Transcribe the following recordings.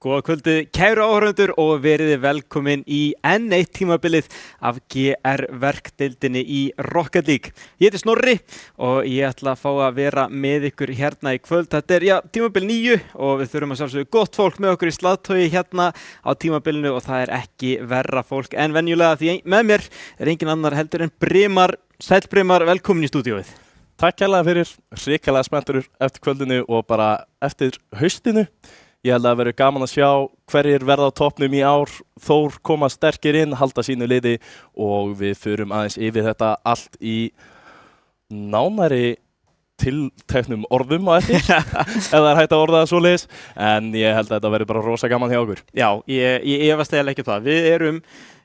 Góða kvöldi, kæru áhorfendur og veriði velkomin í enn eitt tímabilið af GR-verkdeildinni í Rocket League. Ég heiti Snorri og ég ætla að fá að vera með ykkur hérna í kvöld. Þetta er tímabil 9 og við þurfum að sjálfsögðu gott fólk með okkur í slaðtogi hérna á tímabilinu og það er ekki verra fólk en venjulega því með mér er engin annar heldur en Brimar. Sæll Brimar, velkomin í stúdíóið. Takk kærlega fyrir, hrikalega spenntur eftir kvöldinu og bara eftir haustinu. Ég held að það verður gaman að sjá hverjir verða á toppnum í ár. Þór koma sterkir inn, halda sínu liði og við förum aðeins yfir þetta allt í nánari tilteknum orðum á eftir, ef það er hægt að orða það svoleiðis, en ég held að þetta verður bara rosa gaman hjá okkur. Já, ég efast eiginlega ekki það. Við erum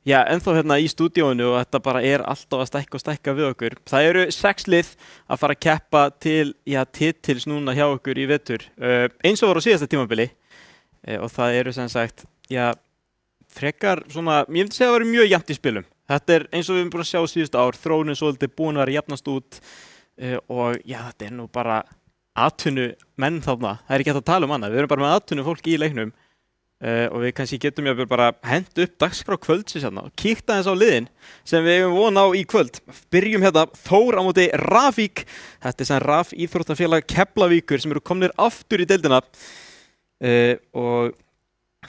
ennþá hérna í stúdíóinu og þetta bara er alltaf að stækka við okkur. Það eru 6 lið að fara að keppa til titils núna hjá okkur í vetur. Eins og var á síðasta tímabili og það eru sem sagt, frekar svona, ég myndi segja að það verður mjög jafnt í spilum. Þetta er eins og við erum búin að sjá síðustu ár, þróunin svolítið búin að vera jafnast út og þetta er nú bara atvinnu menn þarna. Það er ekki hægt að tala um annað. Við erum bara með atvinnu fólk í leiknum og við kannski getum bara hent upp dagskrá kvöldsins hérna og kíkt aðeins á liðin sem við eigum von á í kvöld. Byrjum hérna Þór á móti Rafík. Þetta er sem Raf íþróttafélag Keflavíkur sem eru komnir aftur í deildina og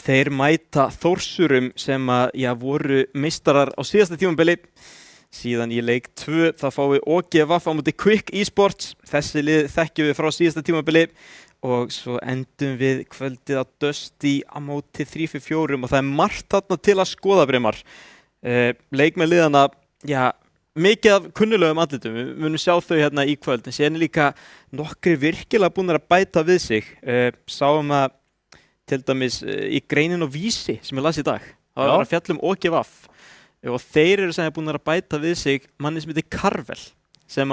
þeir mæta Þórsurum sem voru meistarar á síðasta tímabili. Síðan í leik 2 þá fáum við OGVF á móti Quick Esports. Þessi lið þekkjum við frá síðasta tímabili og svo endum við kvöldið á Dusty á móti 3-4 og það er margt þarna til að skoða, Brimar. Leikmenn liðana, mikið af kunnulegum andlitum. Við munum sjá þau hérna í kvöld, en síðan er líka nokkri virkilega búin að bæta við sig. Sáum að til dæmis í greinin á Vísi sem ég las í dag. Það var að fjalla um OGVF. Og þeir eru sem búin að bæta við sig manni sem heitir Karvel sem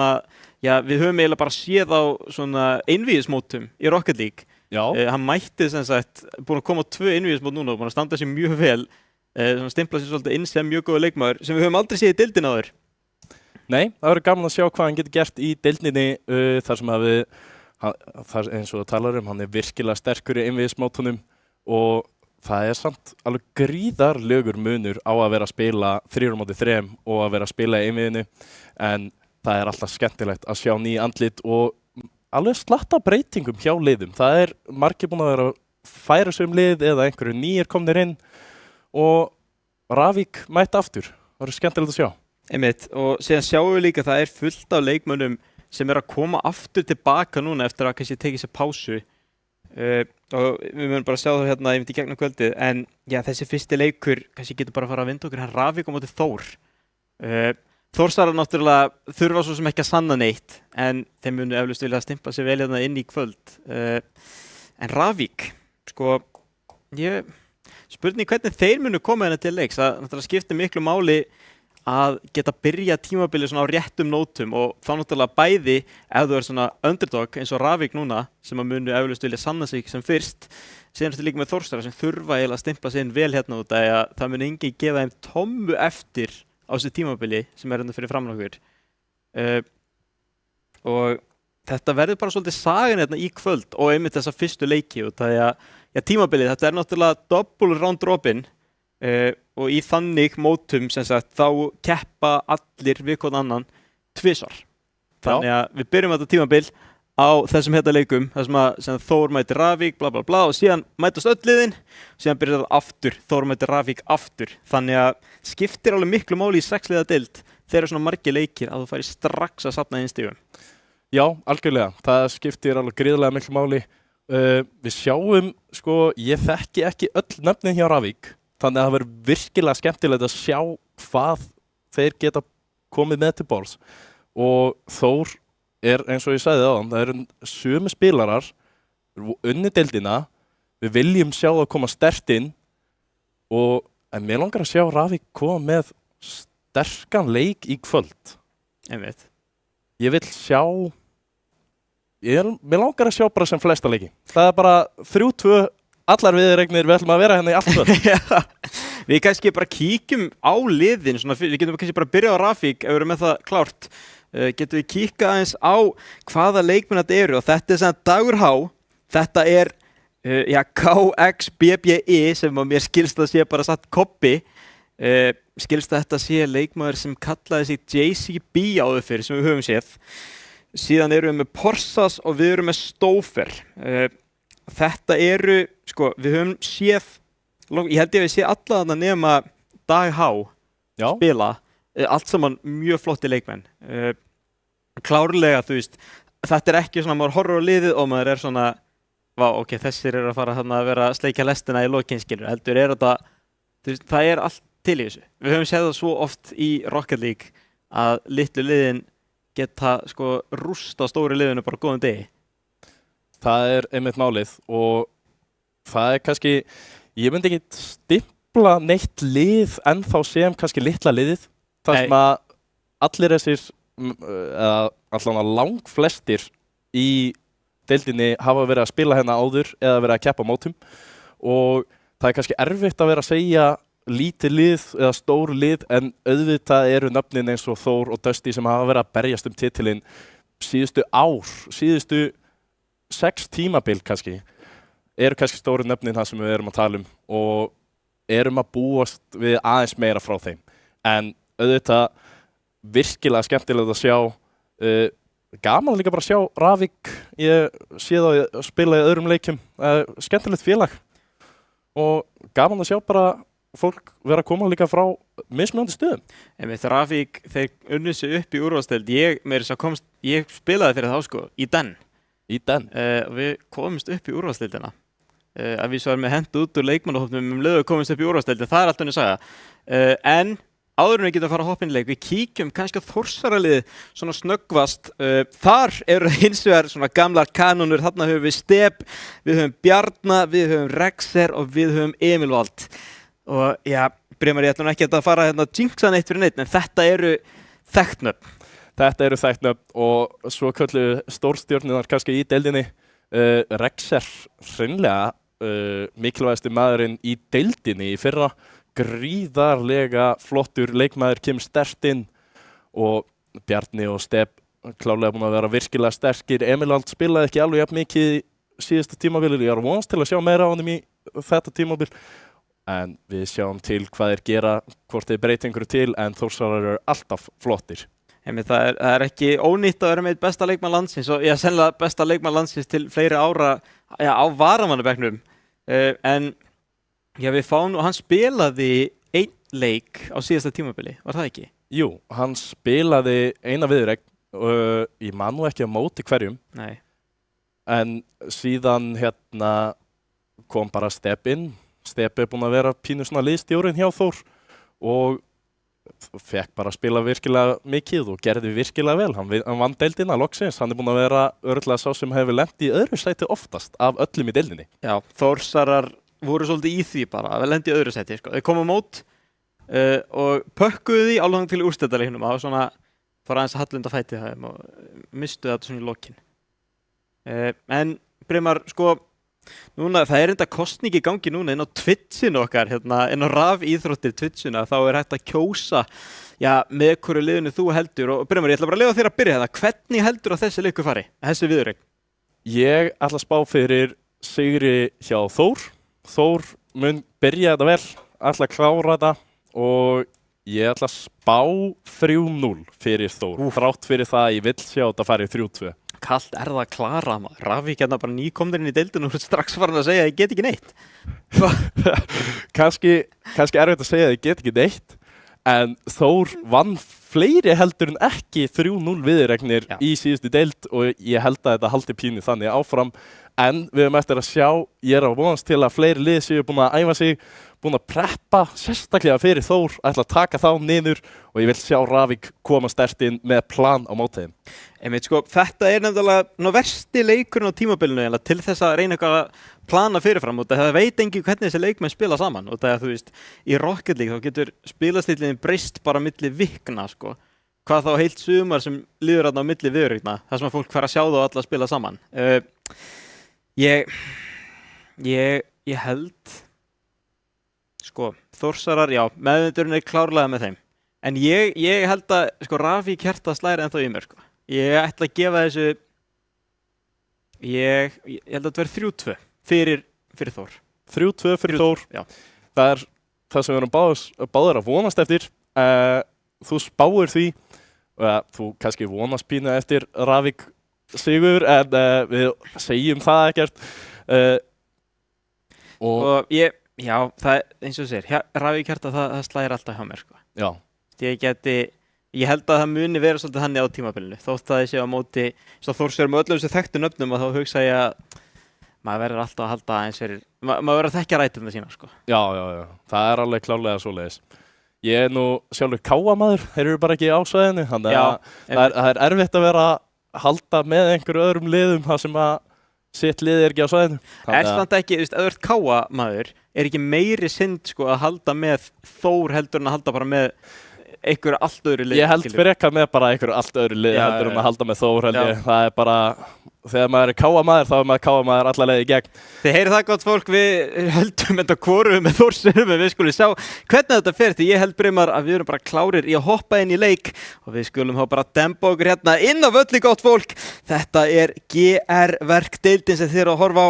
við höfum eiginlega bara séð á svona einvígismótum í Rocket League. Hann mætti sem sagt, búin að koma á 2 einvígismót núna og búin að standa sig mjög vel, stimpla sig svolítið inn sem mjög góða leikmaður sem við höfum aldrei séð í deildina áður. Nei, það verður gaman að sjá hvað hann getur gert í deildinni þar sem að eins og þú talar hann er virkilega sterkur í einvígismótunum og það er samt alveg gríðarlegur munur á að vera að spila 3-3 og að vera að spila í einvíginu, en það er alltaf skemmtilegt að sjá ný andlit og alveg slatta breytingum hjá liðum. Það er margir búin að vera að færa sig lið eða einhverju nýir komnir inn og Rafík mætt aftur. Það er skemmtilegt að sjá. Einmitt, og síðan sjáum við líka að það er fullt af leikmönnum sem er að koma aftur tilbaka núna eftir að kannski tekið sér pásu. Og við munum bara sjá það hérna í gegnum kvöldið, en þessi fyrsti leikur kannski getur bara að fara að vinda okkur hann Rafík á móti Þór. Þórsarar náttúrulega þurfa svo sem ekki að sanna neitt, en þeim munu eflaust vilja að stimpa sig vel hérna inn í kvöld. En Rafík, spurning hvernig þeir munu koma hérna til leiks. Það náttúrulega skiptir miklu máli að geta byrja tímabilið svona á réttum nótum og þá náttúrulega bæði ef þú er svona underdog eins og Rafík núna sem að munu eflaust vilja sanna sig sem fyrst, síðan er þetta líka með Þórsara sem þurfa eiginlega að stimpla sig inn vel hérna út að það muni enginn gefa þeim tommu eftir á þessu tímabili sem er hérna fyrir framan okkur. Og þetta verður bara svolítið sagan hérna í kvöld og einmitt þessa fyrstu leiki út að tímabilið, þetta er náttúrulega double round robin og í þannig mótum sem sagt þá keppa allir við hvern annan tvisvar. Þannig að við byrjum þetta tímabil á þessum hérna leikum þar sem Þór mætir Rafík bla bla bla og síðan mætast öll liðin og síðan byrjar það aftur, Þór mætir Rafík aftur. Þannig að skiptir alveg miklu máli í 6 liða deild þegar svona margir leikir að þú færi strax að safna inn stigum. Já, algjörlega. Það skiptir alveg gríðarlega miklu máli. Við sjáum, ég þekki ekki öll nöfnin hjá Rafík. Þannig að það verður virkilega skemmtilegt að sjá hvað þeir geta komið með til borðs. Og Þór er, eins og ég sagði áðan, það eru sömu spilarar, unni deildina, við viljum sjá það koma sterkt inn en mér langar að sjá Rafík koma með sterkan leik í kvöld. Einmitt. Ég vil sjá, mér langar að sjá bara sem flesta leiki. Það er bara 3-2 allar viðregnir, við ætlum að vera hérna í allt kvöld. Við kannski bara kíkjum á liðin, við getum kannski bara að byrja á Rafík ef við erum með það klárt. Getum við kíka aðeins á hvaða leikmenn þetta eru og þetta er sem Dagur H. Þetta er KXBBI sem að mér skilst að sé bara satt koppi. Skilst að þetta sé leikmaður sem kallaði sig JCB áður fyrir sem við höfum séð. Síðan erum við með Porsas og við erum með Stouffer. Þetta eru, við höfum séð, ég held ég að við séð alla þarna nema Dag H. spila, allt saman mjög flotti leikmenn. Klárlega, þetta er ekki svona, maður horfir á liðið og maður er svona, vá, ok, þessir eru að fara þarna að vera að sleikja lestina í lokin, skilur, heldur þetta, þú veist, það er allt til í þessu. Við höfum séð það svo oft í Rocket League að litlu liðin geta sko rústa stóru liðinu bara á góðum degi. Það er einmitt málið og það er kannski, ég myndi ekki stimpla neitt lið ennþá sem kannski litla liðið. Það sem að allir þessir, eða allavega langflestir í deildinni hafa verið að spila hérna áður eða verið að keppa á mótum og það er kannski erfitt að vera að segja lítið lið eða stór lið en auðvitað eru nöfnin eins og Þór og Dusty sem hafa verið að berjast titilinn síðustu 6 tímabil kannski, eru kannski stóru nöfnin það sem við erum að tala um og erum að búast við aðeins meira frá þeim. En auðvitað virkilega skemmtilegt að sjá, gaman líka bara að sjá Ravik, ég sé það að spila í öðrum leikjum, skemmtilegt félag og gaman að sjá bara fólk vera að koma líka frá mismunandi stöðum. Einmitt Ravik, þeir unnu sig upp í úrvalsdeild, ég spilaði fyrir þá sko, í Den. Við komumst upp í úrvalsdeildina. Að við svo erum með hentu út úr leikmannahópnum leðu komumst upp í úrvalsdeildina, það er allt önnur saga. En áður en við getum að fara að hoppa inn í leik, við kíkjum kannski á Þórsaraliðið svona snöggvast. Þar eru hins vegar svona gamlar kanónur, þarna höfum við Steb, við höfum Bjarna, við höfum Rexer og við höfum Emilvald. Og já, Brimar, ég ætlum ekki að fara hérna að jinxa neitt fyrir neitt, en þetta eru þekktnöfn. Þetta eru þekktnöfn og svo köllu stórstjörnunar kannski í deildinni. Rexer, hreinlega mikilvægasti maðurinn í deildinni í fyrra. Gríðarlega flottur leikmaður, kemur sterkt inn og Bjarni og Steb klálega búin að vera virkilega sterkir. Emilvald spilaði ekki alveg jafn mikið síðasta tímabil, ég var vonast til að sjá meira á honum í þetta tímabil. En við sjáum til hvað þeir gera, hvort þeir breyta einhverju til, en Þórsarar eru alltaf flottir. Það er ekki ónýtt að vera með besta leikmann landsins og ég sennilega besta leikmann landsins til fleiri ára á varamannabekknum. En já, við fáum og hann spilaði einn leik á síðasta tímabili, var það ekki? Jú, hann spilaði eina viðureign, ég man nú ekki á móti hverjum. Nei. En síðan kom bara Steb inn. Steb er búinn að vera pínu svona liðstjórinn hjá Þór og fekk bara að spila virkilega mikið og gerði virkilega vel. Hann vann deildina loksins, hann er búinn að vera örugglega sá sem hefur lent í öðru sæti oftast af öllum í deildinni. Já, Þórsarar voru svolítið í því bara að lenda í öðru sæti. Sko. Þeir komu mót og pökkuðu því alveg til úrslitaleiknum. Það var svona, fór aðeins að hallunda fætið þeim og mistuðu þetta svona í lokin. En Brimar, sko, núna, það er enda kosning í gangi núna inn á Twitchinu okkar, inn á Raf Íþróttir Twitchinu, þá er hægt að kjósa með hverju liðinu þú heldur og Brimar, ég ætla bara að leyfa þér að byrja þetta. Hvernig heldur að þessi leikur fari, þessi viðureign? Ég ætla að spá fyrir sigri hjá Þór. Þór mun byrja þetta vel, ætla að klára þetta og ég ætla að spá 3-0 fyrir Þór. Þrátt fyrir það að ég vill sjá þetta fari 3-2. Kallt er það að klara maður. Ravik bara nýkomður inn í deildinu og strax farin að segja að ég get ekki neitt. Kannski erfitt að segja að ég get ekki neitt, en Þór vann fleiri heldur en ekki 3-0 viðuregnir í síðustu deild og ég held að þetta haldi pínu þannig áfram. En við höfum eftir að sjá, ég er á vonast til að fleiri lið séu búin að æfa sig, búin að preppa sérstaklega fyrir Þór, ætla að taka þá niður og ég vil sjá Ravik koma sterkt inn með plan á móti þeim. Einmitt, sko, þetta er nefnilega versti leikurinn á tímabilinu til þess að reyna eitthvað að plana fyrirfram og það veit enginn hvernig þessi leikmenn spila saman og það er, þú veist, í Rocket League þá getur spilastíllinn breyst bara milli vikna, sko. Hvað þá heilt sumar sem líður þarna á milli viðureigna, þar sem að fólk fara að sjá þá alla að spila saman. Ég held, sko, Þórsarar, já, meðvindurinn er klárlega með þeim. En ég held að, sko, Ravik hjarta slæri ennþá í mér, sko. Ég ætla að gefa þessu, ég held að þetta verði 3-2 fyrir Þór. 3-2 fyrir Þór, já. Það er það sem við erum báðir að vonast eftir. Þú spáir því, þú kannski vonast pínu eftir Ravik sigur, en við segjum það ekkert. Og já, það eins og þú segir, Ravik hjarta það slæðir alltaf hjá mér, sko. Já. Ég held að það muni vera svolítið þannig á tímabilinu, þótt að ég sé á móti, svo Þór sér með öllum þessu þekktu nöfnum og þá hugsa ég að maður verður alltaf að halda eins fyrir, maður verður að þekkja ræturna sína, sko. Já, það er alveg klárlega svoleiðis. Ég nú sjálfur káamaður, þeir eru bara ekki á svæðinu, þannig að það er erfitt að vera að halda með einhverju öðrum liðum þar sem að sitt lið ekki á svæðinu. Samt ekki, ef þú ert káamaður, ekki meiri synd sko að halda með Þór heldur en að halda bara með einhverju allt öðru lið? Ég held frekar með bara einhverju allt öðru lið heldur en að halda með Þór held ég. Það er bara, þegar maður er káamaður þá er maður káamaður alla leið í gegn. Þið heyrið það gott fólk, við höldum þetta hvoru með Þórsurum en við skulum sjá hvernig þetta fer því ég held Brimar að við erum bara klárir í að hoppa inn í leik og við skulum þá bara dempa okkur hérna inn á völli gott fólk. Þetta er GR verkdeildin sem þið eru að horfa á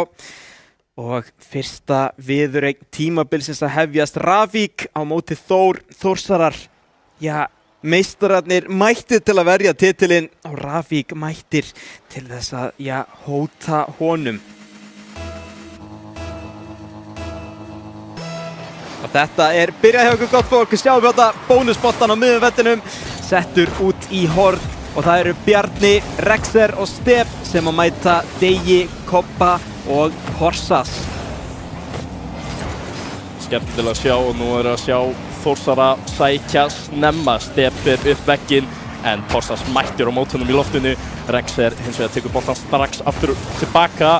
og fyrsta viðureign tímabilsins að hefjast Rafík á móti Þórsarar. Já, meistararnir mættir til að verja titilinn og Rafík mættir til þess að hóta honum. Og þetta er byrjað hjá okkur gott fólk, sjáum við þetta bónusboltan á miðjum vellinum, settur út í horn og það eru Bjarni, Rexer og Stef sem að mæta Degi, Kobba og Horsas. Skemmtilega að sjá og nú er að sjá Þórsara sækja snemma, Stefir upp vegginn en Horsas mættir á mótunum í loftinu. Rexer hins vegar tekur boltan strax aftur tilbaka.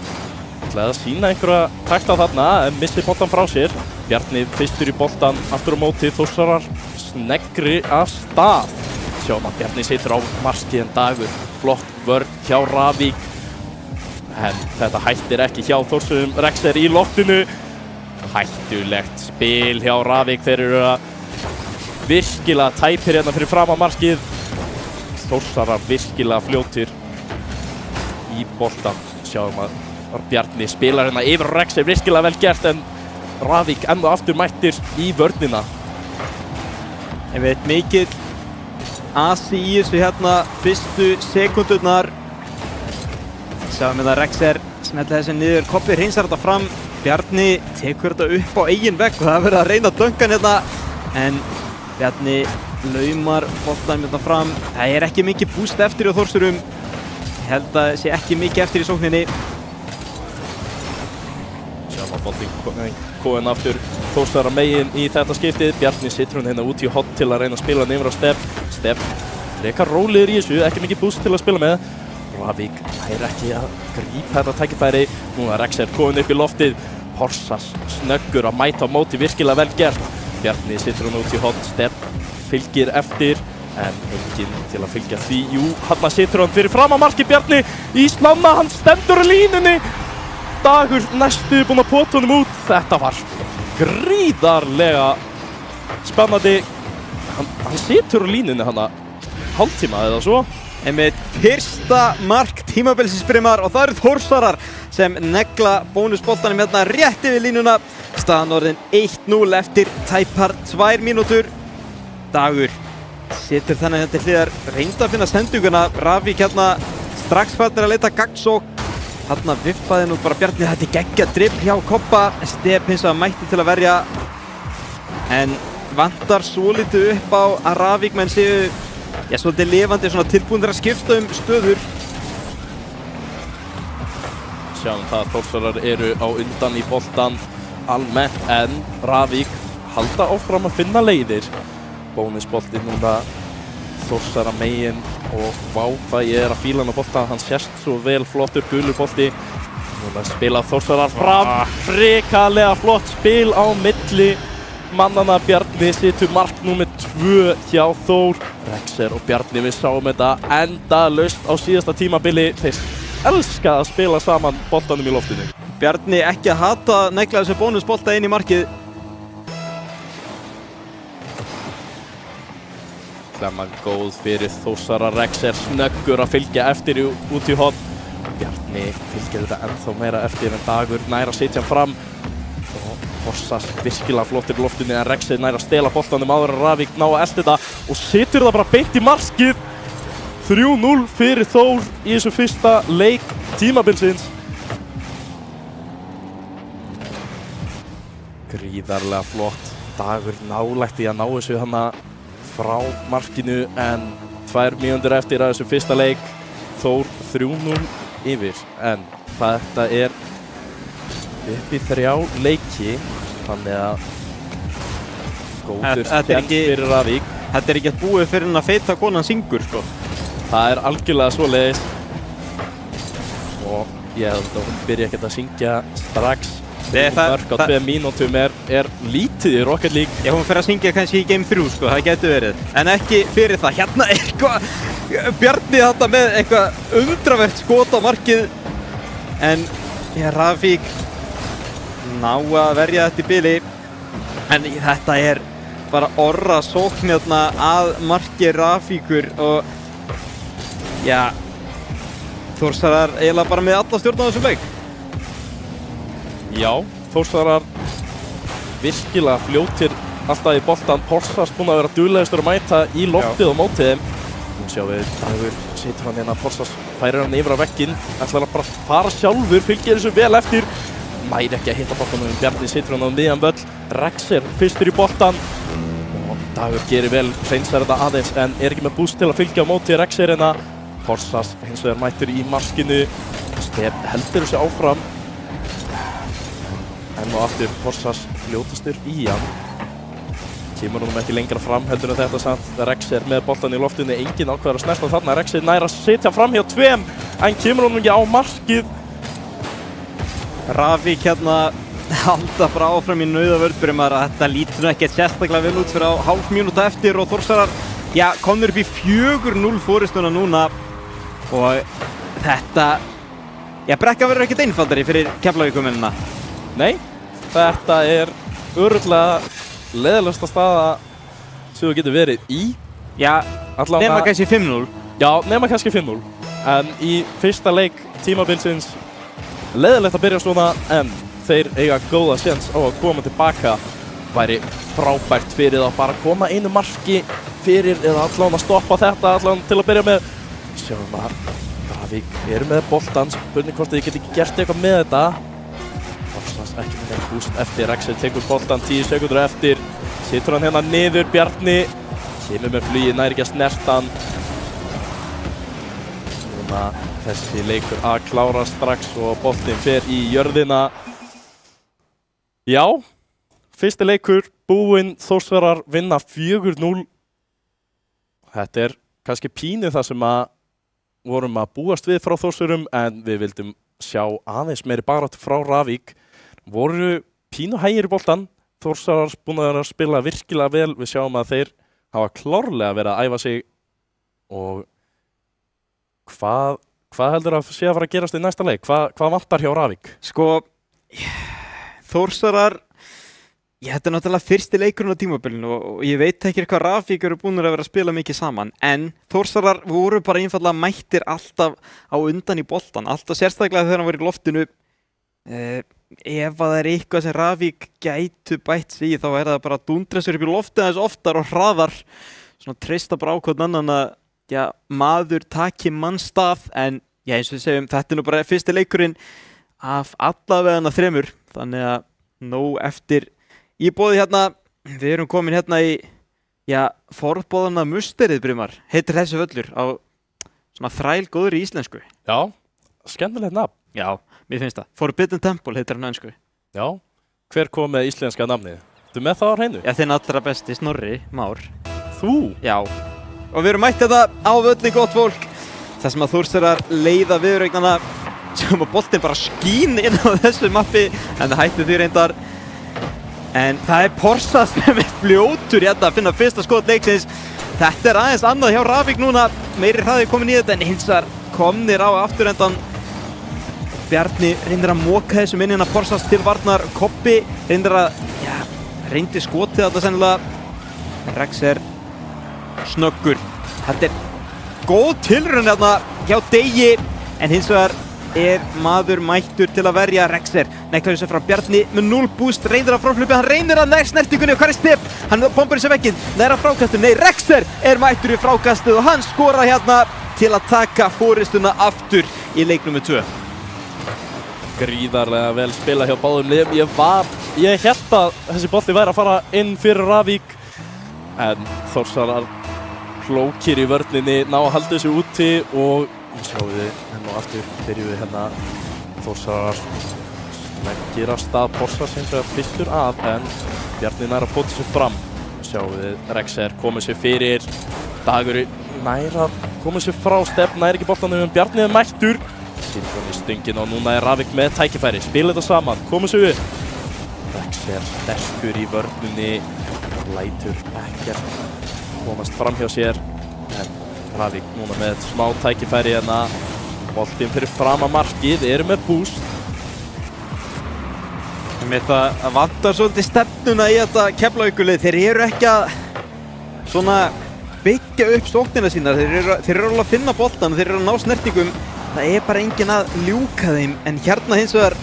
Ætlaði að sína einhverja takta þarna en missi boltan frá sér. Bjarni fyrstur í boltan aftur á móti, Þórsarar sneggri af stað. Sjáum að Bjarni situr á markið en Dagur. Flott vörn hjá Rafík. En þetta hættir ekki hjá Þórsurum. Rexer í loftinu. Hættulegt spil hjá Rafík. Þeir eru að virkilega tæpir hérna fyrir fram á markið. Þórsarar virkilega fljótir í boltan. Sjáum að Bjarni spilar hérna yfir Rexer, virkilega vel gert en Rafík enn og aftur mættir í vörnina. Ég veit mikið asi í þessu hérna fyrstu sekundurnar. Sjáum við að Rexer smellir þessu niður, Kobbi hreinsar þetta fram. Bjarni tekur þetta upp á eigin vegg og það verður að reyna að dönka hérna en Bjarni laumar boltanum hérna fram. Það er ekki mikið búst eftir á Þórsurum. Ég held að það sé ekki mikið eftir í sókninni. Sjáum að boltinn komin aftur Þórsara megin í þetta skiptið. Bjarni situr hún hérna út í hot til að reyna að spila nefnir á Stef. Stef frekar rólegur í þessu, ekki mikið búst til að spila með. Rafík er ekki að grípa þetta tækifæri. Nú er Rexer komin upp í loftið. Horsas snöggur að mæta á móti, virkilega vel gert. Bjarni situr hún út í hot, Stef fylgir eftir en enginn til að fylgja því. Jú, hann situr hann fyrir fram á markið Bjarni í slána, hann stendur á línunni. Dagur næstu búinn að pota honum út. Þetta var gríðarlega spennandi. Hann situr á línunni hana hálftíma eða svo. Einmitt fyrsta mark tímabilsins Brimar og það eru Þórsarar sem negla bónusboltanum hérna rétt yfir línuna. Staðan orðin 1-0 eftir tæpar 2 mínútur. Dagur setur þennan hérna til hliðar, reyndi að finna sendinguna. Rafík hérna strax farnir að leita gagnsókn. Þarna viffaði nú bara Bjarni, þetta er geggjað dribb hjá Kobba. Stef hins vegar mætti til að verja en vantar svolítið upp á að Rafík menn séu svolítið lifandi, svona tilbúinir að skipta stöður. Sjáum það að Þórsarar eru á undan í boltan almennt en Rafík halda áfram að finna leiðir. Bónusbolti núna Þórsara megin og vá hvað ég er að fíla hann á boltan, hann sést svo vel, flottur gulur bolti. Núna spila Þórsarar fram, hrikalega flott spil á milli mannana. Bjarni situr mark númer 2 hjá Þór. Rexer og Bjarni, við sáum þetta endalaust á síðasta tímabili. Þeir elska að spila saman boltanum í loftinu. Bjarni ekki að hata að negla þessu bónusbolta inn í markið. Klemman góð fyrir Þórsara. Rexer snöggur að fylgja eftir út í hot. Bjarni fylgir þetta ennþá meira eftir en Dagur nær að setja hann fram. Horsas virkilega flottir í loftinu en Rexer nær að stela boltanum áður en Rafík ná að elta þetta og situr það bara beint í markið. 3-0 fyrir Þór í þessu fyrsta leik tímabilsins. Gríðarlega flott. Dagur nálægt í að ná þessu hana frá markinu en 2 mínútur eftir að þessu fyrsta leik. Þór 3-0 yfir en þetta er upp í 3 leiki, þannig að góður Þetta er skell ekki- fyrir Ravík. Þetta er ekki að búið fyrir hann að feita konan syngur, sko. Það er algjörlega svoleiðis og ég held að hún byrja ekkert að syngja strax. Nei, Mörk á 2 mínútum er lítið í Rocket League. Já, hún fer að syngja kannski í Game 3, sko, það getur verið. En ekki fyrir það. Hérna eitthvað, Bjarni þetta með eitthvað undravert skot á markið. En, já, Ravík ná að verja þetta í bili. En þetta er bara orra sókn hérna að marki Ravíkur og, já, Þórsarar eiginlega bara með alla stjórn á þessum leik. Já, Þórsarar virkilega fljótir alltaf í boltan. Porsas búinn að vera duglegastur að mæta í loftið á mótið þeim. Nú sjáum við Dagur situr hann hérna, Porsas færir hann yfir á vegginn, ætlar að bara fara sjálfur, fylgir þessu vel eftir. Næri ekki að hitta boltanum, Bjarni situr hann á miðjan völl. Rexer fyrstur í boltan og Dagur gerir vel, hreinsar þetta aðeins en er ekki með búst til að fylgja á móti Rexerina. Porsas hins vegar mættur í markinu, Stef heldur þessu áfram. Enn og aftur Porsas fljótastur í hann. Kemur honum ekki lengra fram heldur en þetta samt. Rexer með boltan í loftinu, enginn ákveður að snerta þarna. Rexer nær að sitja fram hjá 2 en kemur honum ekki á markið. Ravík hérna halda bara áfram í nauðavörðbyrjum að þetta lítur nú ekkert sérstaklega vel út fyrir á hálf mínúta eftir og Þórsarar, já, komnir upp í 4-0 forystuna núna og þetta, já, brekka verður ekkert einfaldari fyrir Keflavíkumennina. Nei, þetta er örugglega leiðilegasta staða sem þú getur verið í. Já, Allavega- nema kannski 5-0. Já, nema kannski 5-0. En í fyrsta leik tímabilsins leiðilegt að byrja svona en þeir eiga góða séns á að koma tilbaka. Væri frábært fyrir þá bara að koma einu marki fyrir eða allan að stoppa þetta allan til að byrja með. Sjáum að Ravík eru með boltan, spurning hvort þið geti ekki gert eitthvað með þetta. Porsas ekki með neitt búst eftir, Rexer tekur boltan 10 sekundur eftir. Situr hann hérna niður, Bjarni kemur með flugið, nær ekki að snerta hann. Núna þessi leikur að klára strax og boltinn fer í jörðina. Já, fyrsti leikur búinn, Þórsarar vinna 4-0. Þetta er kannski pínu það sem að vorum að búast við frá Þórsurum en við vildum sjá aðeins meiri baráttu frá Ravík. Voru pínu hægir í boltan. Þórsarar búin að vera að spila virkilega vel. Við sjáum að þeir hafa klárlega verið að æfa sig og hvað heldur að sé að fara að gerast í næsta leik? Hvað vantar hjá Ravík? Sko, Þórsarar, já, þetta er náttúrulega fyrsti leikurinn á tímabilinu og ég veit ekki hvað Ravík eru búin að vera að spila mikið saman en Þórsarar voru bara einfallega mættir alltaf á undan í boltan, alltaf sérstaklega þegar hann var í loftinu. Ef að það er eitthvað sem Ravík gætu bætt sig í þá er það bara að dúndra sér upp í loftið aðeins oftar og hraðar, svona treysta bara á hvern annan að, já, maður taki mannstað en, já, eins og við segjum, þetta er nú bara fyrsti leikurinn af allavega 3, þannig að nóg eftir í boði hérna. Við erum komin hérna í, já, forboðana musterið, Brimar, heitir þessi völlur á svona þrælgóðri íslensku. Já, skemmtilegt nafn. Já, mér finnst það. Forbidden Temple heitir hann á ensku. Já, hver kom með íslenska nafnið? Þú með það á hreinu? Já, þinn allra besti, Snorri Már. Þú? Já. Og við erum mætt þetta á völlin, gott fólk. Það sem að Þórsarar leiða viðureignana, sem að boltinn bara skín inn á þessu mappi, en það hætti því reyndar. En það er Porsas sem er fljótur hérna að finna fyrsta skot leiksins. Þetta er aðeins annað hjá Ravík núna, meiri hraði komin í þetta, en hins vegar komnir á afturendan. Bjarni reyndir að móka þessum inn að Porsas til varnar. Koppi reyndir að, já, reyndi skotið þetta sennilega. Rexer snöggur. Þetta er góð tilraun hérna hjá Degi, en hins vegar er maður mættur til að verja. Rexer neklar þessu frá Bjarni með 0 búst, reyndir að fráflöpu, hann reynir að nær snertingunni og hvað er Stef? Hann bombar þessu vegginn, nær að frákastu, nei, Rexer er mættur í frákastu og hann skora hérna til að taka forystuna aftur í leik nr. 2. Gríðarlega vel spila hjá báðum liðum. Ég hélt að þessi bolti væri að fara inn fyrir Ravík en Þórsarar klókir í vörninni, ná að halda þessu úti og sjáum við enn og aftur byrjum við hérna. Þórsarar leggir af stað Porsas hins vegar fyrstur að, en Bjarni nær að pota sig fram. Sjáum við Rexer komið sér fyrir, Dagur nær að komið sér frá, Stefn nær ekki boltanum, en Bjarni er mættur. Sýnfón í stöngin og núna er Ravik með tækifæri, spila þetta saman, komið sér upp. Rexer sterkur í vörninni, lætur ekkert komast fram hjá sér, en Ravik núna með smá tækifæri hérna. Boltinn fyrir fram að markið, eru með boost. Það vantar svolítið stefnuna í þetta Keflavíkurlið. Þeir eru ekki að svona byggja upp sóknina sína. Þeir eru alveg að finna boltan, þeir eru að ná snertingum. Það er bara enginn að ljúka þeim, en hérna hins vegar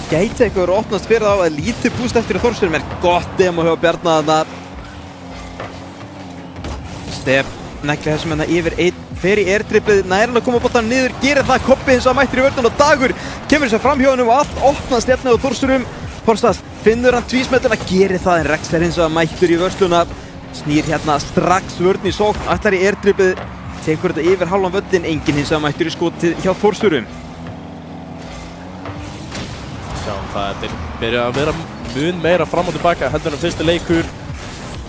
gæti eitthvað verið að opnast fyrir þá að lítið búst eftir að Þórsurum er gott demo hjá Bjarna þarna. Stef neglir þessum hérna yfir einn, fer í airdrippið, nær hann að koma boltan niður, gerir það, Kobbi hins vegar mættur í vörnum og Dagur kemur sér fram hjá honum og allt opnast hérna á Þórsurum. Porsas finnur hann tvísmetuna, gerir það, en Rexer hins vegar mættur í vörsluna, snýr hérna strax vörn í sókn, ætlar í airdrippið, tekur þetta yfir hálfan völlinn, enginn hins vegar mættur í skotið hjá Þórsurum. Sjáum það, þetta byrja að vera mun meira fram og tilbaka heldur en fyrsti leikur.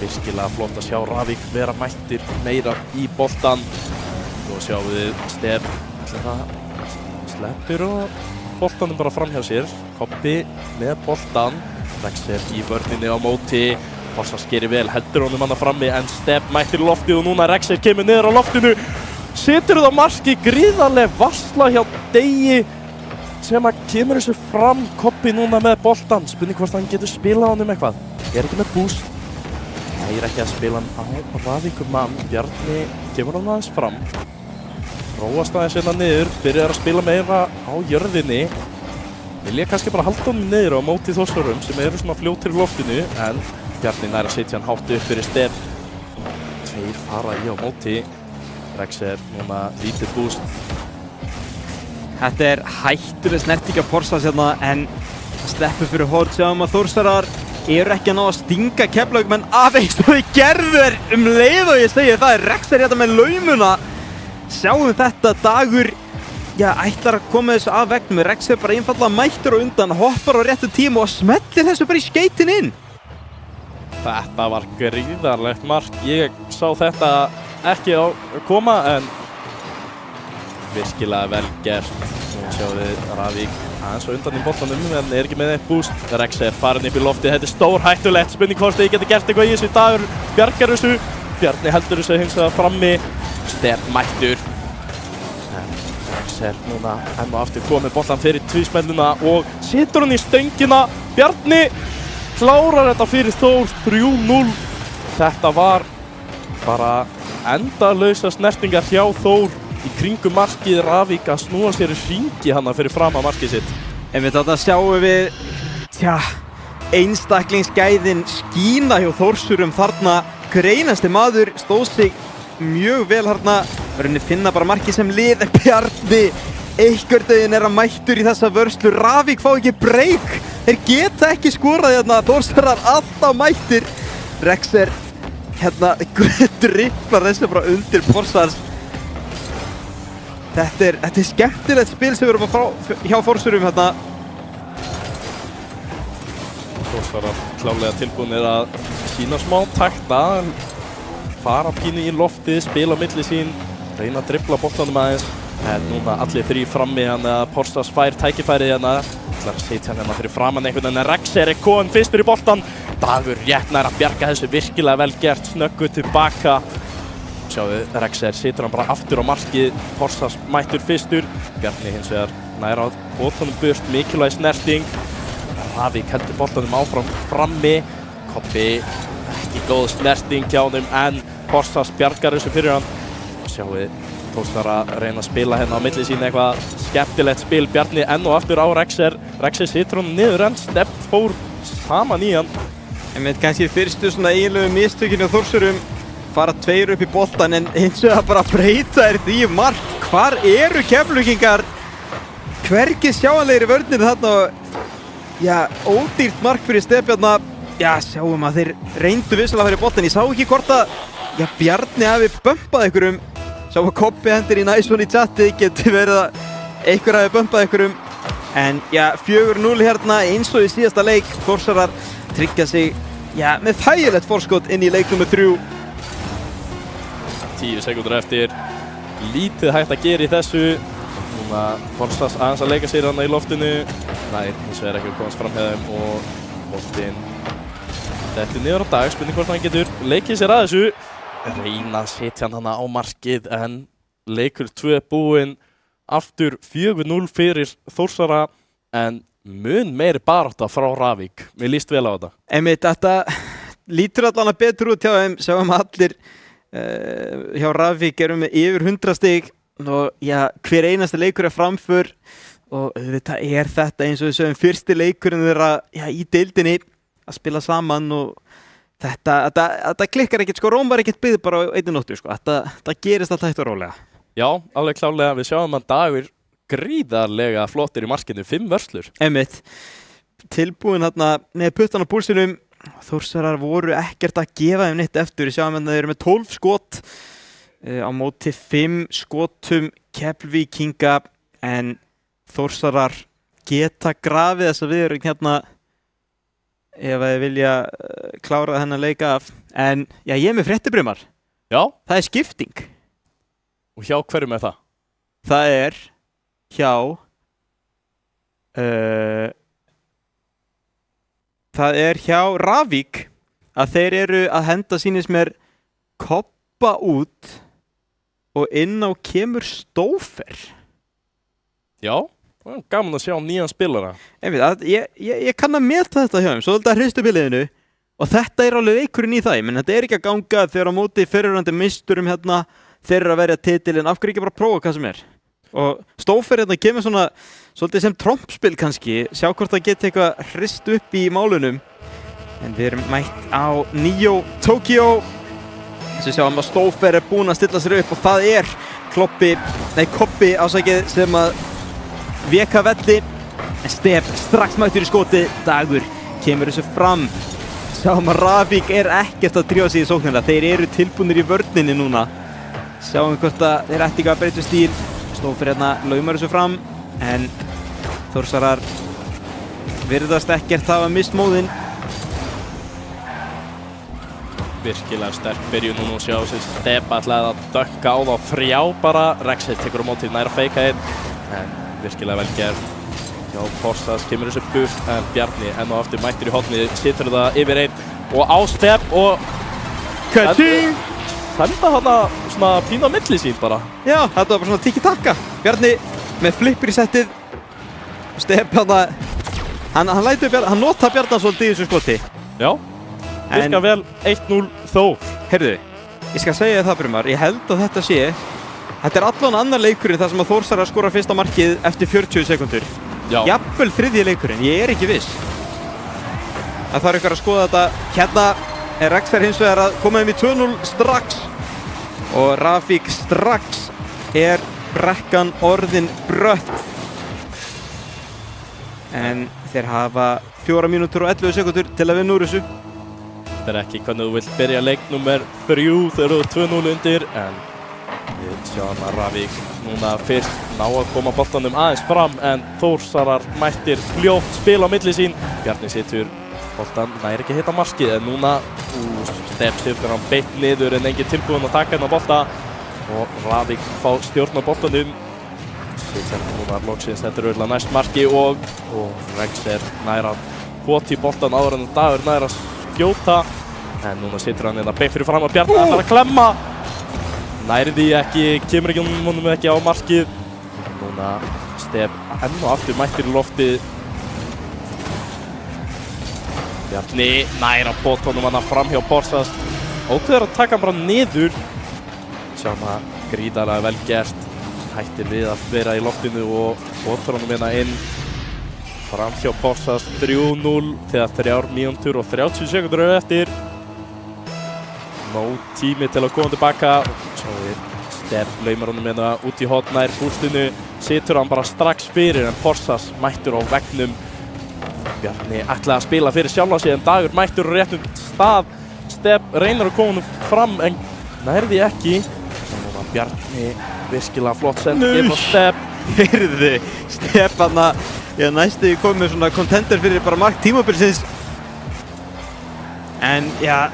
Virkilega flott að sjá Ravik vera mættir meira í boltan. Svo sjáum við Stef, það sleppur og boltanum bara fram hjá sér. Kobbi með boltan, Rexer í vörninni á móti. Porsas gerir vel, heldur honum hann frammi, en Stef mættir í loftið og núna Rexer kemur niður á loftinu. Setur það á marki, gríðarleg varsla hjá Degi sem að kemur þessu fram. Kobbi núna með boltan, spurning hvort hann getur spilað honum eitthvað. Er ekki með boost. Það er ekki að spila hann á Ravikur mann. Bjarni kemur hann aðeins fram. Róast aðeins hérna niður, byrjar að spila meira á jörðinni. Vilja kannski bara halda honum niður á móti Þórsurum sem eru svona fljótir í loftinu, en Bjarni nær að setja hann hátt upp fyrir Stef. Tveir fara í á móti. Rexer núna lítið búst. Þetta er hættuleg snerting af Porsas hérna, en sleppur fyrir horn. Sjáum að Þórsarar eru ekki að ná að stinga Keflavíkurmenn af eins og þau gerðu leið og ég segi það. Rexer hérna með laumuna. Sjáum þetta, Dagur ætlar að koma þessu af vegnum. Rexer bara einfallega mættur og undan, hoppar á réttu tíma og smellir þessu bara í skeytin inn. Þetta var gríðarlegt mark. Ég sá þetta ekki á koma, en virkilega vel gert. Nú sjáum við Ravik aðeins og undan í boltanum, en er ekki með eitt boost. Rexer farin upp í loftið, þetta er stór hættulegt. Spurning hvort þið geti gert eitthvað í þessu. Dagur bjargar þessu. Bjarni heldur þessu hins vegar frammi. Stef mættur. Rexer núna enn og aftur komið boltan fyrir tvísmelluna og setur hann í stöngina. Bjarni klárar þetta fyrir Þór, 3-0. Þetta var bara endalausa snertingar hjá Þór í kringum markið. Ravik að snúa sér í hringi hana fyrir fram að markið sitt. En við þetta sjáum við, einstaklingsgæðin skína hjá Þórsurum þarna. Greinasti maður stóð sig mjög vel þarna. Rauninni finna bara markið sem lið. Bjarni einhvern er að mættur í þessa vörslu. Ravik fá ekki break. Þeir geta ekki skorað hérna. Þórsarar alltaf mættir. Rexer hérna dribblar þessu bara undir Porsas. Þetta er skemmtilegt spil sem við erum að fá hjá Þórsurum hérna. Þórsarar klálega tilbúinir að sína smá takta, fara pínu í loftið, spila á milli sín, reyna að dribbla boltanum aðeins. En núna allir þrír frammi, Porsas fær tækifærið hérna. Ætlar að setja hann hérna fyrir framann einhvern veginn, en Rexer er kominn fyrstur í boltan. Dagur rétt nær að bjarga þessu, virkilega vel gert, snöggu tilbaka. Sjáðu, Rexer setur hann bara aftur á markið, Porsas mættur fyrstur. Bjarni hins vegar nær að boltanum burt, mikilvæg snerting. Ravik heldur boltanum áfram frammi. Kobbi, ekki góð snerting hjá honum, en Porsas bjargar þessu fyrir hann. Sjáðu, Þórsar að reyna að spila hérna á milli sín eitthvað skemmtilegt spil. Bjarni enn og aftur á Rexer. Rexer situr hann niður, en Stefn fór saman í hann. En með kannski fyrstu svona eiginlegu mistökinu á Þórsurum fara tveir upp í boltan, en hins vegar bara breyta því mark. Hvar eru Keflvíkingar? Hvergi sjáanlegir í vörninni þarna. Ódýrt mark fyrir Stefbjarna. Sjáum að þeir reyndu vissulega fyrir boltan. Ég sá ekki hvort að Bjarni hafi bumpað einhverjum. Sá að Kobbi hendir í næsvon í chati, getur verið að einhver hafi bumpað einhverjum. En já, 4-0 hérna eins og í síðasta leik. Þórsarar tryggja sig með þægilegt forskot inn í leik nummer 3. 10 sekúndur eftir. Lítið hægt að gera í þessu. Núna Forsas aðeins að leika sér þarna í loftinu. Nei, hins vegar ekki að komast fram með þeim og boltinn dettur niður á dag. Spurning hvort hann getur leikið sér að þessu. Reyna að setja hann þarna á markið en leikur 2 búinn. Aftur 4-0 fyrir Þórsara en mun meiri barátta frá Ravík. Mér líst vel á þetta. Einmitt, þetta lítur allan að betur út hjá þeim. Sjáum allir hjá Ravík erum með yfir 100 stig og já, hver einasta leikur er framför og þetta eins og við sögum fyrsti leikurinn þeirra í deildinni að spila saman og þetta klikkar ekkert, Róm var ekkert byggð bara á einni nóttu, þetta gerist allt hægt og rólega. Já, alveg klárlega. Við sjáum að Dagur gríðarlega flottir í markinu, 5 vörslur. Einmitt, tilbúin hérna með puttan á púlsinum. Þórsarar voru ekkert að gefa þeim neitt eftir. Við sjáum að þeir eru með 12 skot á móti 5 skotum Keflvíkinga en Þórsarar geta grafið þess að við erum hérna ef þið vilja klára þennan leika af. En já, ég er með fréttibrimar. Já. Það er skipting. Og hjá hverjum er það? Það er hjá það er hjá Ravík að þeir eru að henda sýnis mér Koppa út og inn á kemur Stófer. Já, gaman að sjá nýjan spilara. Ég kann að meta þetta hjá þeim, svo þetta hristu biliðinu og þetta er alveg leikurinn í það, menn þetta er ekki að ganga þegar á móti fyrirrandi misturum hérna þeir eru að verja titilinn, af hverju ekki bara prófa hvað sem er. Og Stófer hérna kemur svona svolítið sem trompspil kannski, sjá hvort það geti eitthvað hrist upp í málunum. En við erum mætt á Neo Tokyo. Þess að sjáum að Stófer er búinn að stilla sér upp og það er Koppi ásækið sem að veka velli. En Stef strax mættur í skoti, Dagur kemur þessu fram. Sjáum að Ravík er ekkert að drífa sig í sóknina, þeir eru tilbúnir í vörninni núna. Sjáum hvort að þeir ætti ekki að breyta stíl. Stófer hérna laumar þessu fram en Þórsarar virðast ekkert hafa mist móðinn. Virkilega sterk byrjun og nú sjá sér Stef ætlaði að dökka á þá 3 bara. Rexhead tekur á móti nær að feika einn en virkilega vel gert. Já, Forsas kemur þessu burt en Bjarni enn og aftur mættur í hornið, situr það yfir einn og á Stef og Kaching! Senda hana svona pínu á milli sín bara. Já, þetta var bara svona tiki-taka. Bjarni með flippur í settið. Stef hann notar Bjarni svolítið í þessu skoti. Já, virka vel 1-0 þó. Heyrðu, ég skal segja það Brumar, ég held að þetta er allan annar leikurinn þar sem að Þórsarar skora fyrsta markið eftir 40 sekundur. Já. Jafnvel 3. leikurinn, ég er ekki viss. Það þarf ykkur að skoða þetta. Hérna er Rexhead hins vegar að koma í 2-0 strax og Ravík strax er brekkan orðin brött en þeir hafa 4 mínútur og 11 sekundur til að vinna úr þessu. Þetta er ekki hvernig þú vilt byrja leik nummer 3 þegar þú er 2-0 undir en við sjáum að Ravík núna fyrst ná að koma boltanum aðeins fram en Þórsarar mættir fljótt spil á milli sín. Bjarni situr boltan nær ekki að hitta markið en núna Stef styrkur hann beitt niður en engin tilbúinn að taka hennar bolta og Ravík fá stjórn á boltanum. Sitjar núna loksins þetta er auðvitað næst marki og Rexhead nær að pota í boltan áður en Dagur nær að skjóta en núna situr hann hérna beitt fyrir fram að Bjarni ætlar að klemma. Næri því ekki, kemur ekki honum ekki á markið. Núna Stef enn og aftur mættir í loftið. Bjarni nær að bóta honum hana fram hjá Forsas. Ókveður að taka hann bara niður. Sjáum að gríðarlega vel gert. Hættir við að vera í loftinu og bótar honum hérna inn. Fram hjá Forsas 3-0 þegar 3 mínútur og 30 sekundur eru eftir. Nóg tími til að koma tilbaka. Svo er Stef laumar honum hérna út í horn nær bústinu. Situr hann bara strax fyrir en Forsas mættur á veggnum. Bjarni ætlaði að spila fyrir sjálfa sig en Dagur mættur á réttum stað. Stef reynir að koma honum fram en nærði ekki. Núna Bjarni virkilega flott sending frá Stef. Heyrðu, Stef ég næstu komið með svona contender fyrir bara mark tímabilsins. En já,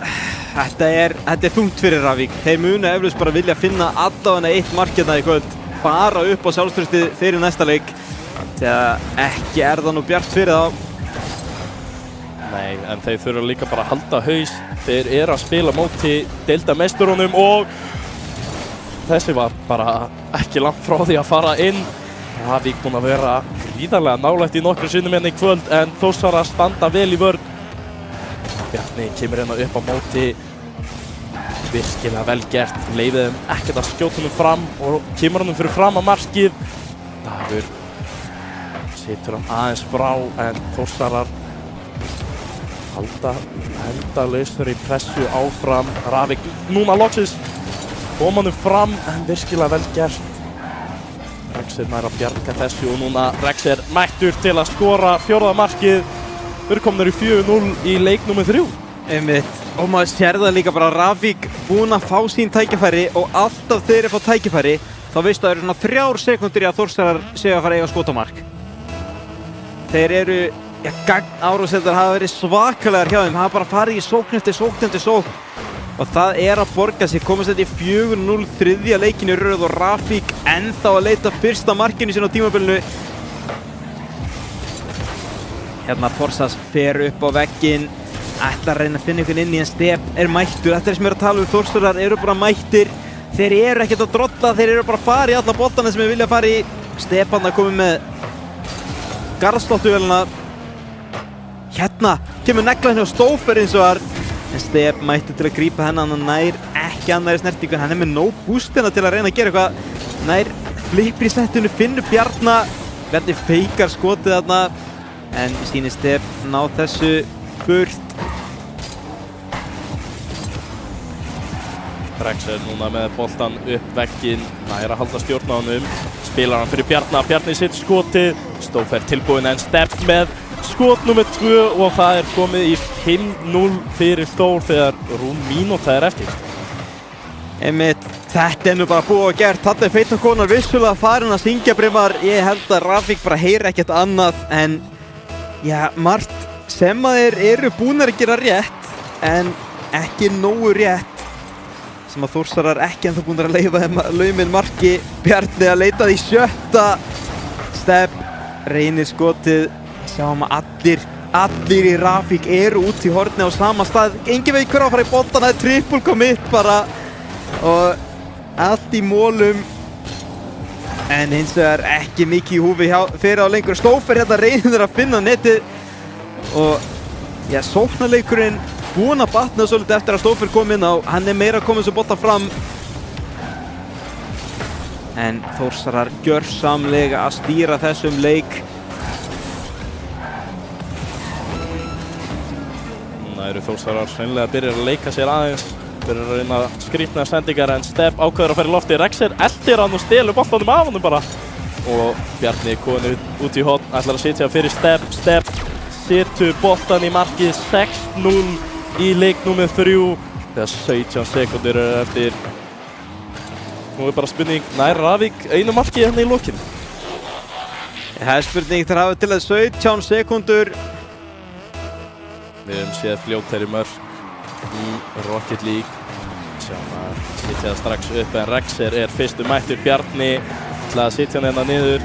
þetta er þungt fyrir Rafvík. Þeir munu eflaust bara vilja finna allavega eitt mark hérna í kvöld. Bara upp á sjálfstraustið fyrir næsta leik. Þegar ekki það nú bjart fyrir þá. Nei, en þeir þurfa líka bara að halda haus. Þeir eru að spila móti deildarmeisturunum og þessi var bara ekki langt frá því að fara inn. Rafvík búinn að vera gríðarlega nálægt í nokkrum sinnum hérna í kvöld en Þórsarar standa vel í vörn. Bjarni kemur hérna upp á móti. Virkilega vel gert. Leyfið þeim ekkert að skjóta honum fram og kemur honum fyrir fram að markið. Dagur situr hann aðeins frá en Þórsarar halda endalausur í pressu áfram. Rafvík núna loksins koma honum fram en virkilega vel gert. Rexer nær að bjarga þessu og núna Rexer mættur til að skora fjórða markið. Þeir komnir í 4-0 í leik nummer 3. Einmitt. Og maður sér það líka bara Rafvík búinn að fá sín tækifæri og alltaf þeir fá tækifæri þá veistu að það eru svona 3 sekúndur í að Þórsarar séu að fara að eiga skótamark. Þeir eru árásendar hafa verið svakalegar hjá þeim, hafa bara farið í sókn eftir sókn og það er að borga sig, komast þetta í 4-0 þriðja leikinn í röð og Rafvík ennþá að leita fyrsta markinu sín á tímabilinu. Hérna Porsas fer upp á vegginn, ætlar að reyna að finna einhvern inn í en Stef er mættur. Þetta er sem er að tala um, Þórsarar eru bara mættir, þeir eru ekkert að drolla, þeir eru bara að fara í alla bollana sem þeir vilja fara í. Stefan að koma með garðsláttuvelina. Hérna kemur neglan hjá Stófer eins og var en Stef mætti til að grípa hennan og nær ekki annari snertingu en hann er með no boostina til að reyna að gera eitthvað. Nær flippir í settinu, finnur Bjarna feikar skotið þarna en sýnir Stef ná þessu burt. Rexer núna með boltan upp vegginn, nær að halda stjórn á honum. Spilar hann fyrir Bjarna, Bjarni sitt skotið. Stófer tilbúinn en Stef með skot nummer 2 og það er komið í 5-0 fyrir Þór þegar rúm mínúta er eftir. Einmitt, þetta er nú bara búið og gert. Þetta er Feitna Konar vissulega farin að syngja Brimar. Ég held að Rafvík bara heyri ekkert annað en já, margt sem að þeir eru búnir að gera rétt en ekki nógu rétt sem að Þórsarar ekki ennþá búnir að leyfa þeim að lauminn marki. Bjarni að leita því 7. Stef reynir skotið. Sjáum að allir í Rafvík eru út í horni á sama stað. Engin veit hver á að fara í boltan, það er triple commit bara og allt í mólum en hins vegar ekki mikið í húfi fyrir á lengur. Stófer hérna reynir að finna netið og já, sóknarleikurinn búinn að batna svolítið eftir að Stófer kom inn á. Hann er meira að koma þessu bolta fram en Þórsarar gjörsamlega að stýra þessum leik. Það eru Þórsarar hreinlega að byrja að leika sér aðeins, byrja að reyna skrýtna sendingar en Stef ákveður að fara í lofti. Rexer eldir hann og stelur boltanum af honum bara og Bjarni kominn út í horn, ætlar að sitja fyrir Stef. Stef setur boltan í markið. 6-0 í leik nummer 3 þegar 17 sekúndur eru eftir. Nú er bara spurning, nær Rafvík einu marki hérna í lokinn? Það er spurning, þeir hafa til að 17 sekúndur. Við höfum séð fljótari mörk í Rocket League. Sjáum að sitja það strax upp en Rexer er fyrstu mættur. Bjarni ætlaði að sitja hann hérna niður.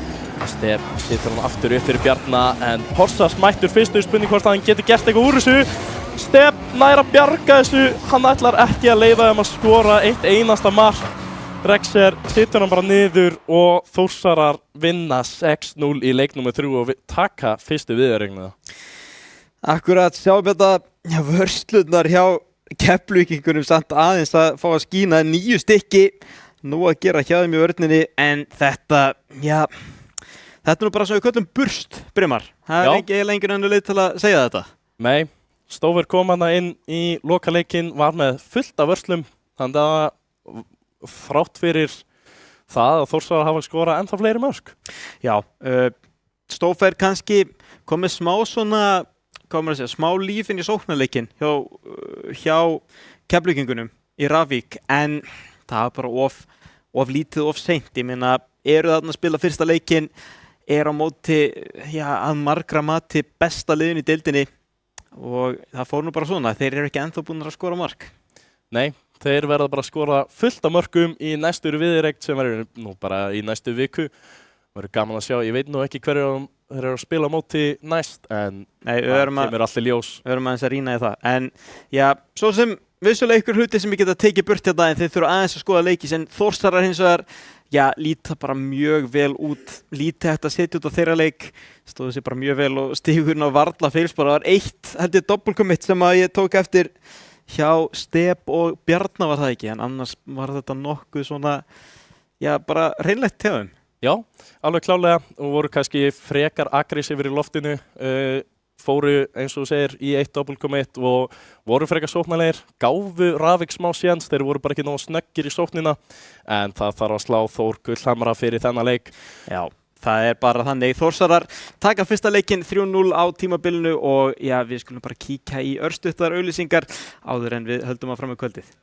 Stef situr hann aftur upp fyrir Bjarna en Porsas mættur fyrstu. Spurning hvort hann getur gert eitthvað úr þessu. Stef nær að bjarga þessu. Hann ætlar ekki að leyfa þeim að skora eitt einasta mark. Rexer situr hann bara niður og Þórsarar vinna 6-0 í leik nummer 3 og taka fyrstu viðureignaða. Akkurat, sjáum þetta vörslurnar hjá Keflvíkingunum samt aðeins að fá að skína 9 stykki. Nú að gera hjá þeim í vörninni en þetta, já, þetta er nú bara svo við köllum burst, Brimar. Það er ekki lengur enn leið til að segja þetta. Nei, Stófer kom hana inn í lokaleikinn, var með fullt af vörslum. Þannig að þrátt fyrir það að Þórsarar hafa skorað ennþá fleiri mörk. Já, Stófer kannski kom með smá svona smá líf inn í sóknarleikinn hjá Keflvíkingunum í Rafvík en það var bara of lítið of seint. Ég meina, eru þarna að spila fyrsta leikinn er á móti, að margra mati besta liðin í deildinni og það fór nú bara svona, þeir eru ekki ennþá búin að skora mark. Nei, þeir verða bara að skora fullt af mörkum í næstu viðureign sem verður nú bara í næstu viku. Verður gaman að sjá, ég veit nú ekki hverju þeir eru að spila á móti næst, en það kemur allir ljós. Við erum aðeins að rýna í það, en svo sem vissulega ykkur hluti sem ég geta tekið burt þetta en þeir þurfa aðeins að skoða leikis, en Þórsarar hins vegar, líta bara mjög vel út, lítið hægt að setja út á þeirra leik, stóðu sér bara mjög vel og stígurinn á varla feilspor. Það var eitt, held ég, doppelkomitt sem að ég tók eftir hjá Steb og Bjarna var það ekki, en annars var þetta nokkuð svona, bara reynlegt hjá þeim. Já, alveg klálega og voru kannski frekar aggressífir í loftinu, fóru eins og þú segir í 1-1 og voru frekar sóknarlegir, gáfu Ravík smá séns, þeir voru bara ekki nógu snöggir í sóknina en það þarf að slá Þór Gullhamra fyrir þennan leik. Já, það er bara þannig. Þórsarar taka fyrsta leikinn 3-0 á tímabilinu og við skulum bara kíkja í örstuttar auglýsingar áður en við höldum áfram með kvöldið.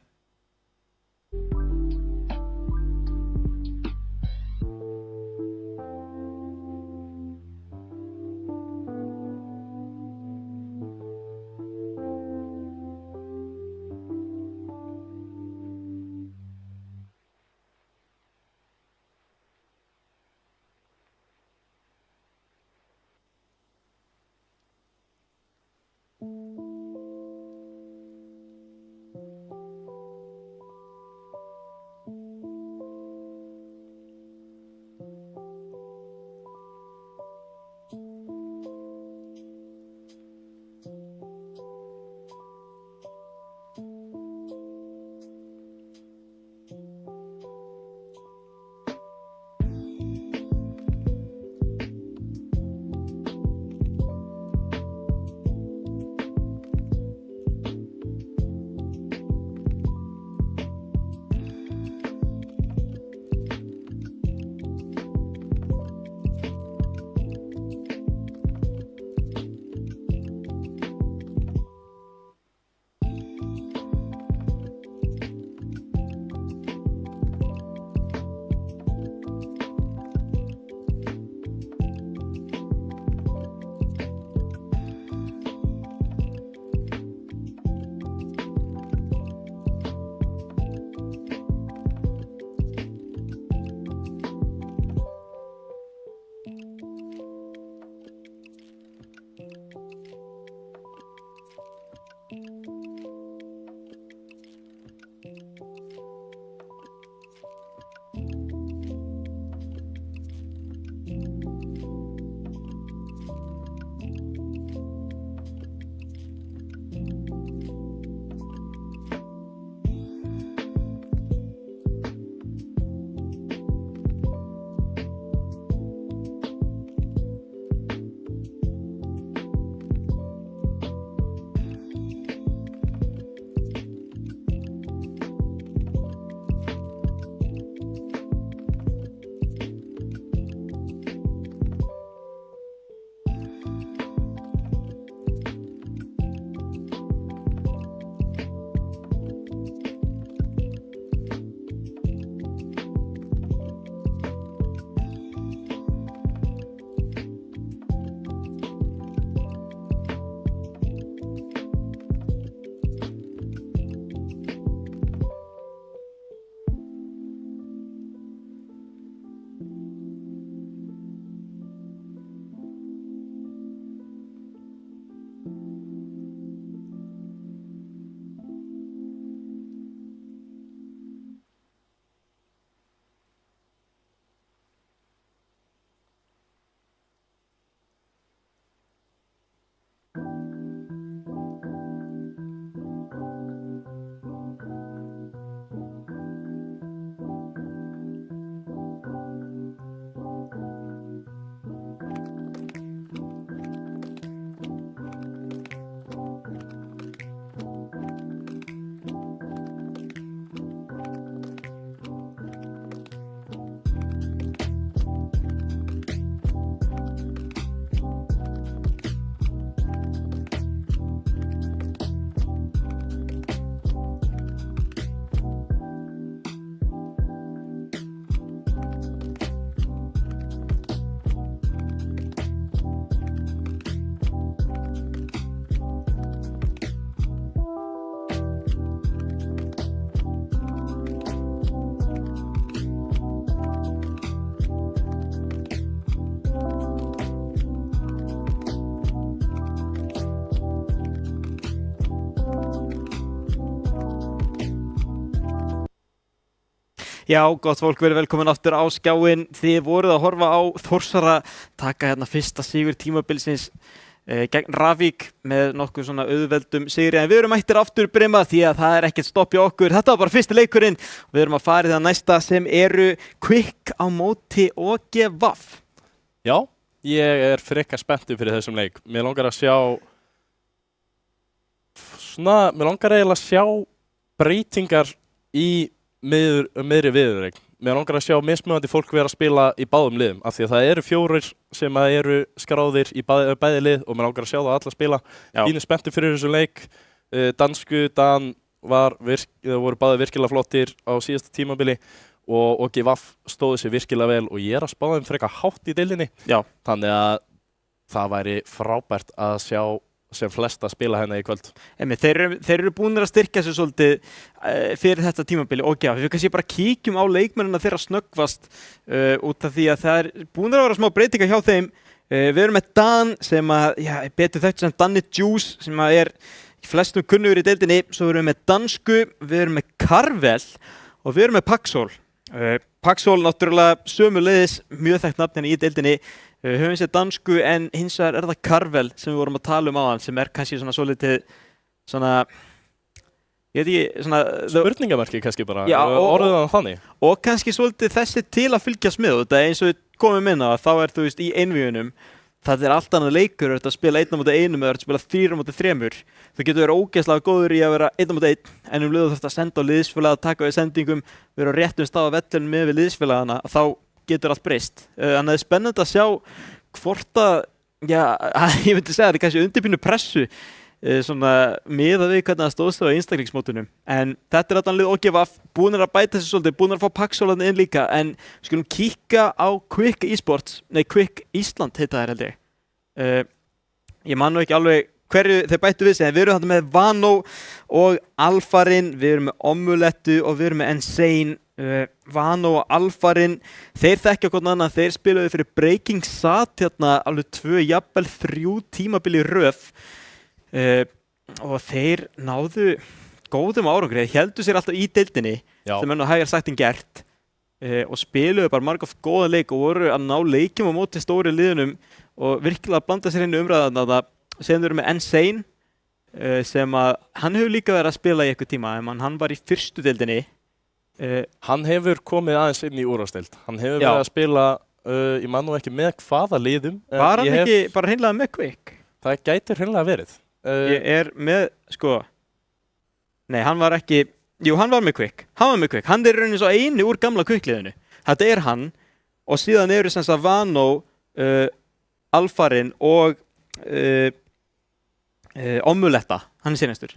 Já, gott fólk, verið velkomin aftur á skjáinn. Þið voruð að horfa á Þórsara taka hérna fyrsta sigur tímabilsins gegn Rafík með nokkuð svona auðveldum sigri. En við erum mættir aftur Brima því að það ekkert stopp hjá okkur. Þetta var bara fyrsti leikurinn. Við erum að fara í það næsta sem eru Quick á móti OGVAF. Já, ég frekar spenntur fyrir þessum leik. Mér langar eiginlega að sjá breytingar í miðri viðureign. Mér langar að sjá mismunandi fólk vera að spila í báðum liðum af því að það eru 4 sem eru skráðir í bæði lið og mér langar að sjá það alla spila. Pínu spenntur fyrir þessum leik. Dan voru báði virkilega flottir á síðasta tímabili og OGVAF stóðu sig virkilega vel og ég að spá þeim frekar hátt í deildinni. Já. Þannig að það væri frábært að sjá sem flesta spila hérna í kvöld. Þeir eru búinir að styrkja sig svolítið fyrir þetta tímabili og við kannski bara kíkjum á leikmennina þeirra snöggvast út af því að það búinir að vera smá breytingar hjá þeim. Við erum með Dan sem betur þekkt sem Danny Juice sem er flestum kunnugur í deildinni. Svo erum við með Dansku, við erum með Karvel og við erum með Paxol. Paxol náttúrulega sömuleiðis mjög þekkt nafn hérna í deildinni. Höfum sér Dansku en hins vegar það Karvel sem við vorum að tala áðan sem kannski svona svolítið svona ég veit ekki svona spurningamarki kannski bara orðið það þannig og kannski svolítið þessi til að fylgjast með þetta eins og við komum inn á þá þú veist í einvígunum það alltaf annað leikur að spila 1 á móti 1 eða að spila 4 á móti 3 þú getur verið ógeðslega góður í að vera 1 á móti 1 en leið þú þarft að senda á liðsfélag að taka við sendingum vera á réttum stað á vellinum með við liðsfélagana þá getur allt breyst. Þannig að það spennandi að sjá hvort að, ég myndi segja að það kannski undirbínu pressu svona miðað við hvernig það stóðst á einstaklingsmótunum. En þetta allan lið OGVAF, búinir að bæta þessu svolítið, búinir að fá Paxolandi inn líka, en skulum kíkja á Quick Ísland heita þær held ég. Ég man nú ekki alveg hverju þeir bættu við sig, en við erum þarna með Vano og Alfarin, við erum með Omulettu og við erum með Insane. Vano og Alfarin þeir þekkja hvern annan, þeir spiluðu fyrir Breaking Sat hérna alveg 2, jafnvel 3 tímabili röð og þeir náðu góðum árangri, þeir héldu sér alltaf í deildinni sem nú hægar sagt en gert og spiluðu bara margóft góða leik og voru að ná leikjum á móti stóri liðunum og virkilega blanda sér inn í umræðan að sem þau eru með Insane sem að hann hefur líka verið að spila í eitthvað tíma en hann var í fyrstu deildinni. Hann hefur komið aðeins inn í úrvalsdeild. Hann hefur verið að spila, ég man nú ekki með hvaða liðum. Var hann ekki bara hreinlega með Quick? Það gæti hreinlega verið. Ég með, nei hann var ekki, hann var með Quick. Hann raunin svo eini úr gamla Quick-liðinu. Þetta hann og síðan eru sem sagt Vano, Alfarin og Omuletta, hann seinastur.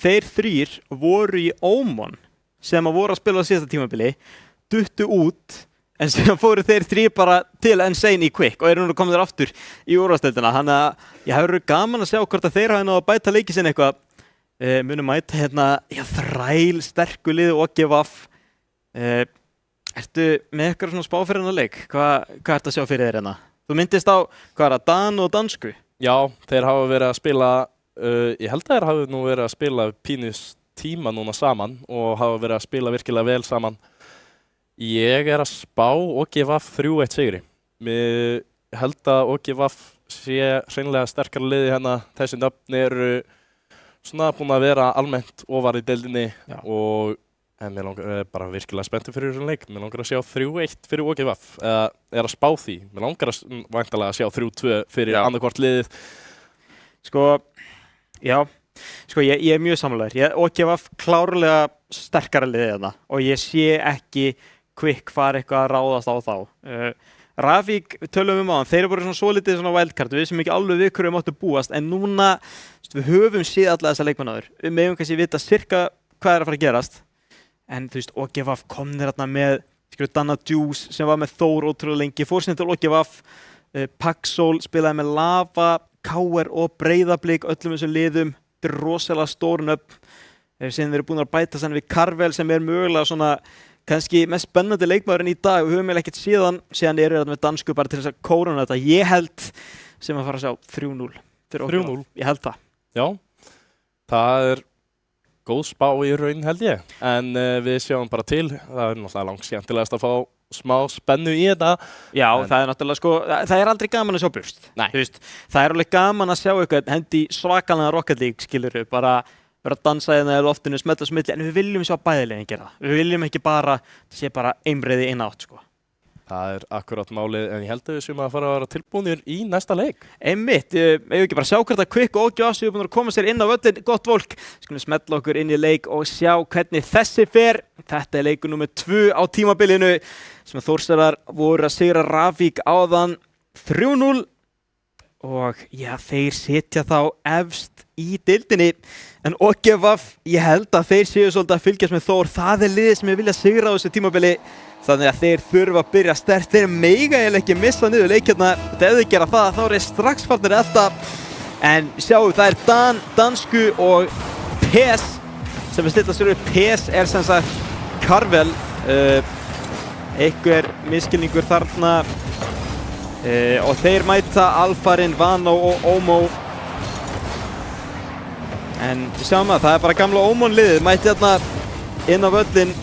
Þeir 3 voru í Ómon sem að voru að spila á síðasta tímabili duttu út en sem fóru þeir 3 bara til Insane í Quick og eru nú komið þér aftur í úrvalsdeildina þannig að ég hefur gaman að sjá hvort að þeir hafi náðu að bæta leiki sinni eitthvað munum mæta hérna þræl sterku lið OGVAF ertu með eitthvað svona spá fyrir hennar leik hvað ertu að sjá fyrir þér hérna? Þú myndist á Dan og Dansku? Já, þeir hafa verið að spila ég held að þeir hafi nú verið að spila pínust tíma núna saman og hafa verið að spila virkilega vel saman. Ég að spá OGVAF 3-1 sigri. Mér held að OGVAF sé hreinlega sterkara liði hérna. Þessi nöfn eru svona búin að vera almennt ofar í deildinni og mér langar bara virkilega spenntur fyrir þessum leik. Mér langar að sjá 3-1 fyrir OGVAF. Að spá því. Mér langar væntanlega að sjá 3-2 fyrir annarkvort liðið. Ég er mjög sammálaður. OGVAF klárlega sterkara liðið þarna og ég sé ekki Quick fara eitthvað að ráðast á þá. Rafík, tölum á hann, þeir voru svolítið wildcard, við sem ekki alveg við hverju máttu búast en núna, við höfum séð alla þessa leikmannaður. Við megum kannski vita sirka hvað að fara að gerast en þú veist, OGVAF komnir þarna með Danny Juice sem var með Þór ótrúlega lengi, fórsinn til OGVAF, Paxol spilaði með Lava, KR og Breiðablik, öllum þessum liðum. Þetta er rosalega stórn upp sem þeir eru búin að bæta sann við Karvel sem er mögulega svona kannski mest spennandi leikmaðurinn í dag og við höfum ekkert síðan eru þetta með Dansku bara til þess að kóruna þetta. Ég held sem að fara að sjá 3-0 fyrir OGVAF. Ég held það. Já, það góð spá í raun held ég. En við sjáum bara til. Það náttúrulega langt skemmtilegast að fá smá spennu í þetta. Já, það náttúrulega sko, það aldrei gaman að sjá burst. Nei. Þú veist, það alveg gaman að sjá eitthvað hendi svakalega Rocket League, skilurðu, bara vera að dansa hérna í loftinu, smella smilli, en við viljum sjá bæðilegin gera það. Við viljum ekki bara, það sé bara einbreiði eina átt, sko. Það akkurat málið, en ég held að við séum að fara að vera tilbúinir í næsta leik. Einmitt, ef við ekki bara sjá hvert að Quick og OGF séu búin að koma sér inn á völlin, gott fólk. Skulum smetla okkur inn í leik og sjá hvernig þessi fer. Þetta leikur númer 2 á tímabilinu sem Þórsarar voru að sigra Rafík áðan 3-0 og já, þeir sitja þá efst í deildinni. En OGF, ég held að þeir séu svolítið að fylgjast með Þór. Það liðið sem ég vilja sigra á þessu tímabili. Þannig að þeir þurfa að byrja sterkt. Þeir mega eiginlega ekki missa niður leikjarna. Ef þeir gera það, þá er strax farnir elta. En sjáum, það Dansku og PES sem við stilla sér upp. PES sem sagt Karvel. Einhver misskilningur þarna. Og þeir mæta Alfarin, Vano og Omo. En við sjáum það er bara gamla Omon liðið. Mæti þarna inn á völlin.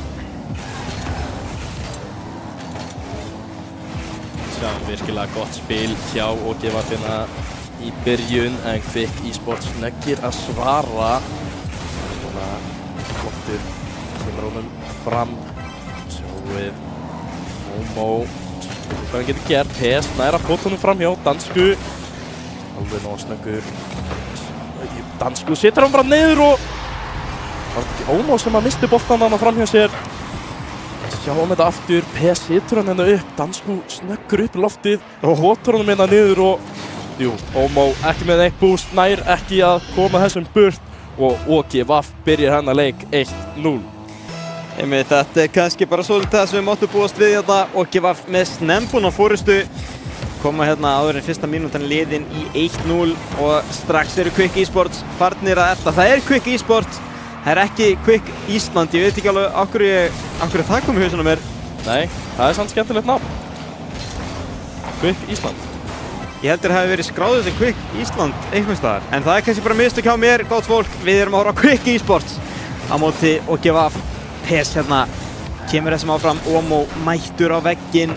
Virkilega gott spil hjá OGF í byrjun, en Quick Esports snöggir að svara. Svona flottur kemur honum fram. Sjáum við Omo, hvað hann getur gert. PES nær að fóta honum fram hjá Dansku. Alveg nóg snöggur. Dansku setur hann bara niður og það var ekki Omo sem að misti boltan hann fram hjá sér. Sjáum þetta aftur, PES setur hann hérna upp, Dansku snöggur upp í loftið og hótar hann hérna niður og Omo ekki með eitt boost, nær ekki að koma þessum burt og OGF byrjar hennar leik 1-0. Þetta kannski bara svolítið það sem við máttum búast við hérna. OGF með snembuna fórustu koma hérna áður en fyrsta mínútan liðin í 1-0 og strax eru Quick Esports farnir að elta. Það er Quick Esports. Það er ekki Quick Ísland, ég veit ekki alveg af hverju það kom í hausinn á mér. Nei, það er samt skemmtilegt nafn. Quick Ísland. Ég heldur að það hafi verið skráðið sem Quick Ísland einhvers staðar. En það er kannski bara mistök hjá mér, gott fólk. Við erum að horfa á Quick Esports á móti OGF. PES hérna kemur þessum áfram. Omo mættur á vegginn.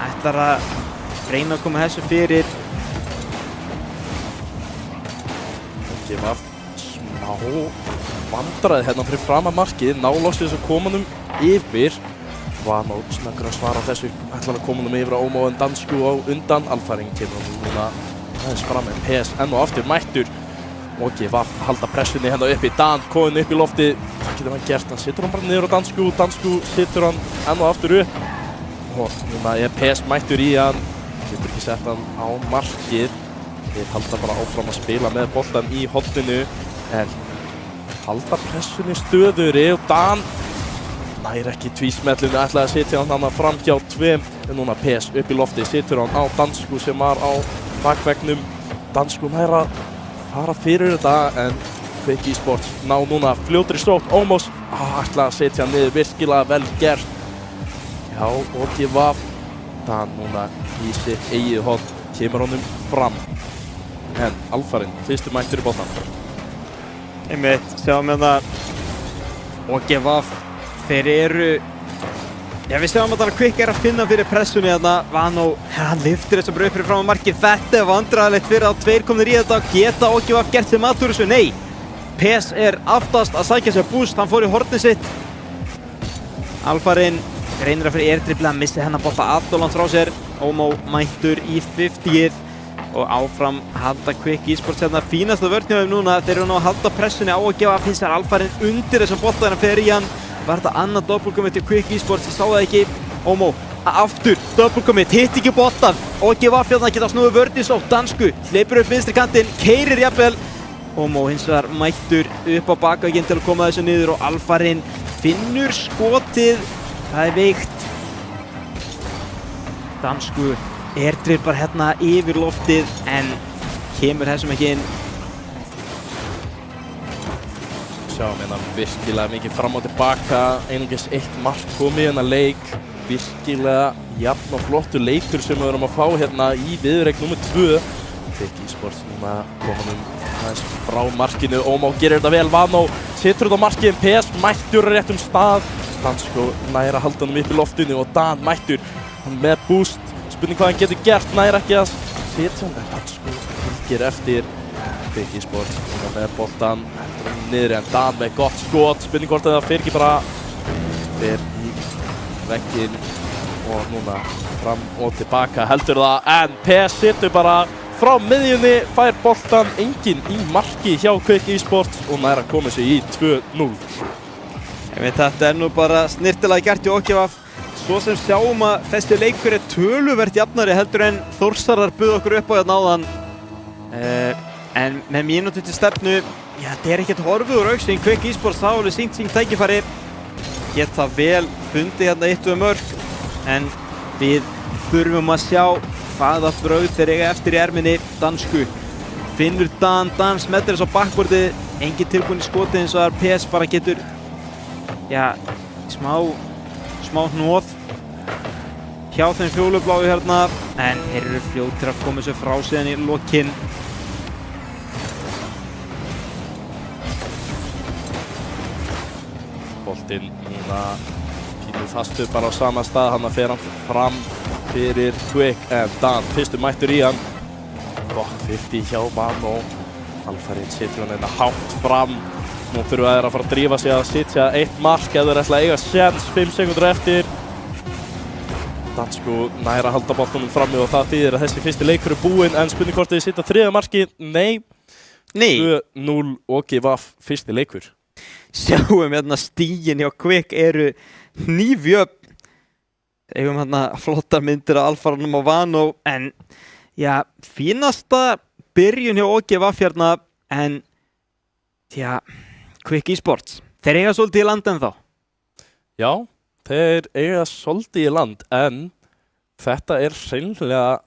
Ætlar að reyna að koma þessu fyrir. OGF smá vandræði hérna fyrir fram að markið, ná loksins að koma honum yfir. Vano snöggur að svara á þessu, ætlar að koma honum yfir á Omo en Dansku á undan. Alfaring kemur honum núna aðeins fram en PES enn og aftur mættur. OGF halda pressunni hérna uppi, Dan komin upp í lofti. Hvað getur hann gert? Hann setur hann bara niður á Dansku, Dansku setur hann enn og aftur upp. Og núna er PES mættur í hann, getur ekki sett hann á markið. Þeir halda bara áfram að spila með boltan í horninu en halda pressunni stöðugri og Dan nær ekki tvísmellinu, ætlaði að setja hann fram hjá tveim en núna PES upp í lofti, setur hann á Dansku sem var á bakveggnum. Dansku nær að fara fyrir þetta en Quick Esports ná núna fljótri sókn. Omos ætlaði að setja hann niður, virkilega vel gert hjá OGF. Dan núna í sitt eigið horn, kemur honum fram en Alfarin, fyrstu mættur í boltan. Sjáum hérna OGF, þeir eru við sjáum að Quick er að finna fyrir pressunni hérna. Vano, hann lyftir þessu bara upp fyrir fram á markið. Þetta er vandræðilegt fyrir að tveir komnir í þetta. Geta OGF gert þeim aðtúr þessu? Nei, PES er aftast að sækja sér boost, hann fór í hornið sitt. Alfarin reynir að fyrir airdribla, missi hennar bolta allt og langt frá sér. Omo mættur í 50-ið og áfram halda Quick Esports hérna. Fínasta vörn hjá þeim núna, þeir eru nú að halda pressunni á OGF. Finnst þær Alfarin undir þessum bolta þegar hann fer í hann. Var þetta annað doppelkommit til Quick Esports, ég sá það ekki. Omo aftur, doppelkommit, hitt ekki boltan. OGF hérna geta snúið vörn í sókn. Dansku hleypur upp vinstri kantinn, keyrir jafnvel. Omo hins vegar mættur upp á bakveginn til að koma þessu niður og Alfarin finnur skotið. Það er veikt. Dansku airdribbar hérna yfir loftið en kemur þessum ekki inn. Sjáum hérna virkilega mikið fram og tilbaka, einungis eitt mark komið hérna leik. Virkilega jafn og flottur leikur sem við erum að fá hérna í viðureik nr. 2. Quick Esports núna komin aðeins frá markinu. Ómó gerir þetta vel, Vano situr út á markið, PS mættur réttum stað. Dansko næra halda hann upp í loftinu og Dan mættur hann með boost. Spurning hvað hann getur gert, næra ekki að setja hann. Dansko fylgir eftir. Quick Esports núna með boltan niður en Dan með gott skot. Spurning hvort það fer ekki bara fer í vegginn og núna fram og tilbaka heldur það en PS situr bara frá miðjunni, fær boltan enginn í marki hjá Quick Esports og næra komið sig í 2-0. Þetta nú bara snirtilega gert í OGVF. Svo sem sjáum að þessi leikur töluvert jafnari heldur en Þórsarar buðu okkur upp á hérna áðan. En með mínútu til stefnu, þetta ekkert horfið úr augsýn. Quick Esports þá alveg sýnt sín tækifæri. Geta vel fundið hérna 1 mörk. En við þurfum að sjá hvaða brauð þeir eiga eftir í erminni. Dansku finnur Dan smettir þess á bakborðið. Engin tilbúinn í skotið eins og PS bara getur smá hnoð hjá þeim fjólubláu hérna. En þeir eru fljótir að koma sér frá síðan í lokinn. Boltinn núna pínu fastur bara á sama stað, hann fer hann fram fyrir Quick en Dan fyrstur mættur í hann. Gott 50 hjá Vano. Alfarinn setur hann hérna hátt fram. Nú þurfa þeir að fara að drífa sig að sitja 1 mark ef þeir ætla að eiga séns 5 sekúndur eftir. Dansko næra halda boltanum frammi og það þýðir að þessi fyrsti leikur búinn en spurning hvort þeir sitja 3. markið. Nei. 2-0 OGVF fyrsti leikur. Sjáum hérna stígin hjá Quick eru hnífjöfn. Eigum hérna flottar myndir af Alfaranum og Vano en fínasta byrjun hjá OGVF hérna en Quick Esports, þeir eiga svolítið í land ennþá. Já, þeir eiga svolítið í land en þetta hreinlega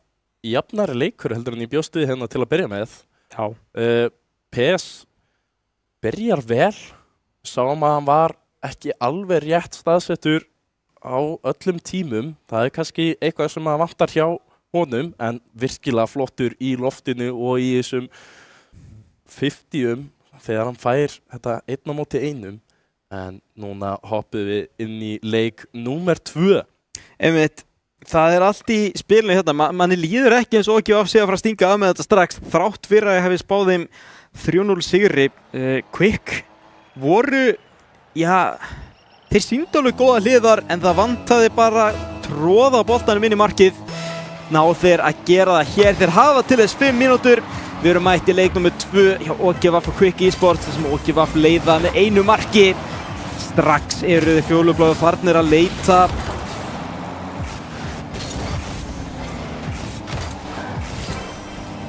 jafnari leikur heldur en ég bjóst við hérna til að byrja með. Já. PS byrjar vel. Sáum að hann var ekki alveg rétt staðsettur á öllum tímum. Það kannski eitthvað sem að vantar hjá honum en virkilega flottur í loftinu og í þessum 50 þegar hann fær þetta 1-1 en núna hoppum við inn í leik númer 2. Einmitt, það allt í spilinu hérna. Manni líður ekki eins og OGVF sé að fara að stinga af með þetta strax þrátt fyrir að ég hefði spáð þeim 3-0 sigri. Quick voru, þeir sýndu alveg góða hliðar en það vantaði bara tróða boltanum inn í markið. Ná þeir að gera það hér, þeir hafa til þess 5 mínútur. Við erum mætt í leik nr. 2 hjá OGVF og Quick Esports þar sem OGVF leiða með 1 marki. Strax eru þið fjólubláu farnir að leita.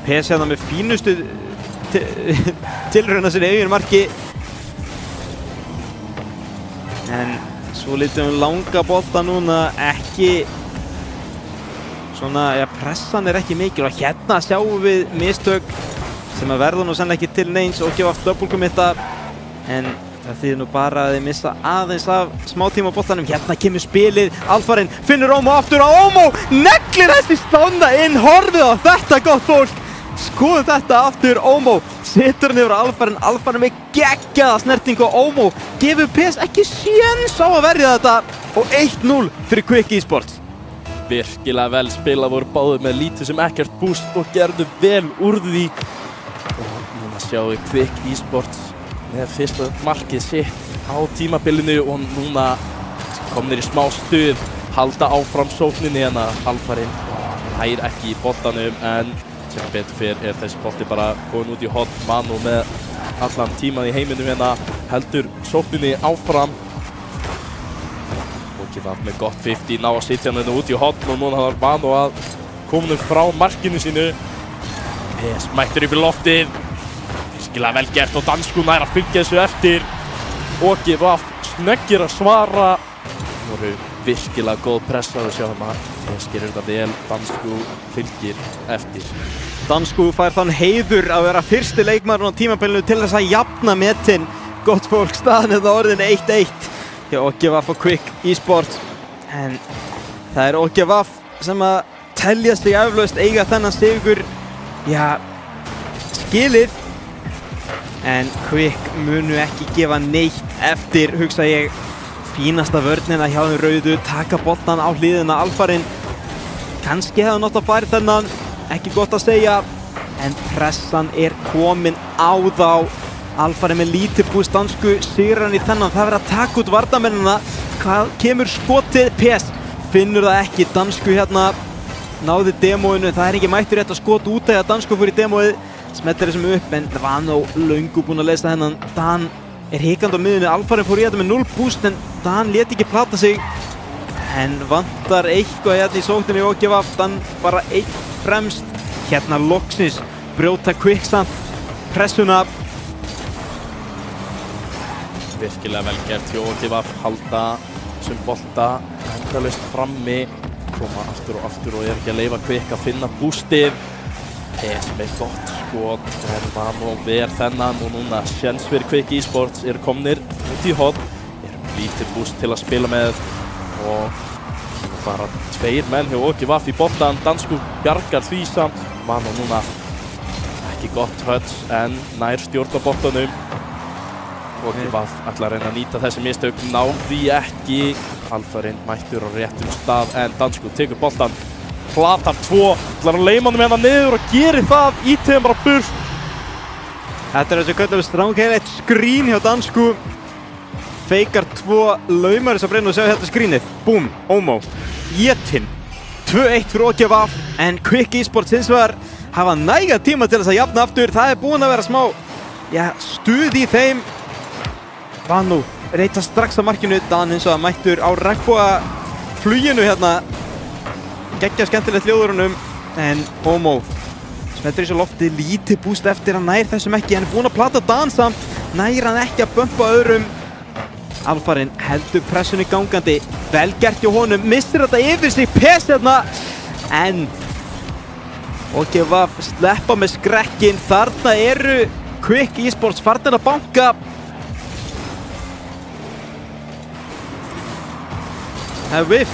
PS hérna með fínustu tilrauna sinni eigin marki. En svo lítum við langa bolta núna, ekki svona, pressan ekki mikil og hérna sjáum við mistök sem að verða nú sennilega ekki til neins og gefa double committa en það þýðir nú bara að þeir missa aðeins af smá tíma á boltanum. Hérna kemur spilið, Alfarinn finnur Ómó aftur og Ómó neglir þessi standa inn, horfið á þetta gott fólk. Skoðu þetta aftur, Ómó setur hann yfir Alfarinn, Alfarinn með geggjaða snertingu og Ómó gefur PS ekki séns á að verja þetta og 1-0 fyrir Quick Esports. Virkilega vel spilað, voru báðir með lítið sem ekkert boost og gerðu vel úr því. Og núna sjáum við Quick Esports með fyrsta markið sitt á tímabilinu og núna komnir í smá stuð, halda áfram sókninni hérna. Alfarinn hær ekki í boltanum en sem betur fyrir þessi bolti bara komin út í horn. Vano með allan tíman í heiminum hérna, heldur sókninni áfram. OGVF með gott 50, ná að sitja hann út í horn og núna var Vano að koma frá markinu sínu. PS mættur upp í loftið, virkilega vel gert og Dansku nær að fylgja þessu eftir. OGVF snöggir að svara. Það voru virkilega góð pressa að sjá það að PS gerir þetta vel, Dansku fylgir eftir. Dansku fær þann heiður að vera fyrsti leikmaðurinn á tímabilinu til þess að jafna metin. Gott fólk, staðan er það orðin 1-1 hjá OGVF og Quick Esports. En það OGVF sem að telja sig eflaust eiga þennan sigur. Já, skilið. En Quick munu ekki gefa neitt eftir, hugsa ég. Fínasta vörnina hjá þeim rauðu, taka boltan á hliðina, Alfarinn. Kannski hefði nátt að færa þennan, ekki gott að segja. En pressan komin á þá. Alfarinn með lítið búst, dansku sigrar hann í þennan. Það verður að taka út varnarmennina. Hvað kemur skotið? PS finnur það ekki, dansku hérna náði demóinu. Það ekki mættur rétt að skot út þegar dansku fór í demóið. Smettir þessum upp, en Vano löngu búinn að leysa þennan. Dan hikandi á miðunni, Alfarinn fór í þetta með 0 búst, en Dan lét ekki plata sig. En vantar eitthvað hérna í sókninni og gefa aftan, bara einn fremst. Hérna loksins brjóta Quick samt pressuna. Virkilega vel gert hjá OGVF, halda sem bolta endalaust frammi, koma aftur og ekki að leyfa Quick að finna bústið. PS með gott skot, en Vano ver þennan og núna séns fyrir Quick Esports komnir út í horn, lítið búst til að spila með og bara 2 menn hjá OGVF í boltan. Dansku bjargar því samt, Vano núna ekki gott touch en nær stjórna boltanum. OGVF ætla að reyna að nýta þessi mistök, náði ekki. Alfarinn mættur á réttum stað en dansku tekur boltan, platar 2, ætlar að leima hann hérna niður og gerir það, ítegum bara burt. Þetta þessu köllum strángheilegt skrín hjá dansku. Feikar 2, laumar þess að brenna og sjá þetta skrínið. Búm, Omo, étinn. 2-1 fyrir OGVF, en Quick Esports hins vegar hafa næga tíma til þess að jafna aftur. Það búinn að vera smá, stuð í þeim. Vano reyta strax á markinu, Dan eins og að mættur á regnboga fluginu hérna. Geggja skemmtilegt hljóðurunum, en Omo smettur í svo loftið, lítið búst eftir, hann nær þessum ekki, hann búinn að plata Dan samt, nær hann ekki að bumpa öðrum. Alfarinn heldur pressunni gangandi, vel gert hjá honum, missir þetta yfir sig, PS hérna, en OGVF sleppa með skrekkinn. Þarna Quick Esports farnir að banka. Það whiff.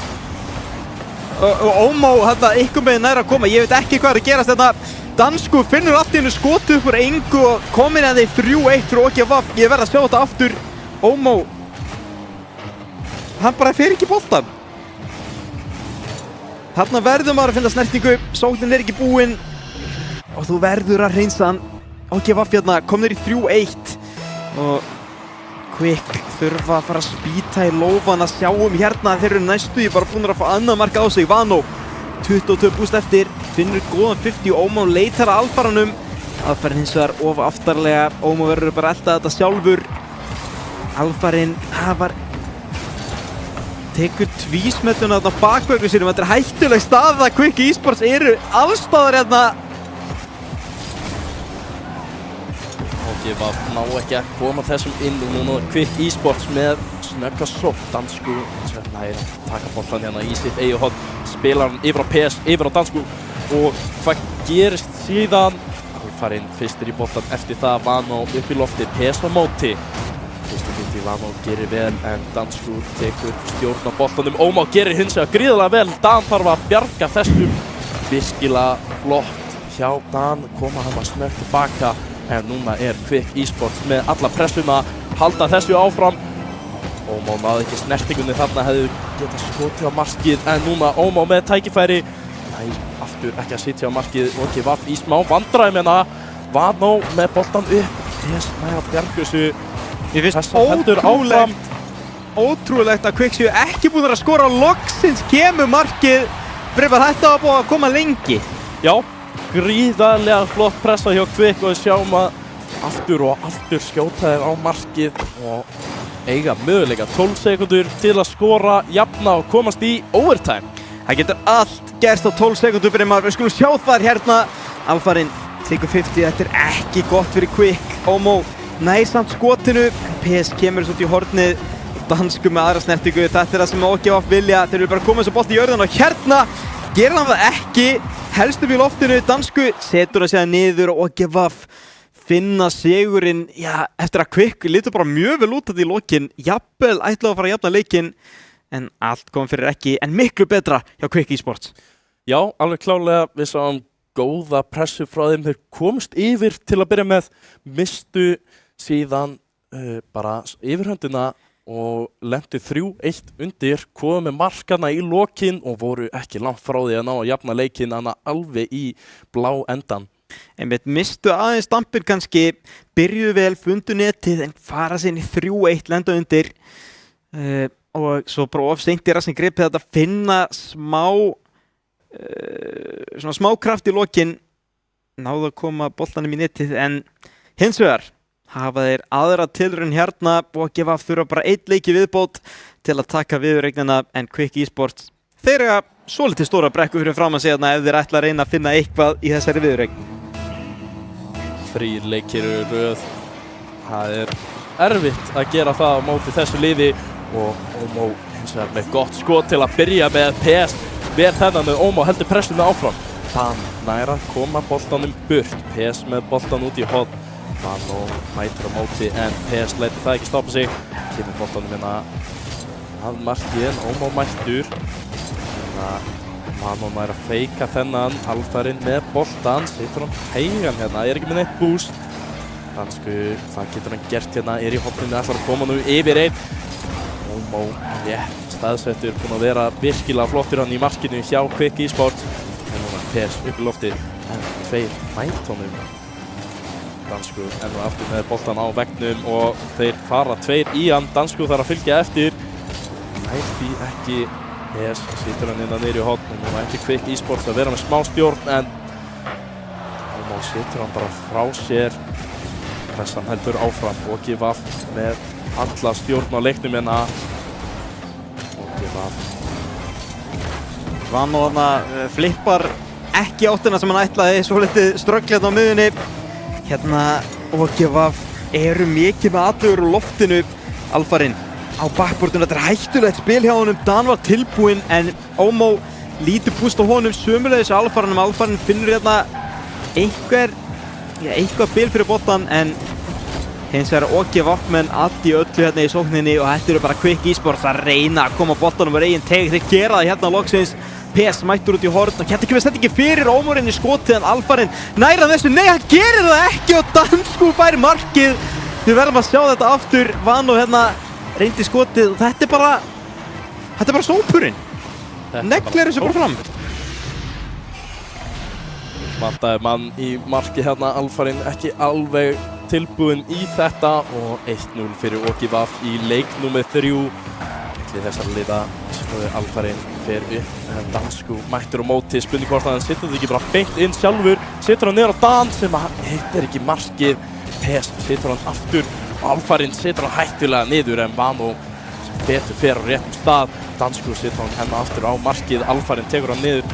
Og Omo hérna einhvern veginn nær að koma, ég veit ekki hvað að gerast þetta. Dansku finnur allt í hennu skotið upp úr engu og komin að þeir 3-1 fyrir OGVF. Ég verð að sjá þetta aftur. Omo, hann bara fer ekki boltan. Þarna verður maður að finna snertingu, sóknin ekki búinn og þú verður að hreinsa hann. OGVF hérna komnir í 3-1 og Quick þurfa að fara að spýta í lófan að sjá hérna. Þeir eru næstu bara búin að fá annað mark á sig. Vano 22 búst eftir, finnur góðan 50 og Omo leitar að Alfarannum. Alfarinn hins vegar of aftarlega, Omo verður bara að elta þetta sjálfur. Alfarinn tekur tvísmetuna þarna á bakvörðu sínum. Þetta hættuleg staða, Quick Esports eru allsstaðar hérna. OGVF ná ekki að koma þessum inn og núna Quick Esports með snögga sókn. Dansku nær að taka boltan hérna í sitt eigið horn, spilar hann yfir á PS, yfir á dansku og hvað gerist síðan? Alfarinn fyrstur í boltan, eftir það Vano upp í lofti, PS á móti. Fyrstu myndi Vano gerir vel en dansku tekur stjórn á boltanum. Omo gerir hins vegar gríðarlega vel, Dan þarf að bjarga þessum. Virkilega flott hjá Dan, koma hann að snöggt tilbaka. En núna Quick Esports með alla pressuna, halda þessu áfram. Omo náði ekki snertingunni, þarna hefði getað skotið á markið, en núna Omo með tækifæri. Nei, aftur ekki að sitja á markið, OGVF í smá vandræðum hérna. Vano með boltan upp, PS nær að bjarga þessu. Mér finnst ótrúlegt að Quick séu ekki búin að skora, loksins kemur markið. Breyfar þetta að koma lengi. Já. Gríðarlega flott pressa hjá Quick og við sjáum að aftur og aftur skjóta þeir á markið og eiga möguleika 12 sekundur til að skora, jafna og komast í overtime. Það getur allt gerst á 12 sekundur fyrir maður. Við skulum sjá það hérna. Alfarinn tekur 50, þetta ekki gott fyrir Quick. Omo nær samt skotinu, PS kemur svo út í hornið. Dansku með aðra snertingu, þetta það sem OGVF vilja. Þeir vilja bara koma þessu bolt í jörðan og hérna gerir hann það ekki. Helst upp í loftinu, dansku setur það séðan niður og OGVF finna sigurinn, eftir að Quick lítur bara mjög vel út af því í lokin. Jafnvel ætlaði að fara að jafna leikinn, en allt kom fyrir ekki, en miklu betra hjá Quick Esports. Já, alveg klárlega, við sáum góða pressu frá þeim. Þeir komust yfir til að byrja með, mistu síðan bara yfirhöndina og lentu 3-1 undir, komu með markana í lokin og voru ekki langt frá því að ná að jafna leikinn alveg í blá endan. Einmitt, mistu aðeins dampir kannski, byrjuðu vel, fundu netið en fara sér inn í 3-1 lenda undir og svo bara of seint í rassinn gripið þetta finna smá kraft í lokin, náðu að koma boltanum í netið en hins vegar hafa þeir aðra tilraun hérna og gefa þurfa bara 1 leik í viðbót til að taka viðureignina en Quick Esports þeir eiga svolítið stóra brekku fyrir fram að segja ef þeir ætla að reyna að finna eitthvað í þessari viðureign. 3 leikir í röð, það erfitt að gera það á móti þessu liði og Ómó hins vegar með gott skot til að byrja með PS ver þennan með Ómó heldur pressuna áfram. Dan nær að koma boltanum burt, PS með boltan út í horn, Vano mætir á móti en PS lætur það ekki stoppa sig, kemur boltanum hérna að marki en Ómó mættur. Vano nær að feika þennan, alfarinn með boltan, situr hann hægan hérna, ekki með neitt boost. Dansku, það getur hann gert hérna, í horninu, ætlar að koma nú yfir einn. Ómó rétt staðsettur, búinn að vera virkilega flottur hann í markinu hjá Quick Esports. En núna PS upp í loftið, en 2 mætt honum. Dansku enn og aftur með boltan á veggnum og þeir fara 2 í hann. Dansku þarf að fylgja eftir. Nær því ekki. PS situr hann innan niður í horn og núna ekki Quick Esports að vera með smá stjórn en Ómó situr hann bara frá sér. Pressan heldur áfram og gefa með alla stjórn á leiknum hérna. Vano þarna flippar ekki áttina sem hann ætlaði, svolítið strögglega á miðunni. Hérna OGVAF eru mikið með atlögur úr loftinu, alfarinn á bakbortinu. Þetta hættulegt spil hjá honum, Dan var tilbúinn en Ómó lítið púst á honum, sömulegis alfarinn. Alfarinn finnur hérna eitthvað bil fyrir boltan en hins vegar OGVAF menn allt í öllu hérna í sókninni og þetta eru bara Quick Esports að reyna að koma boltanum á eigin teg. Þeir gera það hérna loksins. PS mættur út í horn og hérna kemur settingin fyrir Ómór inn í skotið en alfarinn nær að þessu. Nei, hann gerir það ekki og Dansku fær markið. Við verðum að sjá þetta aftur. Vano hérna reyndi skotið og þetta er bara sópurinn. Neglir þessu bara fram. Vantaði mann í marki hérna, alfarinn ekki alveg tilbúinn í þetta og 1-0 fyrir OGVAF í leik númer 3. Milli þessara liða, alfarinn fer upp en Dansku mættur á móti, spurning hvort hann situr þetta ekki bara beint inn sjálfur, situr hann niður á Dan sem hittir ekki markið. PS situr hann aftur og alfarinn situr hann hættulega niður en Vano sem betur fer á réttum stað. Dansku situr hann hérna aftur á markið, alfarinn tekur hann niður,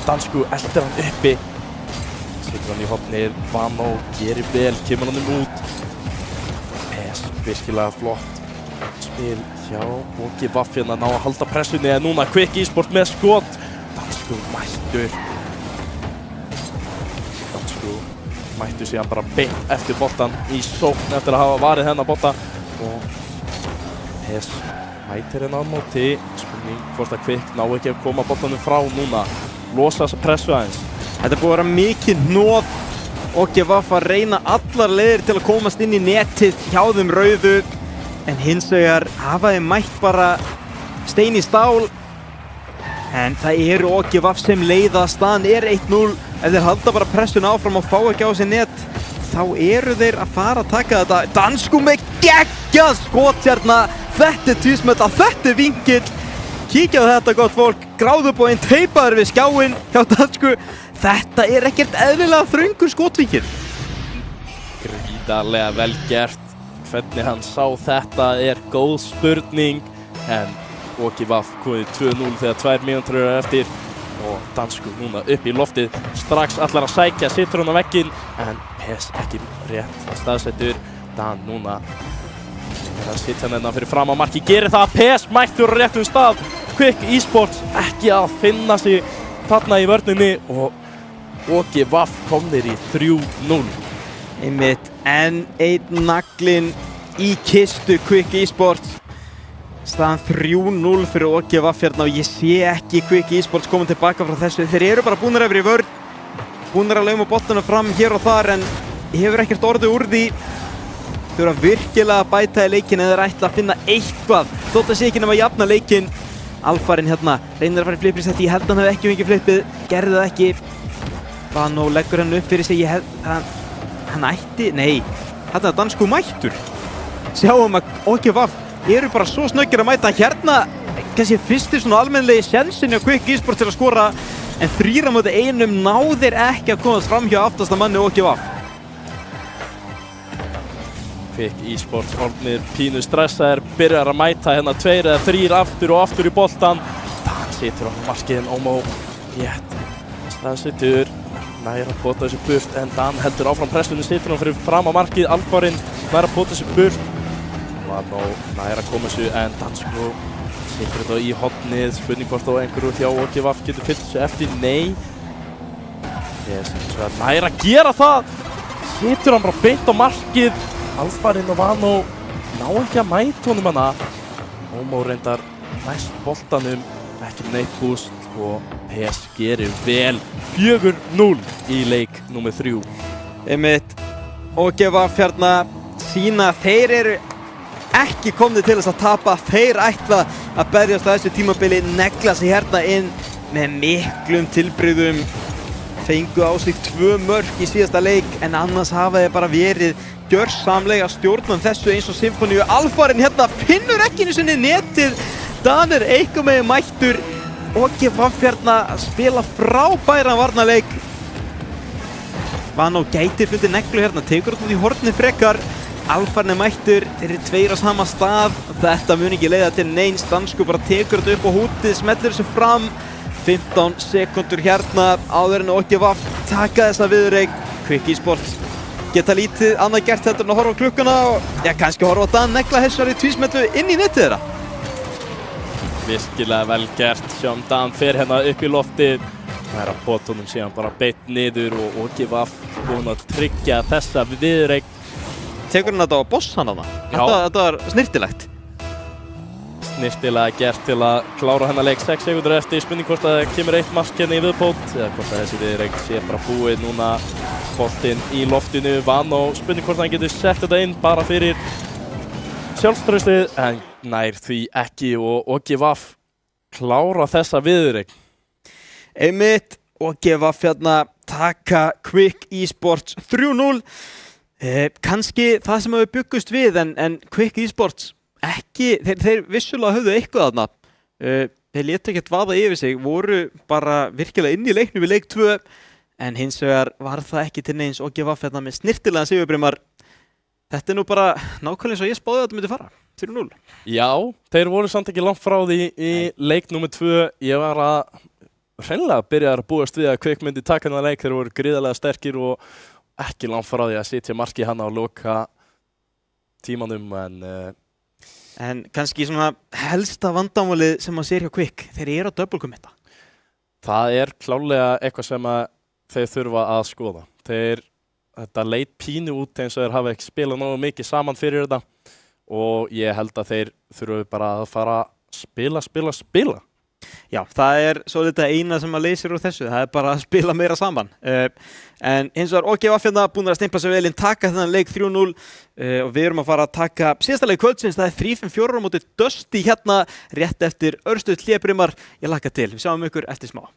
Dansku eldir hann uppi. Situr hann í hornið, Vano gerir vel, kemur hann út. PS virkilega flott spil hjá OGVAF hérna ná að halda pressunni en núna Quick Esports með skot. Dansku mættur. Dansku mættur síðan bara beint eftir boltan í sókn eftir að hafa varið hennar bolta og PS mætir hennar á móti. Spurning hvort að Quick ná ekki að koma boltanum frá núna. Losa þessa pressu aðeins. Þetta er búið að vera mikið hnoð. OGVAF að reyna allar leiðir til að komast inn í netið hjá þeim rauðu en hins vegar hafa þeim mætt bara stein í stál en það eru OGVAF sem leiða. Staðan er 1-0. Ef þeir halda bara pressuna áfram og fá ekki á sig net þá eru þeir að fara að taka þetta. Dansku með geggjað skot hérna. Þetta er tvísmetta, þetta er vinkill. Kíkjaðu þetta gott fólk, gráðubóinn teipaður við skjáinn hjá Dansku. Þetta er ekkert eðlilega þröngur skotvíkill. Gríðarlega vel gert. Hvernig hann sá þetta er góð spurning en OGVAF komið 2-0 þegar 2 mínútur eru eftir og Dansku núna upp í loftið, strax allar að sækja, situr hann á vegginn en PS ekki rétt staðsettur. Dan núna er að sitja hann fyrir fram á marki, gerir það, PS mættur á réttum stað. Quick Esports ekki að finna sig þarna í vörninni og OGVAF komnir í 3-0. Einmitt, enn einn naglinn í kistu Quick Esports. Staðan 3-0 fyrir OGVAF hérna og ég sé ekki Quick Esports koma tilbaka frá þessu. Þeir eru bara búnir yfir í vörn. búnir að lauma boltanum fram hér og þar en hefur ekkert orðið úr því. Þurfa virkilega að bæta í leikinn eða þeir ætla að finna eitthvað. Þótt að sé ekki nema að jafna leikinn. Alfarinn hérna reynir að fara í flipprisetti, ég held að hann hefði ekki fengið flippið, gerði það ekki. Vano leggur hann upp fyrir sig, ég held að hann ætti, nei, þetta er dansku mættur. Sjáum að OGVAF eru bara svo snöggir að mæta hérna. Kannski fyrsti svona almennilegi sénsinn hjá Quick Esports til að skora en 3-1 náðir ekki að komast fram hjá aftasta manni OGVAF. Quick Esports orðnir pínu stressaðir, byrjar að mæta hérna 2 eða 3 aftur og aftur í boltan. Dan situr á markiðin, Ómó rétt, staðsettur, nær að pota þessu burt en Dan heldur áfram pressunni, situr hann fyrir fram á markið, Alfarinn nær að pota þessu burt. Vano nær að koma þessu en Dansko situr þetta í hornið, spurning hvort á einhverju hjá OGVAF getur fyllt þessu eftir, nei. Svo nær að gera það, situr hann bara beint á markið. Alfarinn og Vano ná ekki að mæta honum hana. Ómó reyndar næst boltanum, ekki neitt búst og PS gerir vel 4-0 í leik nr. 3. Einmitt, OGVAF hérna sína þeir eru ekki komnir til þess að tapa, þeir ætla að berjast á þessu tímabili, negla sig hérna inn með miklum tilbrigðum, fengu á sig 2 mörk í síðasta leik en annars hafa þeir bara verið gjörsamlega stjórnum þessu eins og Symfoníu. Alfarinn hérna finnur ekki einu sinni netið, Dan er eitthvað með mættur, OGVAF hérna að spila frábæran varnarleik. Vano gæti fundið neglu hérna, tekur út í hornið frekar. Alfarinn er mættur, þeir eru 2 á sama stað. Þetta mun ekki leiða til neins, Dansku bara tekur þetta upp á hútið, smellir þessu fram. 15 sekundur hérna áður en OGVAF taka þessa viðureik. Quick Esports geta lítið annað gert heldur en að horfa á klukkuna og kannski horfa á Dan negla þessari tvísmellu inn í netið þeirra. Virkilega vel gert, sjáum Dan fer hérna upp í loftið, nær að pota honum síðan bara beint niður og OGVAF búinn að tryggja þessa viðureik. Tekur hann þetta á bossan hana? Þetta var snirtilegt. Snirtilega gert til að klára hennar leik 6 sekundur eftir, spurning hvort að það kemur 1 mark hérna í viðbót eða hvort að þessi viðureik sé bara búið núna. Boltinn í loftinu, Vano, spurning hvort hann getur sett þetta inn bara fyrir sjálfstraustið en nær því ekki og OGVAF klára þessa viðureik. Einmitt, OGVAF hérna taka Quick Esports 3-0. Kannski það sem við byggust við en Quick Esports ekki, þeir vissulega höfðu eitthvað þarna. Þeir létu ekkert vaða yfir sig, voru bara virkilega inn í leiknum í leik 2 en hins vegar var það ekki til neins OGVAF hérna með snirtilegan sigurbrimar. Þetta er nú bara nákvæmlega eins og ég spáði að þetta myndi fara, 4-0. Já, þeir voru samt ekki langt frá því í leik nr. 2. Ég var að hreinlega byrja að búast við að Quick myndi taka þennan leik, þeir voru gríðarlega sterkir og ekki langt frá því að sitja marki hann á loka tímanum en kannski svona helsta vandamálið sem maður sér hjá Quick, þeir eru að double-commita. Það er klálega eitthvað sem að þeir þurfa að skoða. Þetta leit pínu út eins og þeir hafa ekki spilað nógu mikið saman fyrir þetta og ég held að þeir þurfa bara að fara að spila. Já, það er svolítið eina sem að leysir úr þessu, það er bara að spila meira saman. En hins vegar OGVAF hérna búin að stimpla sig vel inn, taka þennan leik 3-0 og við erum að fara að taka síðasta leik kvöldsins, það er 3-5-4 á móti Dusty hérna rétt eftir örstutt hlébrimar. Ég hlakka til, við sjáum ykkur eftir smá.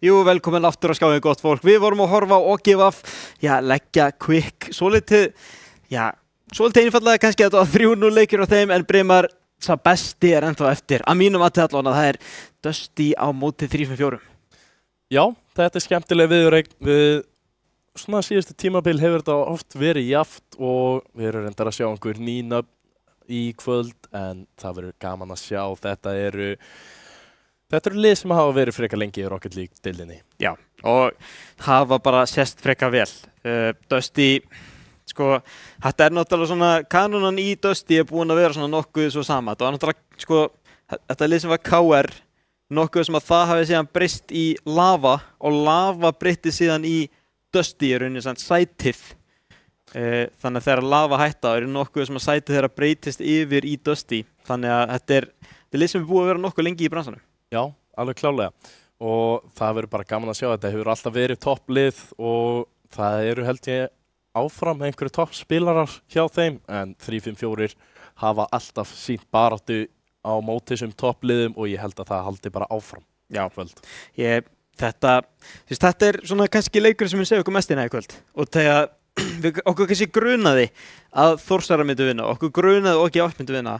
Jú, velkomin aftur á skjáin, gott fólk. Við vorum að horfa á OGVF, leggja quick, svolítið einfallega kannski að þetta var 3-0 leikir á þeim, en Brimar, sá besti ennþá eftir. Að mínum að allan að það Dusty á móti 3-5-4. Já, þetta skemmtileg viðureign. Við svona síðustu tímabil hefur þetta oft verið jafnt og við erum reyndar að sjá einhver nýnöfn í kvöld, en það verður gaman að sjá. Þetta eru lið sem hafa verið frekar lengi í Rocket League deildinni. Já, og hafa bara sést frekar vel. Dusty, þetta náttúrulega svona, kanonan í Dusty búin að vera svona nokkuð svo sama. Það var náttúrulega, þetta lið sem var KR, nokkuð sem að það hafi síðan breyst í Lava, og Lava breytti síðan í Dusty, rauninni svona sætið. Þannig að þegar Lava hætta, nokkuð sem að sætið þeirra breytist yfir í Dusty. Þannig að þetta er lið sem búið að vera nokkuð lengi í bransanum. Já, alveg klálega, og það verður bara gaman að sjá. Þetta hefur alltaf verið topplið og það eru held ég áfram einhverju toppspilarar hjá þeim, en 3-5-4 hafa alltaf sýnt baráttu á móti þessum toppliðum og ég held að það haldi bara áfram. Já, kvöld. Þetta er svona kannski leikur sem við segjum okkur mest inn í kvöld, og þegar okkur kannski grunaði að Þórsara myndi vinna, okkur grunaði og OGVF myndi vinna,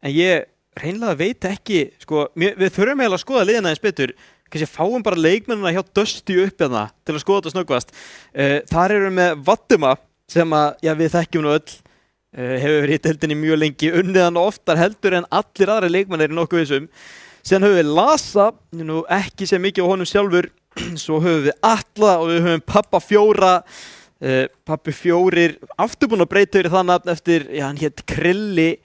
en ég hreinlega veit ekki, við þurfum eiginlega að skoða liðina eins betur, kannski fáum bara leikmennina hjá Dusty upp hérna til að skoða þetta snöggvast. Þar erum við með Vatima sem að við þekkjum nú öll, hefur verið í deildinni mjög lengi, unniðan oftar heldur en allir aðra leikmenn eru nokkuð vissum. Síðan höfum við Lasa, nú ekki sem mikið á honum sjálfur, svo höfum við Atla og við höfum Pappa 4, Pappi 4, aftur búinn að breyta yfir það nafn eftir, hann hét Krilli,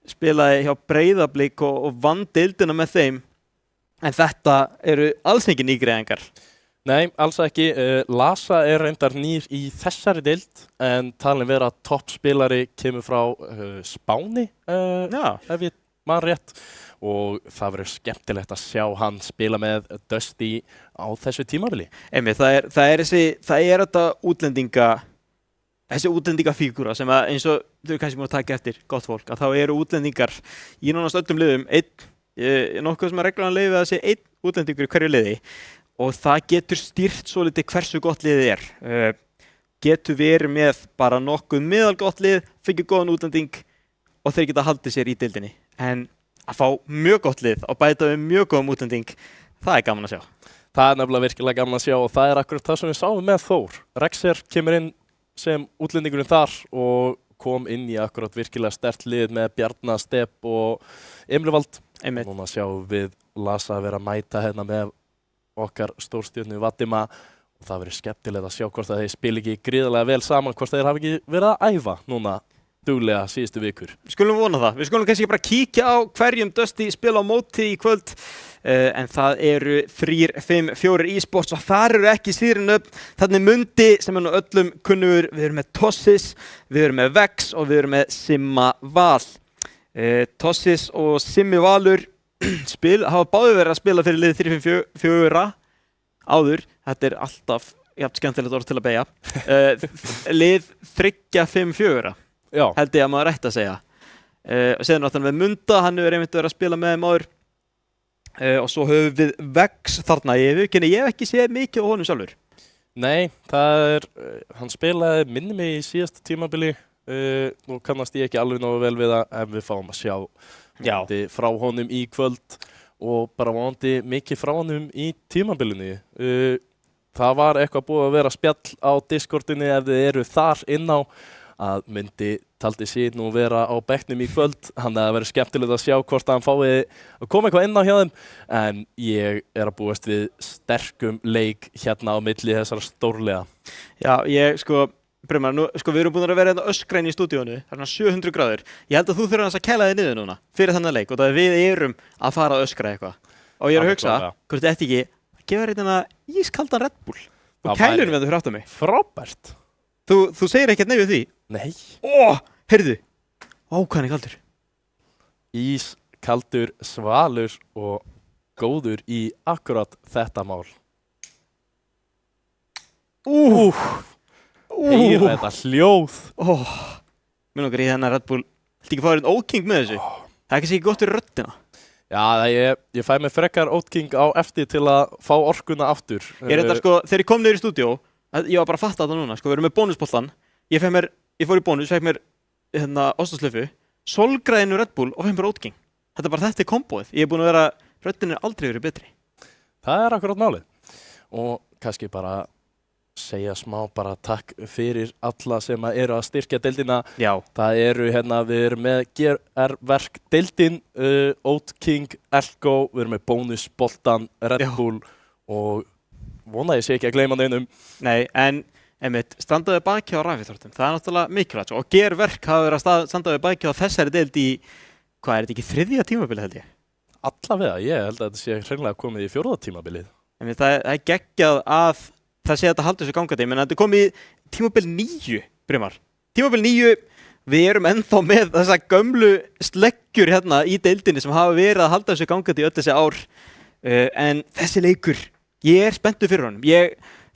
spilaði hjá Breiðablik og vann deildina með þeim, en þetta eru alls ekki nýgreiðingar. Nei, alls ekki. Lasa er reyndar nýr í þessari deild, en talin vera toppspilari kemur frá Spáni, ef ég man rétt, og það verður skemmtilegt að sjá hann spila með Dusty á þessu tímabili. Það er þetta þessi útlendingafígúra sem að, eins og þau kannski múið að taka eftir, gott fólk, að þá eru útlendingar í nánast öllum liðum nokkuð sem að reglan leyfi að sé einn útlendingur í hverju liði, og það getur stýrt svo litið hversu gott liðið er. Getur verið með bara nokkuð meðalgott lið, fengið góðan útlending og þeir geta haldið sér í deildinni. En að fá mjög gott lið og bæta við mjög góðan útlending, það er gaman að sjá. Það er nefnilega virkilega gaman að sjá, og það er akkurat það sem við sáum með Þór. Rexer kemur inn sem útlendingurinn þar og kom inn í akkurat virkilega sterkt lið með Bjarna, Stepp og Emrivald. Núna sjáum við Lasa að vera að mæta hérna með okkar stórstjörnu Vatima, og það verður skemmtilegt að sjá hvort að þeir spila ekki gríðarlega vel saman, hvort þeir hafa ekki verið að æfa núna duglega síðustu vikur. Við skulum vona það. Við skulum kannski bara kíkja á hverjum Dusty spila á móti í kvöld, en það eru 3-5-4 e-sports og þar eru ekki síðan upp. Þannig Mundi sem er nú öllum kunnugur, við erum með Tossis, við erum með Vex og við erum með Simma Val. Tossis og Simmi Valur hafa báðir verið að spila fyrir lið 3-5-4 áður. Þetta er alltaf jafn skemmtilegt orð til að beygja. Lið 3-5-4. Já. Held ég að maður ætti að segja. Og séðan náttúrulega með Munda, hann hefur einmitt verið að spila með þeim áður. Og svo höfum við Vex þarna. Ég hef ekki séð mikið á honum sjálfur. Nei, hann spilaði minni mig í síðasta tímabili. Nú kannast ég ekki alveg nógu vel við það, en við fáum að sjá frá honum í kvöld og bara vonandi mikið frá honum í tímabilinu. Það var eitthvað búið að vera spjall á Discordinni ef þið eru þar inn á, að Mundi taldi sig nú vera á bekknum í kvöld. Þannig að það verður skemmtilegt að sjá hvort hann fái að koma eitthvað inn á hjá þeim, en ég er að búast við sterkum leik hérna á milli þessara stórlega. Já, Brimar, við erum búin að vera öskræn í stúdíónu, það er 700 gráður. Ég held að þú þurfir að kæla þig niður núna fyrir þennan leik, og það við erum að fara að öskra eitthvað. Og ég er að hugsa, hvort þetta ekki að gefa reyndina ískaldan Red Bull og kælunum við þú fyrir aftan mig. Frábært. Þú segir ekkert nei við því? Nei. Heyrðu. Hvað er kaldur? Ískaldur, svalur og góður í akkurat þetta mál. Heyra þetta hljóð. Mér langar í þennan Red Bull. Viltu ekki fá þér einn óking með þessu? Það er ekki gott fyrir röddina. Já, ég fæ mig frekar Oat King á eftir til að fá orkuna aftur. Ég er þetta sko, þegar ég kom niður í stúdíó, ég var bara að fatta þetta núna, sko, við erum með bónusboltan. Ég fór í bónus, fekk mér ostaslöfu, solgræðinu Red Bull og fekk mér Oat King. Þetta er kombóið. Ég er búinn að vera, röddin er aldrei verið betri. Það er akkurat málið. Og kannski bara segja smá bara takk fyrir alla sem eru að styrkja deildina. Já. Það eru við erum með GR-verk deildin, Oat King, Elko, við erum með bónusboltan, Red Bull og vona ég sé ekki að gleyma neinum. Nei, en einmitt, standaði baki á rafíþróttum, það er náttúrulega mikilvægt og GR-verk hafa verið að standaði baki á þessari deild í, hvað er þetta ekki, 3. tímabili held ég? Allavega, ég held að þetta sé hreinlega komið í 4. tímabilið. Einmitt, það er geggjað að það sé að þetta haldur þessu gangandi, menn þetta er komið í tímabil 9, Brimar. Tímabil 9, við erum ennþá með þessa gömlu sleggjur hérna í deildinni sem hafa verið að halda þessu gangandi í öll þessi ár. En þessi leikur, ég er spenntur fyrir honum.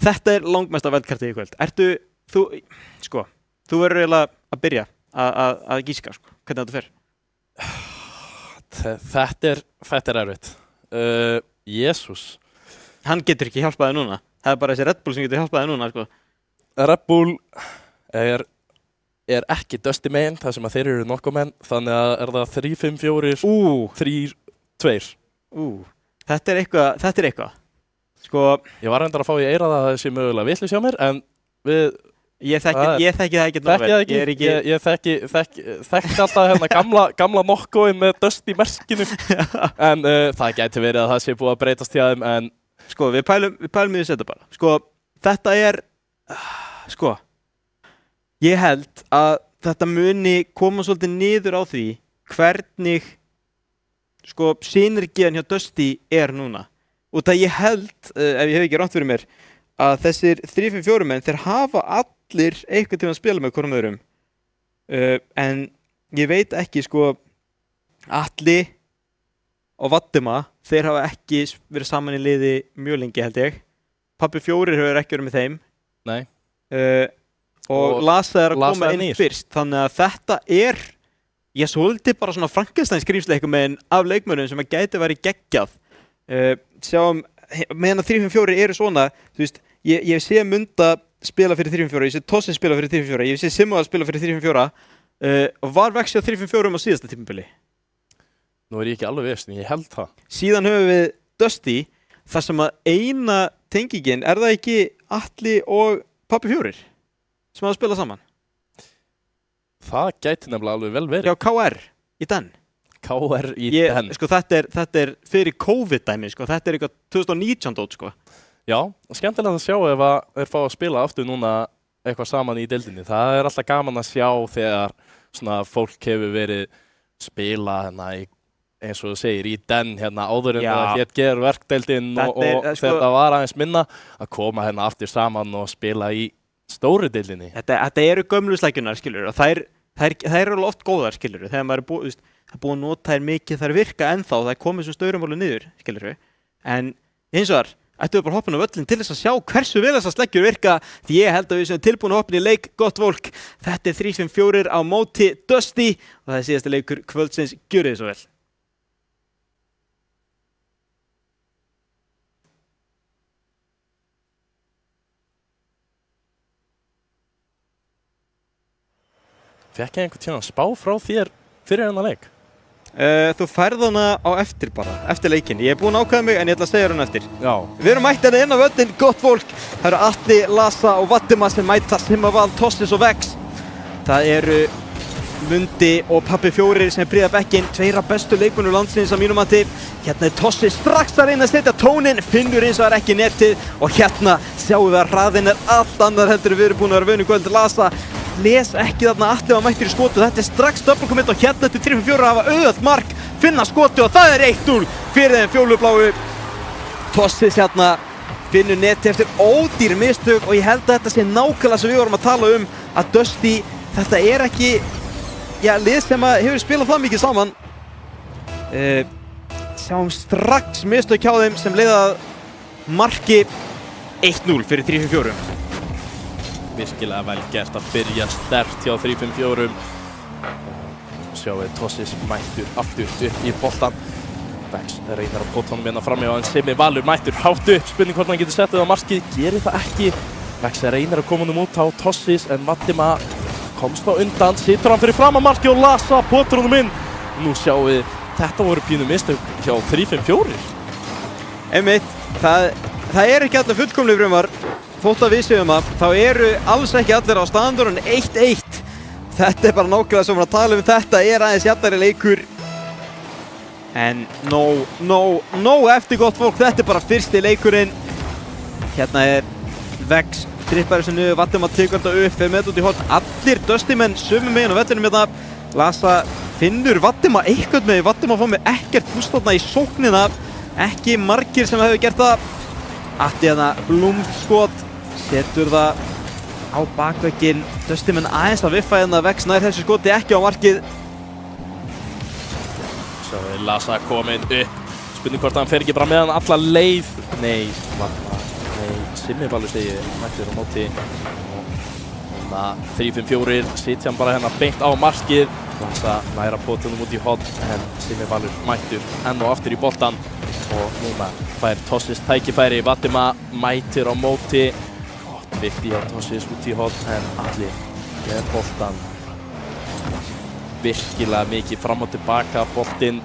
Þetta er langmesta veldkartið í kvöld. Þú verður eiginlega að byrja að gíska, sko, hvernig þetta fer. Þetta er erfitt. Jesús. Hann getur ekki hjálpaði núna. Það er bara þessi Red Bull sem getur hjálpaði núna, sko. Red Bull er ekki Dusty megin, þar sem að þeir eru nokkumenn, þannig að er það 3-5-4, 3-2. Þetta er eitthvað. Sko, ég var reyndar að fá í eyrað að það sé mögulega vitlaus hjá mér, en ég þekki það ekki nógu vel. Ég þekki alltaf gamla nokkuinn með Dusty merkinu, en það gæti verið að það sé búið að breytast hjá þeim, en sko, við pælum í þetta bara. Sko, þetta er, ég held að þetta muni koma svolítið niður á því hvernig, synergían hjá Dusty er núna. Og það ég held, ef ég hef ekki rangt fyrir mér, að þessir 3-5-4 menn, þeir hafa allir eitthvað til að spila með hvorum öðrum. En ég veit ekki, Atli og Vaddima, þeir hafa ekki verið saman í liði mjög lengi held ég. Pabbi 4 hefur ekki verið með þeim. Nei. Og Lasa er að koma inn fyrst. Þannig að þetta er, ég svolítið bara svona Frankenstein skrýmsleikum með af leikmönnum sem að gæti verið geggjað. Sjáum, meðan að 3-5-4 eru svona, þú veist, ég sé Munda spila fyrir 3-5-4, ég sé Tossi spila fyrir 3-5-4, ég sé Simmoða spila fyrir 3-5-4 og var vexti á 3-5-4 á síðasta tímabili. Nú er ég ekki alveg viss, en ég held það. Síðan höfum við Dusty, þar sem að eina tengingin, er það ekki Atli og Pabbi 4 sem hafa spilað saman? Það gæti nefnilega alveg vel verið. Já, KR í den. KR í den. Þetta er fyrir COVID-dæmi, þetta er eitthvað 2019 dót, Já, skemmtilegt að sjá ef að þeir fá að spila aftur núna eitthvað saman í deildinni. Það er alltaf gaman að sjá þegar svona fólk hefur verið spila eins og þú segir í den áður en það hét GR-verkdeildin og þetta var aðeins minna að koma aftur saman og spila í stóru deildinni. Þetta eru gömlu slækjunar, skilur, og þær eru oft góðar, skilur, þegar maður er búið að nota þær mikið, þær virka ennþá, það er komið svo staurumálu niður, skilur við. En hins vegar, ættum við bara hoppin á völlin til þess að sjá hversu vel þessar sleggjur virka, því ég held að við séum tilbúin að hoppin í leik, gott fólk. Þetta er 3-5-4 á móti Dusty og það er síðasti leikur kvöldsins, gjörið þið svo vel. Fekk ég einhvern tíma að spá frá þér fyrir þennan leik? Þú færð hana á eftir bara, eftir leikinn. Ég er búinn að ákveða mig en ég ætla að segja hana eftir. Já. Við erum mætt inn á völlin, gott fólk. Það eru Atli, Lasa og Vaddima sem mæta Simmaval, Tossis og Vex. Það eru Mundi og Pabbi 4 sem bríða bekkinn, tveira bestu leikmönnum landsins að mínum mati. Hérna er Tossi strax að reyna að setja tóninn, finnur eins og er ekki netið og hérna sjáum við að hraðinn er allt annar heldur við erum búin að vera vönu kvöld. Lasa les ekki þarna Atli var mættur í skotu, þetta er strax double commit og hérna til 3-4 að hafa auðvelt mark, finna skotu og það er 1-0 fyrir þeim fjólubláu. Tossis hérna finnur neti eftir ódýr mistök og ég held að þetta sé nákvæmlega sem við vorum að tala um að Dusty, þetta er ekki lið sem hefur spilað það mikið saman. Sjáum strax mistök hjá þeim sem leiða marki 1-0 fyrir 3-4. Virkilega vel gert að byrja sterkt hjá 3-5-4. Sjáum við Tossis mættur aftur upp í boltan. Vex reynir að pota honum hérna frammi en Simmi Valur mættur hátt upp, spurning hvort hann getur settið á markið, gerir það ekki. Vex reynir að koma honum út á Tossis en Vatima komst á undan, situr hann fyrir fram á markið og Lasa potur honum inn. Nú sjáum við, þetta voru pínu mistök hjá 3-5-4. Einmitt, það ekki allir fullkomlega frumar, þótt að við séum það, þá eru alls ekki allir á staðandurinn 1-1. Þetta bara nákvæmlega sem við að tala þetta aðeins jafnari leikur. En nóg eftir gott fólk, þetta bara fyrsti leikurinn. Hérna Vex, trippar þessu niður, Vatima tekur þetta upp, fer með út í horn. Allir Dusty-menn sömu meginn á vellinum hérna. Lasa finnur Vatima eitthvað með, Vatima fór með ekkert búst þarna í sóknina. Ekki margir sem hefur gert það. Atti hérna blúmskot, setur það á bakvegginn. Dusty-menn aðeins að viffa hérna, Vex nær þessu skoti ekki á markið. Svo er Lasa kominn upp, spurning hvort hann fer ekki bara með hann alla leið. Nei, Simmi Valur stegi mættur á móti. Og 3-5-4 sitja hann bara hérna beint á markið. Lasa næra potunum út í horn en Simmi Valur mættur enn og aftur í boltan. Og núna fær Tossis tækifæri, Vatima mætir á móti. Gott vikti á Tossis út í horn en allir með boltan. Virkilega mikið fram og tilbaka, boltinn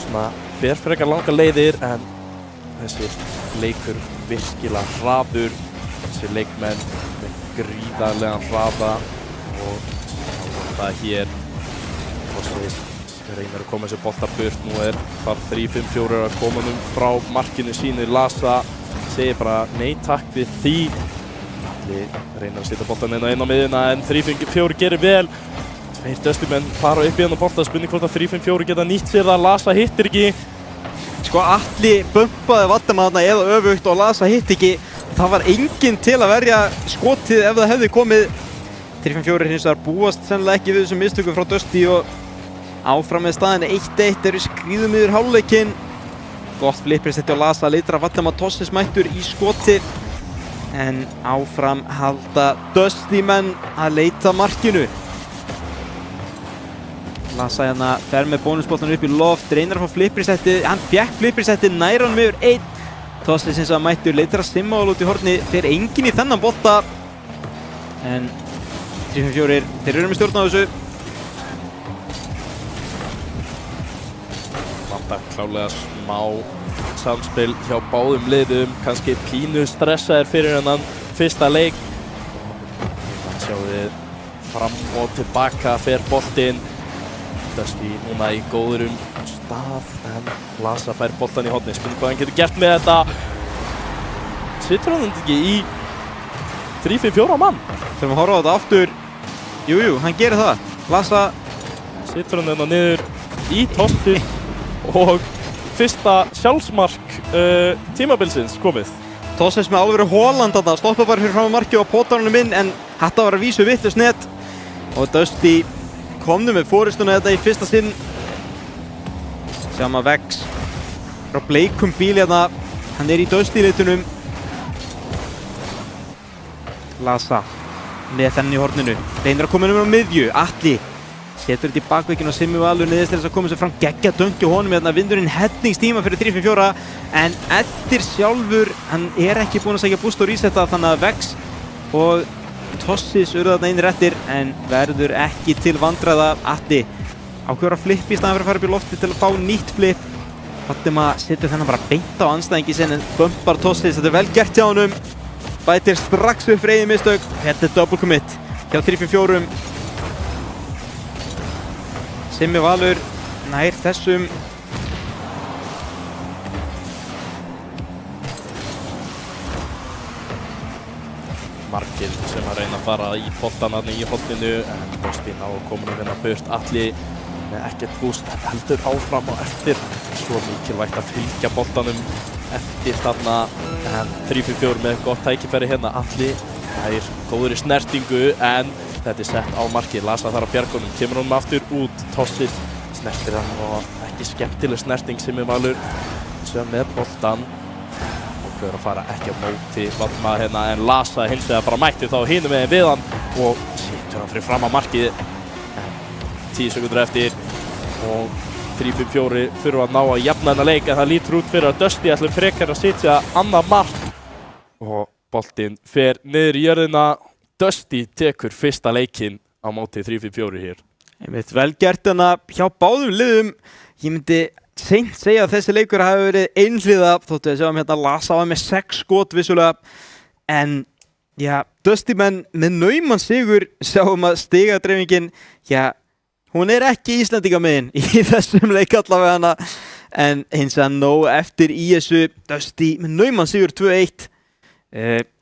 svona fer frekar langa leiðir en þessi leikur virkilega hraður. Þessi leikmenn með gríðarlegan hraða og það hér Tossis reynir að koma þessi bolta burt. Nú þar 3-5-4 að koma honum frá markinu sínu. Lasa segir bara nei takk við því. Allir reynir að setja boltan inn á miðjuna en 3-5-4 gerir vel. Tveir Dusty-menn fara upp í hann og bolta, spurning hvort að 3-5-4 geta nýtt sér það. Lasa hittir ekki. Sko Atli bumpaði Vatima þarna eða öfugt og Lasa hitt ekki. Það var enginn til að verja skotið ef það hefði komið. 3-5-4 hins vegar búast sennilega ekki við þessum mistökum frá Dusty og áfram með staðinni 1-1 eru skríðum yfir hálfleikinn. Gott flipprisetti á Lasa, leitar að Vatima Tossis mættur í skoti. En áfram halda Dusty-menn að leita markinu. Lasa hérna fer með bónusboltan upp í loft, reynir að fá flipprisettið, hann fékk flipprisettið nær honum yfir 1. Tossis hins vegar mættur, leitar að Simma út í horni, fer enginn í þennan bolta. En 3-5-4, þeir eru með stjórn á þessu. Vantar klálega smá samspil hjá báðum liðum, kannski pínu stressaðir fyrir hennan fyrsta leik. Þannig sjáum við fram og tilbaka fer boltinn. Dusty núna í góðurum stað en Lasa fær boltan í horni, spurning hvað hann getur gert með þetta. Situr hann ekki í 3-5-4 mann? Þegar við horfum á þetta aftur, jú, hann gerir það. Lasa situr hann hérna niður í Tossis og fyrsta sjálfsmark tímabilsins komið. Tossis með alvöru Haaland þarna, stoppa bara fyrir fram á markið og potar honum inn en þetta var að vísu vitlaust net. Og Dusty komnu með forystuna þetta í fyrsta sinn. Sjáum að Vex frá bleikum bíl hérna, hann í Dusty-litunum. Lasa með þennan í horninu, reynir að koma um á miðju. Atli setur þetta í bakvegginn og Simmi Valur niðurst til þess að koma sér fram, geggja döngi honum hérna, vindurinn hellingstíma fyrir 3-5-4 en eftir sjálfur, hann ekki búinn að sækja boost og resetta þannig að Vex og Tossis urðu þarna einir eftir en verður ekki til vandræða. Atti ákveður að flippa í staðan fyrir að fara upp í lofti til að fá nýtt flip. Vatima setur þennan bara beint á andstæðingi sinn en bumpar Tossis, þetta vel gert hjá honum. Bætir strax upp fyrir eigin mistök. Þetta double commit hjá 3-5-4. Simmi Valur nær þessum. Margir sem að reyna að fara í boltan í horninu en Dusty ná að koma hérna burt. Atli með ekkert búst heldur áfram og eftir. Svo mikilvægt að fylgja boltanum eftir þarna en 3-4 með gott tækifæri hérna. Atli er góður í snertingu en þetta sett á markið. Lasa þar að bjarga honum, kemur honum aftur út. Tossis snertir hann og ekki skemmtileg snerting. Simmi Valur sem með boltan að fara ekki á móti Vatima hérna en Lasa hins vegar bara mætti þá hinum megin við hann og setur hann fyrir fram á markið. 10 sekundur eftir og 3-5-4 þurfa að ná að jafna þennan leik en það lítur út fyrir að Dusty ætli frekar að sitja annað mark og boltinn fer niður í jörðina. Dusty tekur fyrsta leikinn á móti 3-5-4 hér. Einmitt vel gert hana hjá báðum liðum. Ég myndi seint segja að þessi leikur hafi verið einhliða þóttu við sjáum hérna Lasa var með 6 skot vissulega en já, Dusty menn með nauman sigur sjáum að stigadreifingin, já, hún ekki Íslendingamegin í þessum leik allavega hana en hins að nóg eftir í þessu. Dusty með nauman sigur 2-1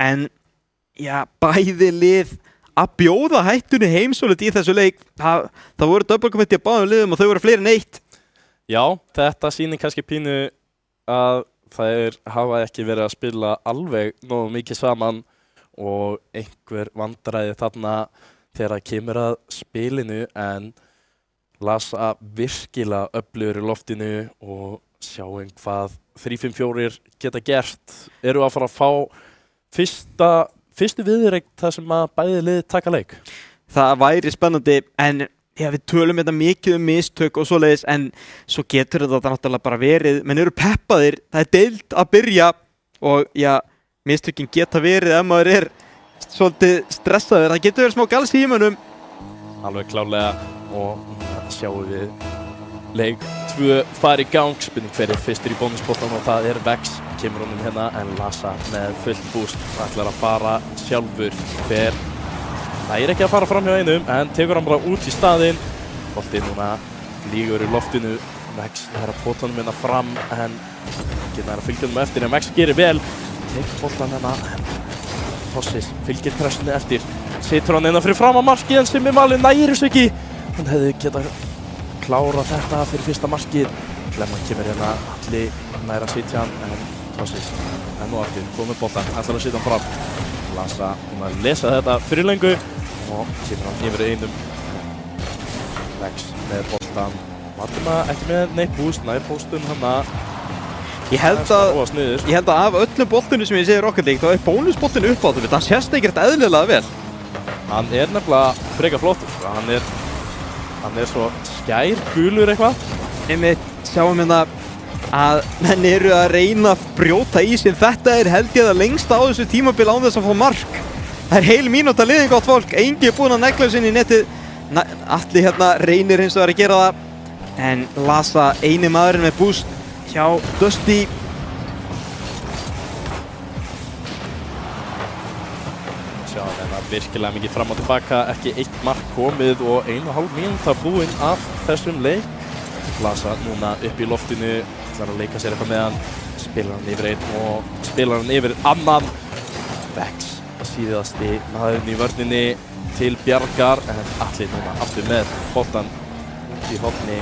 en já, bæði lið að bjóða hættunni heimsólit í þessu leik. Það voru double-committee að báðum liðum og þau voru fleiri en 1. Já, þetta sýnir kannski pínu að þær hafa ekki verið að spila alveg nógu mikið saman og einhver vandræði þarna þegar það kemur að spilinu en Lasa virkilega öflugur í loftinu og sjáum hvað 3-5-4 geta gert. Eru að fara að fá fyrstu viðureign þar sem að bæði lið taka leik? Það væri spennandi en já, við tölum þetta mikið mistök og svoleiðis en svo getur þetta náttúrulega bara verið, menn eru peppaðir, það deild að byrja og já, mistökin geta verið ef maður svolítið stressaður, það getur verið smá gals í mönnum. Alveg klárlega og sjáum við leik 2 fara í gang, spurning hver fyrstur í bónusboltan og það Vex, kemur honum hérna en Lasa með fullt búst, ætlar að fara sjálfur, það ekki að fara fram hjá einum en tekur hann bara út í staðinn. Boltinn núna lígur í loftinu, Vex að pota honum hérna fram en ekki að fylgja honum eftir en Vex gerir vel, tekur boltan hérna en Tossis fylgir pressunni eftir, setur hann hérna fyrir fram á markið en Simmi Valur nærir þessu ekki, hann hefði getað klára þetta fyrir fyrsta markið. Klemman kemur hérna allir nær að sitja hann en Tossis nú aftur komið boltan, ætlar að sitja hann fram. Lasa að lesa þetta fyrir löngu og kemur hann yfir einum. Vex með boltan, Vatima ekki með neitt búst, nær póstun hana. Ég held að af öllum boltinu sem ég sé í Rocket League þá bónusboltinu upp á þetta, hann sést ekkert eðlilega vel. Hann nefnilega frekar flottur, hann svo skær gulur eitthvað. Einmitt sjáum hérna að menn eru að reyna að brjóta í sig. Þetta held ég það lengsta á þessu tímabil án þess að fá mark. Það heil mínúta liðin gott fólk, Engi búinn að negla sinni í netið. Atli hérna reynir hins vegar að gera það en Lasa eini maðurinn með boost hjá Dusty. Sjá þetta virkilega mikið fram og tilbaka, ekki 1 mark komið og 1,5 mínúta búinn af þessum leik. Lasa núna upp í loftinu, ætlar að leika sér eitthvað með hann, spilar hann yfir einn og spilar hann yfir annan. Vex síðasti maðurinn í vörninni til bjargar en Atli núna aftur með boltan út í horni.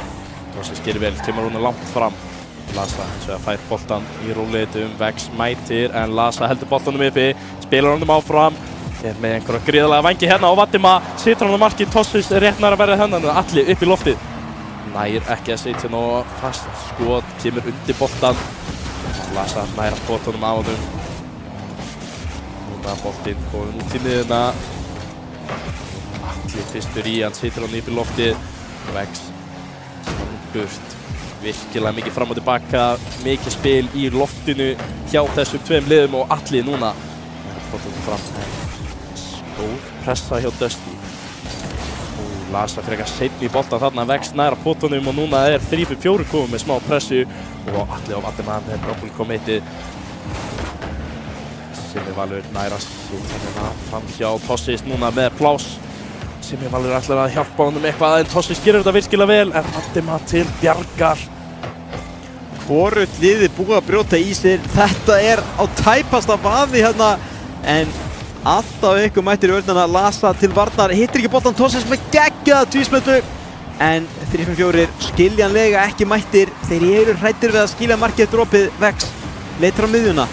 Tossis gerir vel, kemur hún langt fram. Lasa hins vegar fær boltan í róleitum, Vex mætir en Lasa heldur boltanum uppi, spilar honum áfram. Með einhverja gríðarlega vængi hérna og Vatima situr hann á markið, Tossis rétt nær að verða hennan en Atli upp í loftið. Nær ekki að setja ná fast skot, kemur undir boltan. Lasa nær að skota honum á honum. Núna boltinn komin út í miðjuna. Atli fyrstur í, hann situr hann upp í loftið. Vex burt. Virkilega mikið fram og tilbaka, mikið spil í loftinu hjá þessum 2 liðum og Atli núna. Boltinn fram, stór pressa hjá Dusty. Lasa frekar seinni í boltan þarna, Vex nær að potunum og núna 3-4 komið með smá pressu og Atli og Vatima með double committið. Simmi Valur nær að sitja hérna fram hjá Tossis núna með pláss. Simmi Valur ætlar að hjálpa honum eitthvað en Tossis gerir þetta virkilega vel en Vatima til bjargar. Hvorugt liðið búið að brjóta í sér, þetta á tæpasta vaði hérna en alltaf ykkur mættir í vörnina. Lasa til varnar, hittir ekki boltan, Tossis með geggjaða tvísmöldu en 3-5-4 skiljanlega ekki mættir. Þeir eru hræddir við að skilja markið eftir opið. Vex leitar á miðjuna,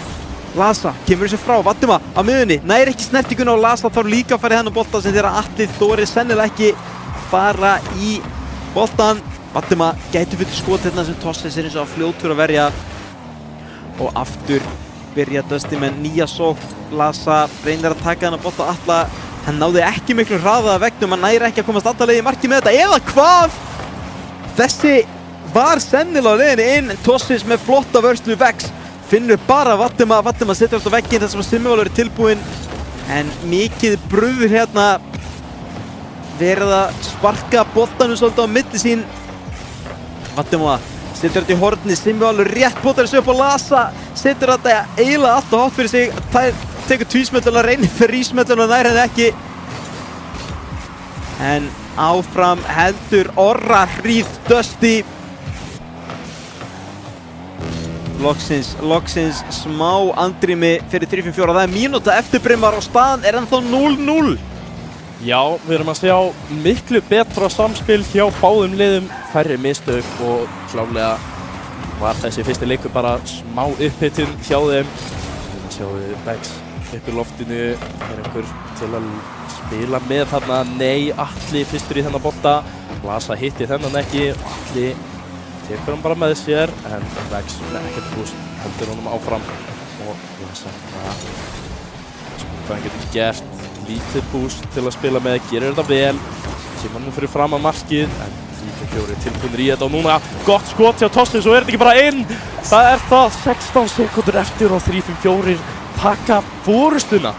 Lasa kemur þessu frá, Vatima á miðjunni, nær ekki snertinguna og Lasa þarf líka að fara í þennan bolta sem þeirra Atli þorir sennilega ekki fara í boltan. Vatima gæti fyrir skot hérna sem Tossis eins og fljótur að verja og aftur byrja Dusty með nýja sókn. Lasa reynir að taka þennan bolta Atla, hann náði ekki miklu hraða að vegnum, hann næri ekki að komast alla leið í markið með þetta, eða hvað? Þessi var sennilega á leiðinni inn, en Tossis með flotta vörslu Vex finnur bara Vatima setur allt á vegginn þar sem Simmivalur er tilbúinn, en mikið bruður hérna, verið að sparka boltanum svolítið á milli sín. Vatima setur þetta í horni, Simmivalur rétt potar þessu upp á Lasa, setur þetta eiginlega allt og hátt fyrir sig, tekur tvísmelluna, reynir þrísmelluna, nær henni ekki. En áfram heldur Orra hríð Dusty. Loksins smá andrými fyrir 3-5-4. Það er mínúta eftir Brimar og staðan er ennþá 0-0. Já, við erum að sjá miklu betra samspil hjá báðum liðum, færri mistök og klálega var þessi fyrsti leikur bara smá upphitun hjá þeim. Við sjáum Vex upp í loftinu, einhver til að spila með þarna. Nei, Atli fyrstur í þennan bolta, Lasa hitti þennan ekki, Atli tekur hann bara með sér, en Vex með ekkert búst, heldur honum áfram og Lasa hvað hann getur gert, lítið búst til að spila með, gerir þetta vel, kemur nú fyrir fram að markið, en 3-4 tilbúinir í þetta og núna gott skot hjá Tossis og er þetta ekki bara inn? Það er það 16 sekúndur eftir og 3-4 taka forystuna.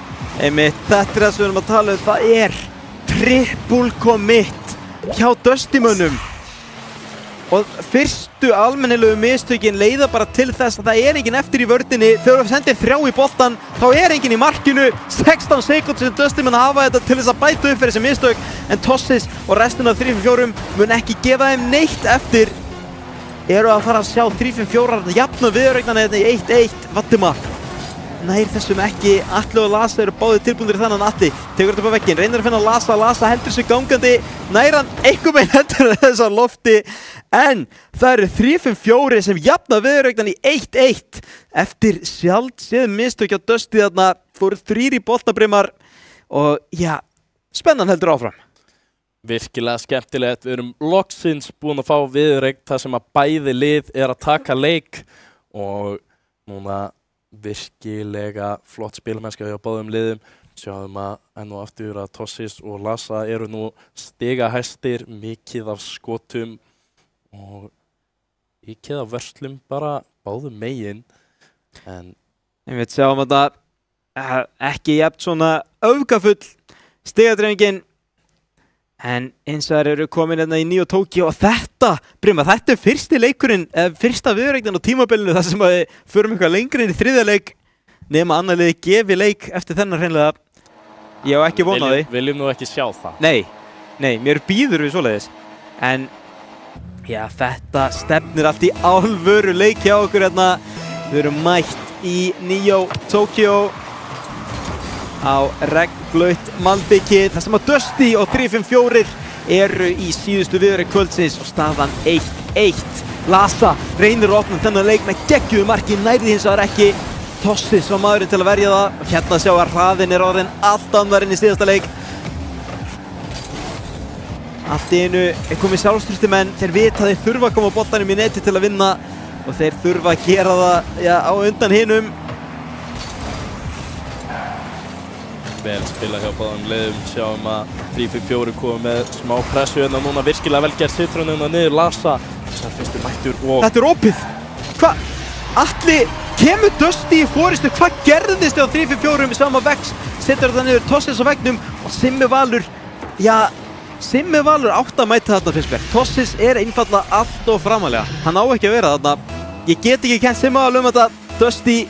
Einmitt, þetta er það sem við erum að tala um, það er triple commit hjá Dusty-mönnum. Og fyrstu almennilegu mistökin leiða bara til þess að það er enginn eftir í vörninni. Þegar við sendir 3 í boltan, þá er enginn í markinu. 16 sekúndur sem Dusty-menn hafa þetta til þess að bæta upp fyrir þessi mistök. En Tossis og restin af 3-4 mun ekki gefa þeim neitt eftir. Eru að fara að sjá 3-4 jafna viðureignan í 1-1. Vatima nær þessum ekki. Atli og Lasa eru báðir tilbúinir í þannan. Atli tekur þetta upp á vegginn, reynir að finna Lasa heldur sig gangandi, nær hann einhvern veginn heldur þess að lofti, en það eru 3-5-4 sem jafna viðureignan í 1-1 eftir sjálfséð mistök hjá Dusty þarna. Fóru 3 í boltabrimar og já, spennan heldur áfram. Virkilega skemmtilegt, við erum loksins búin að fá viðureign þar sem að bæði lið er að taka leik og núna virkilega flott spilmennska hjá báðum liðum. Sjáum að enn og aftur að Tossis og Lasa eru nú stigahæstir, mikið af skotum og mikið af vörslum bara báðum megin. En ég veit, sjáum að það ekki jafn svona öfgafull stigadreifingin, en eins og þær eru komin hérna í Neo Tokyo og þetta, Brima, þetta er fyrsti leikurinn, fyrsta viðureignin á tímabilinu þar sem að við förum eitthvað lengri inn í 3. leik, nema annar liði gefi leik eftir þennan hreinlega. Ég á ekki von á því. Viljum nú ekki sjá það. Nei, mér býður við svoleiðis. En já, þetta stefnir allt í alvöru leik hjá okkur hérna. Við erum mætt í Neo Tokyo á regnblaut malbiki, þar sem að Dusty og 3-5-4 eru í síðustu viðureign kvöldsins og staðan 1-1. Lasa reynir að opna þennan leik með geggjuðu marki, nærði hins vegar ekki. Tossis var maðurinn til að verja það og hérna sjá að hraðinn er orðinn allt annar inn í síðasta leik. Allt í einu er komið sjálfstyrsti menn, þeir vita að þeir þurfa að koma boltanum í neti til að vinna og þeir þurfa að gera það á undan hinum. Vel spila hjá báðum liðum, sjáum að 3-4 komið með smá pressu en núna virkilega vel gert sitrununa niður Lasa. Þessar fyrstu mættur og þetta er opið. Hvað? Atli kemur Dusty í fórystu. Hvað gerðist á 3-4 með sama Vex? Setur þetta niður Tossis á veggnum og Simmivalur, já, Simmivalur átt að mæta þarna fyrst mér. Tossis er einfaldlega allt og framalega. Hann á ekki að vera þarna. Ég get ekki kennt Simmivalur þetta. Dusty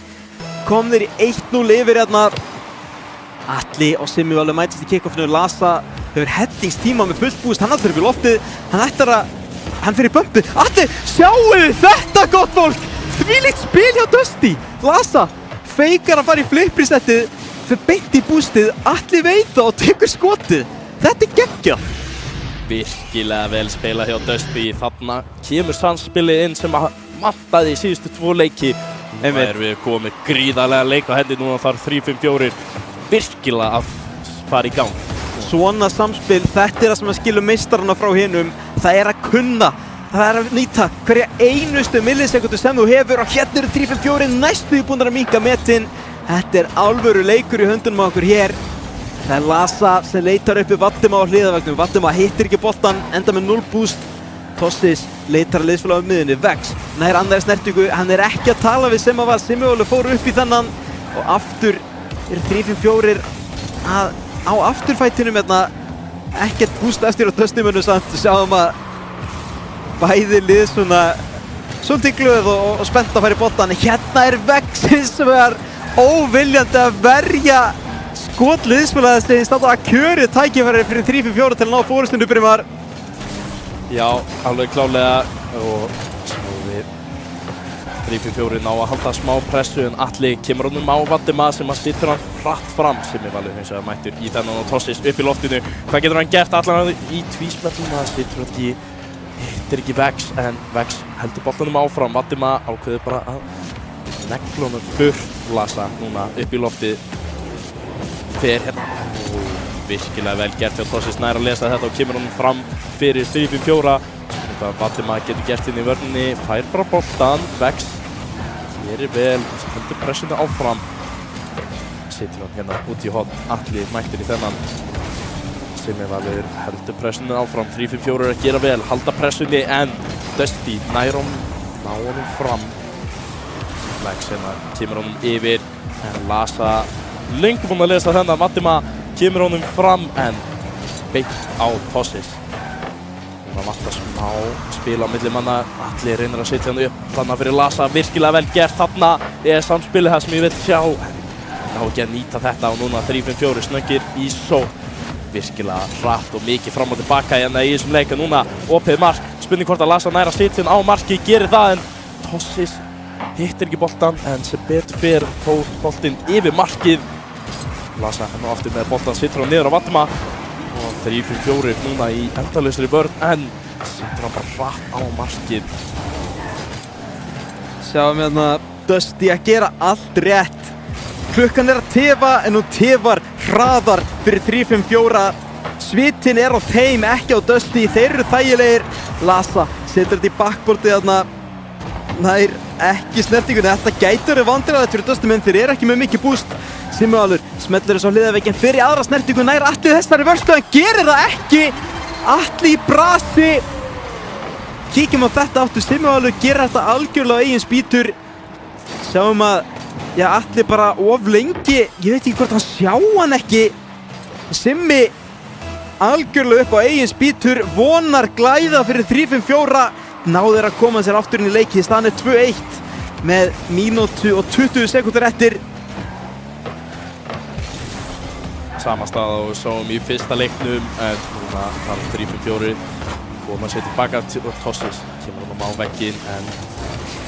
komnir í 1-0 yfir hérna. Atli og Simmivalur mætast í kickoffinu. Lasa hefur heddingstíma með fullt búst. Hann allur upp í loftið. Hann ætlar að, hann fyrir bumpið. Atli, sjáuðu þetta gott fólk! Þvílíkt spil hjá Dusty. Lasa feikar að fara í flip-resettið, fyrir beint í bústið. Atli veit það og tekur skotið. Þetta er geggjað. Virkilega vel spila hjá Dusty. Þarna kemur samspilið inn sem að vantaði í síðustu 2 leiki. Núna erum við komið gríðarlega leik á hendi. Núna þarf 3-5-4 virkilega að fara í gang. Svona samspil, þetta er það sem að skilur meistarana frá hinum. Það er að kunna, það er að nýta hverja einustu millisekundu sem þú hefur og hérna eru 3-5-4 næstu búin að minnka metin. Þetta er alvöru leikur í höndunum á okkur hér. Það er Lasa sem leitar uppi Vatima á hliðarvegnum. Vatima hittir ekki boltan, enda með 0 boost. Tossis leitar að liðsfélaga á miðjunni, Vex nær annarri snertingu, hann ekki að tala við Simma Val, Simmi Óli fór upp í þennan og aftur 3-5-4 á afturfætinum hérna, ekkert búst eftir á Dusty-mönnum samt, sjáum að bæði lið svona svolítið glöð og spennt að fara í boltan. Hérna Vex sem óviljandi að verja skot liðsfélaga sem státa að kjörið tækifæri fyrir 3-5-4 til að ná fórustinu Brynmar. Já, alveg klálega og svo við 3-4 ná að halda smá pressu en Atli kemur honum á Valdimar sem að situr hann hratt fram sem valur hins vegar mættur í þennan og Tossis upp í loftinu. Hvað getur hann gert? Allan í tvísmerlum, það situr hann ekki, hittir ekki Vex en Vex heldur boltanum áfram. Valdimar ákveður bara að negla honum burt. Lasa núna upp í loftið fer hérna og virkilega vel gert hjá Tossis, nær að lesa þetta og kemur honum fram fyrir 3-4. Hvað Valdimar getur gert inn í vörninni, fær bara boltan, Vex gerir vel, heldur pressinu áfram. Situr hann hérna út í horn, Atli mættur í þennan. Simmi Valur heldur pressinu áfram, 3-4 að gera vel, halda pressunni en Dusty nær ná honum fram. Vex hérna kemur honum yfir en Lasa löngu búinn að lesa þennan. Valdimar kemur honum fram en beint á Tossis. Það vantar smá spil á milli manna. Atli reynir að setja hann upp þarna fyrir Lasa, virkilega vel gert. Þarna samspilið það sem ég vil sjá. Ná ekki að nýta þetta og núna 3-5-4 snöggir í sókn. Virkilega hratt og mikið fram og tilbaka hérna í þessum leik. Núna opið mark, spurning hvort að Lasa nær að setja hann á marki, gerir það en Tossis hittir ekki boltan en sem betur fer fór boltinn yfir markið. Lasa hérna aftur með boltan, situr hann niður á Valdimar og 3-4 núna í endalausri vörn en situr hann bara hratt á markið. Sjáum hérna Dusty að gera allt rétt. Klukkan að tefa en hún tefar hraðar fyrir 3-5-4. Svitinn á þeim, ekki á Dusty, þeir eru þægilegir. Lasa setur þetta í backboardið þarna, nær ekki snertingunni. Þetta gæti verið vandræðalegt fyrir Dusty menn, þeir eru ekki með mikið búst. Simmi Valur smellir þessu á hliðarvegginn fyrir aðra snertingu, nær Atli þessari vörslu, hann gerir það ekki. Atli í brasi. Kíkjum á þetta aftur, Simmi Valur gerir þetta algjörlega á eigin spýtur. Sjáum að Atli bara of lengi, ég veit ekki hvort hann sjá hann ekki. Simmi algjörlega upp á eigin spýtur, vonar glæða fyrir 3-5-4. Náður að koma sér aftur inn í leikið, staðan 2-1 með mínútu og 20 sekúndur eftir. Sama stað og við sáum í fyrsta leiknum en núna þarf 3-4 koma sér tilbaka til Tossis, kemur honum á vegginn en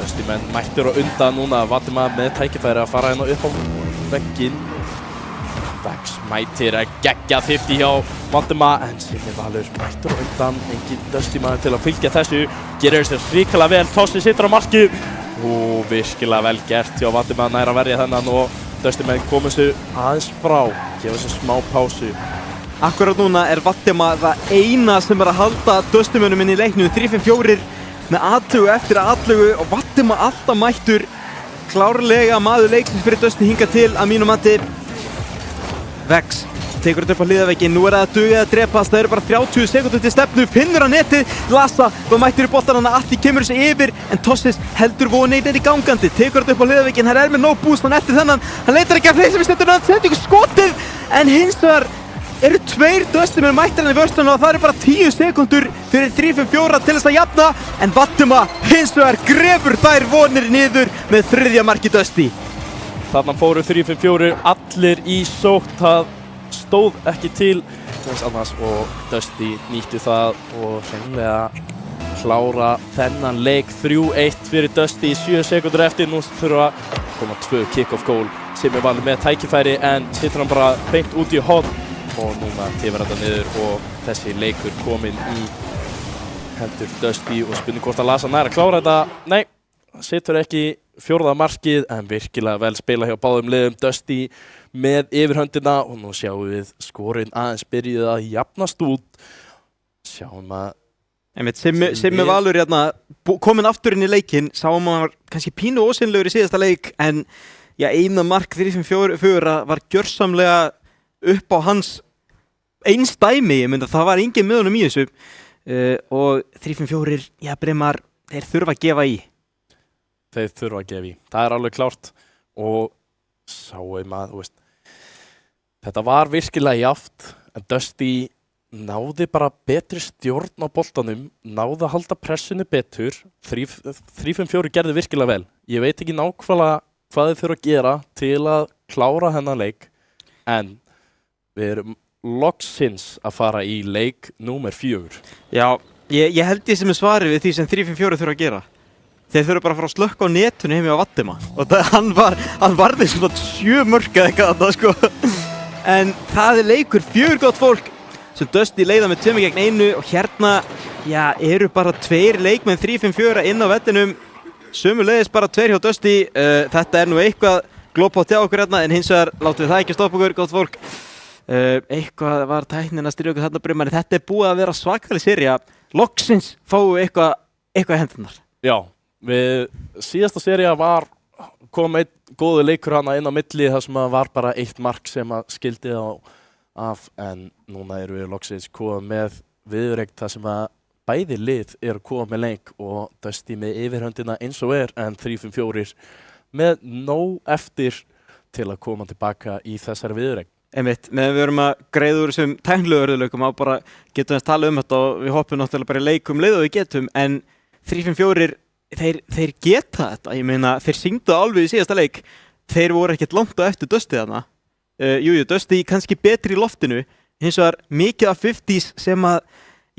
Dusty menn mættur á undan núna. Valdimar með tækifæri að fara hérna upp á vegginn. Vex mætir að gegja 50 hjá Valdimar en Simmi Valur mættur á undan, engin Dusty maður til að fylgja þessu, gerir sér hrikalega vel. Tossi situr á markið og virkilega vel gert hjá Valdimar, nær að verja þennan og Dusty menn komið sér aðeins frá, gefa sér smá pásu. Akkurat núna Valdimar það eina sem að halda Dusty-mönnum inn í leiknum, 3-5-4 með atlögu eftir atlögu og Valdimar alltaf mættur, klárlega maður leiksins fyrir Dusty hingað til að mínu mati. Vex tekur þetta upp á hliðarvegginn, nú það að dugið að drepast, það eru bara 30 sekúndur til stefnu, finnur hann netið, Lasa var mættur í boltan, hann Atli kemur þessi yfir en Tossis heldur vonið í gangandi, tekur þetta upp á hliðarvegginn, hann með no boost, hann eftir þennan, hann leitar ekki að hleysa við stendur hann, setur ykkur skotið en hins vegar eru tveir Dusty-menn mættir hann í vörslunum og það eru bara 10 sekúndur fyrir 3-5-4 til þess að jafna en Valdimar hins vegar grefur þær vonir niður með þriðja marki Dusty. Þarna fóru 3-5-4 allir í sókn, það stóð ekki til þess annars og Dusty nýttu það og hreinlega klára þennan leik. 3-1 fyrir Dusty, 7 sekúndur eftir, nú þurfa að koma 2 kick-off goal. Simmi Valur með tækifæri en situr hann bara beint út í horn og núna tefur þetta niður og þessi leikur kominn í hendur Dusty og spurning hvort að Lasa nær að klára þetta. Nei, situr ekki fjórða markið en virkilega vel spila hjá báðum liðum. Dusty með yfirhöndina og nú sjáum við skorin aðeins byrjuð að jafnast út. Sjáum að Simmi Valur hérna kominn aftur inn í leikinn, sáum að hann var kannski pínu ósynlegur í síðasta leik en eina mark 3-5-4 var gjörsamlega upp á hans einsdæmi, ég myndi að það var engin með honum í þessu. og 3-5-4, já Brimar, þeir þurfa að gefa í. Þeir þurfa að gefa í. Það alveg klárt og sáum að, þetta var virkilega jafnt en Dusty náði bara betri stjórn á boltanum, náði að halda pressinu betur, 3-5-4 gerði virkilega vel. Ég veit ekki nákvæmlega hvað þið þurfa að gera til að klára hennar leik, en við erum loksins að fara í leik númer 4. Já, ég held ég sem svarið við því sem 3-5-4 þurfa að gera. Þeir þurfa bara að fara að slökka á netinu heimi á Vatima og hann varði svona 7 mörk eða eitthvað þarna, sko. En það leikur 4 gott fólk sem Dusty leiða með 2-1 og hérna, já, eru bara 2 leikmenn 3-5-4 inn á vellinum, sömuleiðis bara 2 hjá Dusty. Þetta nú eitthvað glópátt hjá okkur hérna, en hins vegar látum við það ekki stoppa okkur, gott fólk. Eitthvað var tæknin að styrja okkur þarna Brimar, þetta búið að vera svakalig sería. Loksins fáum við eitthvað í hendurnar. Já, við síðasta sería kom einn góður leikur hana inn á milli þar sem var bara 1 mark sem að skildi af, en núna erum við loksins komið með viðureign þar sem að bæði lið eru komið með leik og Dusty með yfirhöndina eins og en 3-5-4 með nóg eftir til að koma tilbaka í þessari viðureign. Einmitt, meðan við erum að greiða úr þessum tæknilegu örðuleikum og bara getum að tala þetta og við hoppum náttúrulega bara í leikum leið og við getum, en 3-5-4 þeir geta þetta, ég meina þeir syngdu alveg í síðasta leik, þeir voru ekkert langt á eftir Dusty þarna. Jújú, Dusty kannski betri í loftinu, hins vegar mikið af 50s sem að,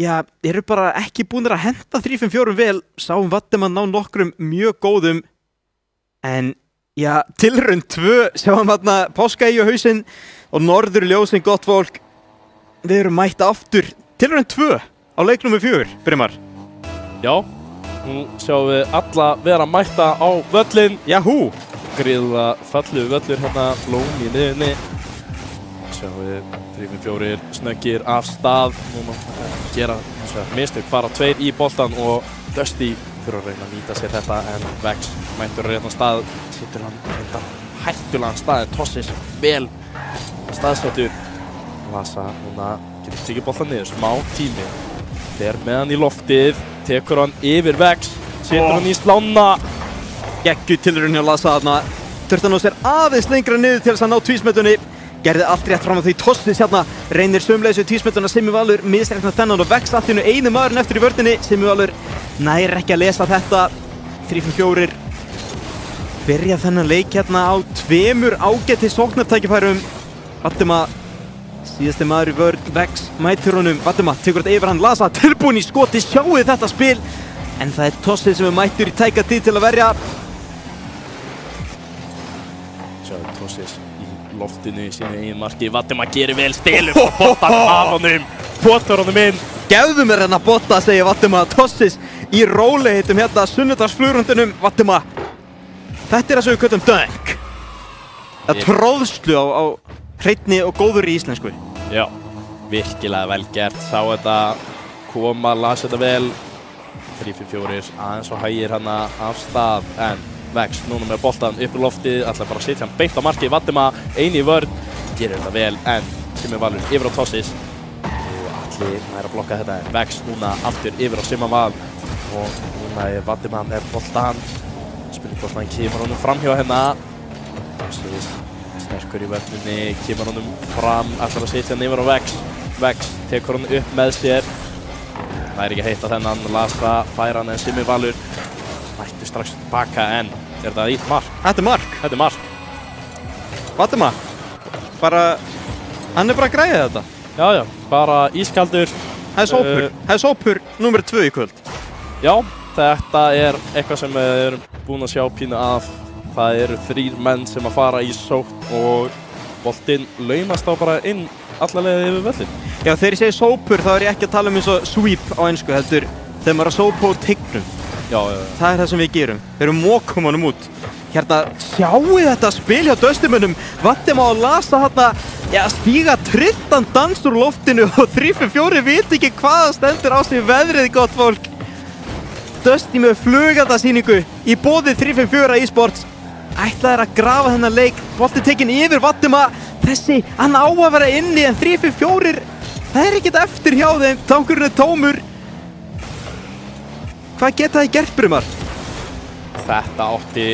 já, eru bara ekki búinir að henda 3-5-4 vel, sáum Vattimann ná nokkrum mjög góðum, en já, tilraun 2, sjáum þarna páska í hausinn og norðurljósin, gott fólk, við erum mætt aftur, tilraun 2 á leik númer 4, Brimar. Já, nú sjáum við alla vera mætta á völlin. Jahú! Gríðlega fallegur völlur hérna, blóm í miðjunni. Sjáum við 3-5-4 snöggir af stað. Núna gera mistök, fara 2 í boltan og Dusty þurfa að reyna að nýta sér þetta, en Vex mættur rétt á stað. Sittur hann reynda hættulegan stað, en Tossis vel staðsettur. Lasa núna getur tekið boltan niður, smá tími. Fer með hann í loftið, tekur hann yfir Vex, setur hann í slána. Geggjur tilraun hjá Lasa þarna, þurfti hann á sér aðeins lengra niður til þess að ná tvísmetunni. Gerði allt rétt fram á því Tossis hérna, reynir sömuleiðis við tvísmetuna. Simmi Valur misreiknar þennan og Vex allt í einu einu maðurinn eftir í vörninni. Simmi Valur nær ekki að lesa þetta. 3-5-4 byrja þennan leik hérna á 2 ágætis sóknartækifærum. Vatima, síðasti maður í vörn, Vex mætir honum. Vatima tekur þetta yfir hann, Lasa tilbúinn í skoti, sjáu þetta spil. En það Tossis sem er mættur í tæka tíð til að verja. Sjáu Tossis í loftinu í sínu eigin marki. Vatima gerir vel, stelur boltan af honum, potar honum inn. Gefðu mér hérna botta, segir Vatima. Tossis í rólegheitum hérna, sunnudagsflugurundinum. Vatima, þetta það sem við köllum dunk. Það tróðslu á hreinni og góður í íslensku. Já, virkilega vel gert. Sá þetta koma, las þetta vel. 3-5-4 aðeins og hægir hana af stað, en Vex núna með boltan upp í loftið, ætlar bara að setja hann beint á markið. Vatima eini í vörn, gerir þetta vel, en Simmi Valur yfir á Tossis og allir nær að blokka þetta, en Vex núna aftur yfir á Simma Val og núna er Vatima með boltan, spurning hvort hann kemur honum fram hjá hérna. Tossis sterkur í vörninni, kemur honum fram, ætlar að setja hann yfir á Vex. Vex tekur hann upp með sér. Það ekki að heita þennan, Lasa fær hann, en Simmi Valur mættu strax tilbaka, en er þetta ít mark? Þetta er mark. Þetta er mark. Vatima, hann er bara að græða þetta. Já, bara ískaldur. Það er sópur númer 2 í kvöld. Já, þetta er eitthvað sem við erum búin að sjá pínu af. Það eru 3 menn sem að fara í sókn og boltinn laumast þá bara inn alla leiðið yfir völlin. Já, þegar ég segi sópur þá er ég ekki að tala eins og sweep á ensku, heldur þegar maður er að sópa á teignum. Já. Það er það sem við gerum. Við erum mokum honum út. Hérna, sjáu þetta spil hjá Dusty-mönnum. Vatima og Lasa hérna, stíga trillan dans úr loftinu og 3-5-4 veit ekki hvaða stendur á sig veðrið, gott fólk. Dusty með flugeldasýningu í boði 3-5-4 eSports. Ætlaðir að grafa þennan leik, bolti tekinn yfir Vatima. Þessi, hann á að vera inni, en 3-5-4, það er ekkert eftir hjá þeim. Tankurinn er tómur. hvað geta þið gert, Brumar? Þetta átti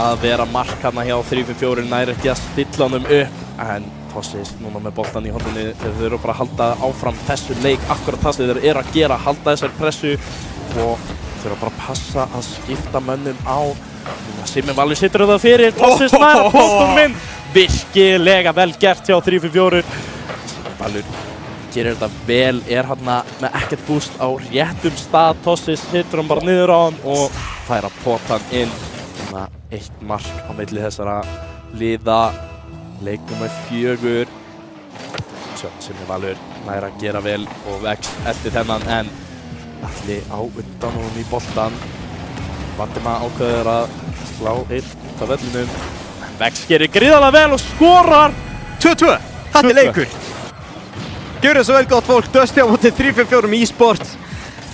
að vera mark hérna hjá 3-4 næri ekki að stilla honum upp en Tossis núna með boltan í hondinni þeir eru bara að halda áfram þessu leik akkurat það sem þeir eru að gera, halda þessari pressu og þeir eru bara að passa að skipta mönnum á Simmi Valur situr það fyrir Tossis næra postum minn virkilega vel gert hjá 3-4 Simmi Valur gerir þetta vel, er hérna með ekkert búst á réttum stað Tossis situr hann bara niður á hann og fær að pota hann inn svona 1 mark á milli þessara liða leik nummer 4 Simmi Valur nær að gera vel og vex eftir þennan en Atli á undan honum í boltan Valdimar ákveður að slá einn út af vellinum en vex gerir gríðarlega vel og skorar 2-2, þetta leikur Gjörðu svo vel gott fólk, Dusty á móti 3-5-4 e-sport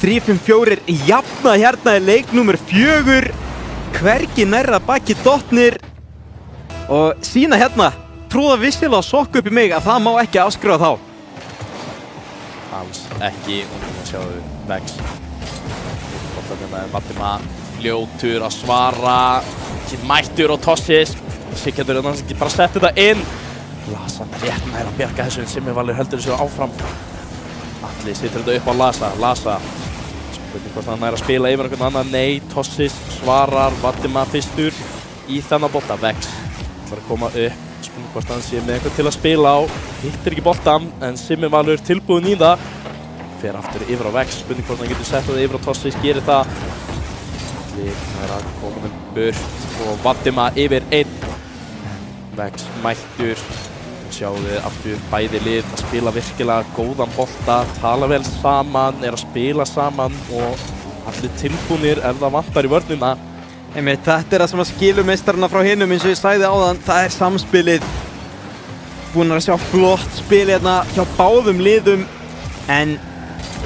3-5-4 jafna hérna í leik nummer 4 hvergi nærra baki dottnir og sína hérna trúða vissilega sokku upp í mig að það má ekki afskrifa þá. Alls ekki, og núna sjáum við Vex. Bóltanina er Valdimar ljótur að svara, ekki mættur og Tossis. Siggetur þannig ekki bara sett þetta inn. Lasa rétt nær að bjarga þessu en Simmi Valur heldur þessu áfram. Atli setur þetta upp á Lasa. Spurning hvort hann nær að spila yfir einhvern annan. Nei, Tossis svarar, Valdimar fyrstur í þennan bolta. Vex ætlar að koma upp. Spurning hvort hann sé með einhvern til að spila á. Hittir ekki boltan, en Simmi Valur tilbúinn í það. Fer aftur yfir á Vex. Spurning hvort hann getur sett það yfir á Tossis, gerir það. Atli nær að koma með burt og Valdimar yfir einn. Vex mættur. Sjáum við aftur bæði lið að spila virkilega góðan bolta, tala vel saman, er að spila saman og allir tilbúnir ef það vantar í vörnina. Einmitt, þetta er það sem að skilur meistarana frá hinum eins og ég sagði áðan, það er samspilið. Búin að sjá flott spil hérna hjá báðum liðum en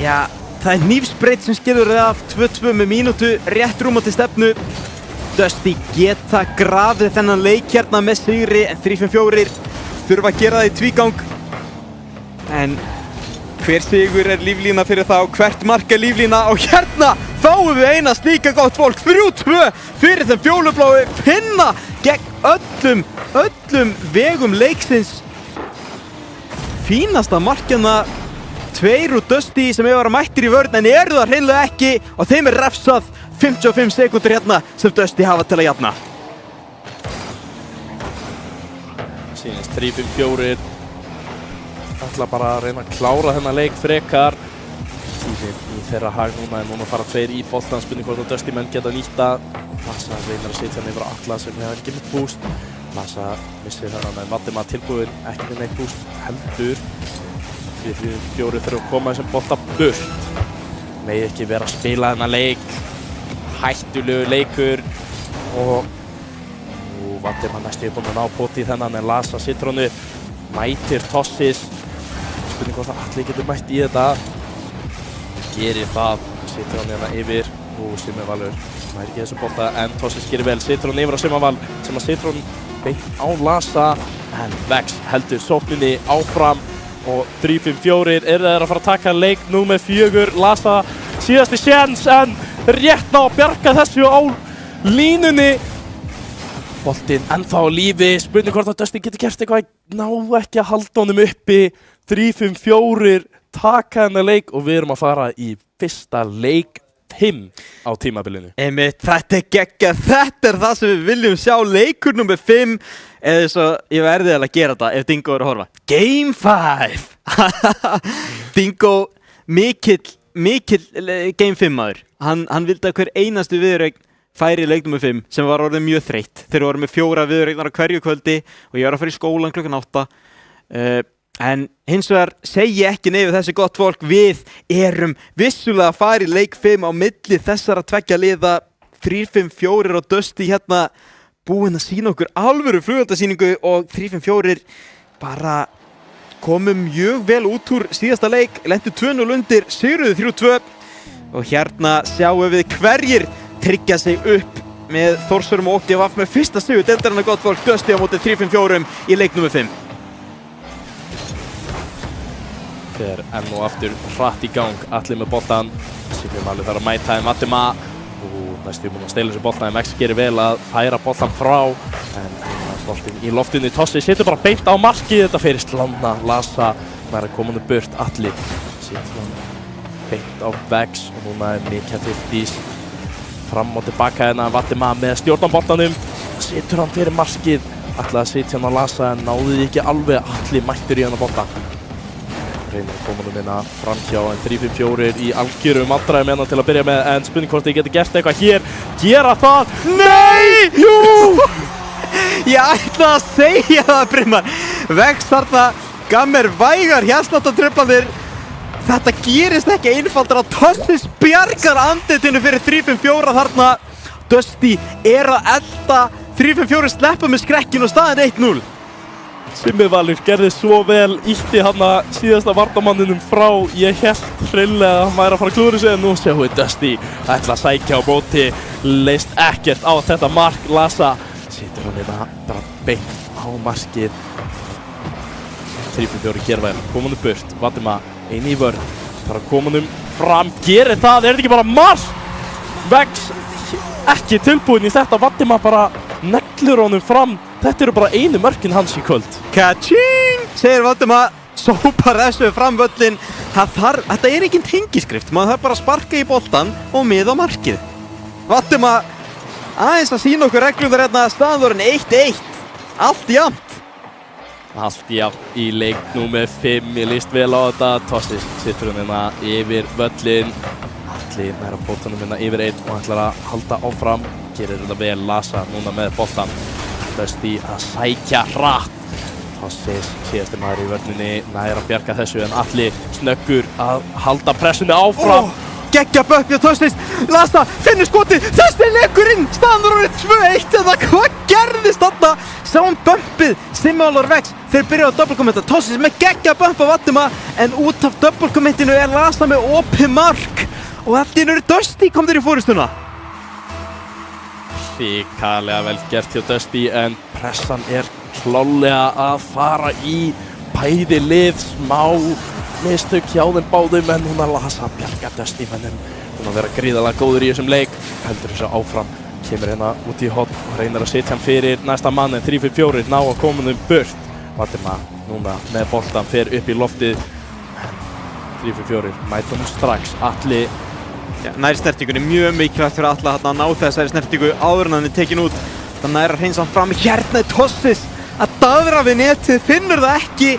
já, það er hnífsbreytt sem skilur það af 2-2 með mínútu rétt rúma til stefnu. Dusty geta grafið þennan leik hérna með sigri en 3-5-4 þurfa að gera það í tvígang en hver sigur er líflína fyrir þá, hvert mark er líflína og hérna fáum við eina slíka gott fólk 3-2 fyrir þeim fjólubláu pinna gegn öllum vegum leiksins fínasta markjana 2 úr Dusty sem hefur verið mættir í vörn en eru það hreinlega ekki og þeim er refsað 55 sekúndur hérna sem Dusty hafa til að jafna. Sýnist 3-5-4 ætla bara að reyna að klára þennan leik frekar tíminn í þeirra hag núna en núna fara 2 í boltan spurning hvort að Dusty menn geta nýtta Lasa reynir að setja hann yfir Atla sem hefur ekki með boost Lasa missir þennan en Valdimar tilbúinn ekki með neitt boost heldur 3-4 fyrir að koma þessum bolta burt megi ekki vera að spila þennan leik hættulegu leikur og Valdimar næstu upp með nápoti þennan en Lasa situr hann upp, mætir Tossis. Spurning hvort að Atli getur mætt í þetta. Gerir það, situr hann hérna yfir. Simmi Valur nær ekki þessu bolta en Tossis gerir vel, situr hann yfir á Simma Val sem að situr hann beint á Lasa. En Vex heldur sókninni áfram og 3-5-4 eru þeir að fara að taka leik númer 4. Lasa síðasti séns en rétt ná að bjarga þessu á línunni. Boltinn ennþá á lífi, spurning hvort að Dusty getur gert eitthvað, ná ekki að halda honum uppi, 3-5-4, taka hennar leik og við erum að fara í fyrsta leik 5 á tímabilinu. Einmitt, þetta er geggjað, þetta er það sem við viljum sjá, leikur nummer 5, eða svo ég verði að gera þetta ef Dingo er að horfa. Game 5! Dingo, mikill Game 5 maður, hann vildi að hver einastu viðureign færi leik nummer 5 sem var orðið mjög þreytt. Þeir voru með 4 viðureignar á hverju kvöldi og ég var að fara í skólan klukkan 8. En hins vegar segi ekki nei við þessi gott fólk. Við erum vissulega að fara í leik 5 á milli þessara tveggja liða. 3-5-4 og Dusty hérna búinn að sína okkur alvöru flugeldasýningu og 3-5-4 bara komum mjög vel út úr síðasta leik. Lentu 2-0 undir, sigruðu 3-2 og hérna sjáum við hverjir tryggja sig upp með Þórsurum og OGVF með fyrsta sigur deildarinnar gott fólk Dusty á móti 3-5-4 í leik nummer 5. Þeir enn og aftur hratt í gang, Atli með boltan Simmi Valur þarf að mæta en Valdimar næstu búinn að stela þessu boltan en Vex gerir vel að færa boltan frá en boltinn í loftinu. Tossi situr bara beint á markið, þetta fer í slána. Lasa nær að koma burt. Atli situr hann beint á Vex og núna mikið 50s fram og tilbaka hérna. Vatima með stjórnan boltanum, situr hann fyrir markið. Ætlaði að sitja hann að Lasa en náði því ekki alveg. Atli mættur í hann að bolta. Reynir að koma hérna framhjá en 3-5-4 í algjörum vandræðum hérna til að byrja með en spurning hvort þið geti gert eitthvað hér. Gera það? Nei! Jú! Ég ætla að segja það, Brynmar. Vex þarna gaf mér vægar hjartsláttartruflanir. Þetta gerist ekki einfaldar að Tossis bjargar andlitinu fyrir 3-5-4 þarna. Dusty að elda 3-5-4 sleppa með skrekkin og staðin 1-0. Simmi Valur gerði svo vel, ýtti hann að síðasta varnarmanninum frá. Ég hélt hreinlega að hann væri að fara að klúðra sig en nú sjáum við Dusty ætla að sækja á móti. Leist ekkert á þetta mark. Lasa situr hann hérna bara beint á markið. 3-4 gerðvæl, komanum burt. Vatima eini í vörn, þarf að komanum fram. Gerir það, þetta ekki bara mark? Vex ekki tilbúinn í þetta. Vatima bara neglur honum fram. Þetta eru bara einu mörkin hans í kvöld. Ka-ching, segir Vatima, sópar þessu fram völlin. Þetta er ekki tengiskrift, maður þarf bara að sparka í boltan og miða á markið. Vatima aðeins að sína okkur reglundar hérna, staðurinn 1-1, allt jafnt. Allt jafnt í leik númer 5, ég líst vel á þetta. Tossi situr hann hérna yfir völlin. Atli nær að boltanum hérna yfir 1 og ætlar að halda áfram. Gerir þetta vel. Lasa núna með boltan. Dusty að sækja hratt. Tossi síðasti maður í vörninni nær að bjarga þessu en Atli snöggur að halda pressunni áfram. Geggja böppi á Tossis. Lasa finnur skotið. Þessi leikur inn. Staðan er orðið 2-1 eða hvað gerðist þarna? Sáum bömpið. Simmi Valur Vex. Þeir byrja á doublekommenta. Tossis með geggja bömp á Vatima en út af doublekommentinu Lasa með opið mark. Og allir eru Dusty kom þeir í fórustuna. Hrikalega vel gert hjá Dusty en pressan er klálega að fara í bæði lið. Smá mistök hjá þeim báðum en hún að Lasa bjarga Dusty mennum. Hún að vera gríðarlega góður í þessum leik. Heldur þessu áfram. Kemur hérna út í horn og reynir að setja hann fyrir næsta mann en 3-4 ná að koma um burt. Vatima núna með boltan fer upp í loftið. 3-4 mæta hún strax. Atli Nær snertingunni mjög mikilvægt fyrir Atla að ná þessari snertingu áður en hann er tekin út. Það nær að hreinsa hann fram. Hérna er Tossis að daðra við netið, finnur það ekki.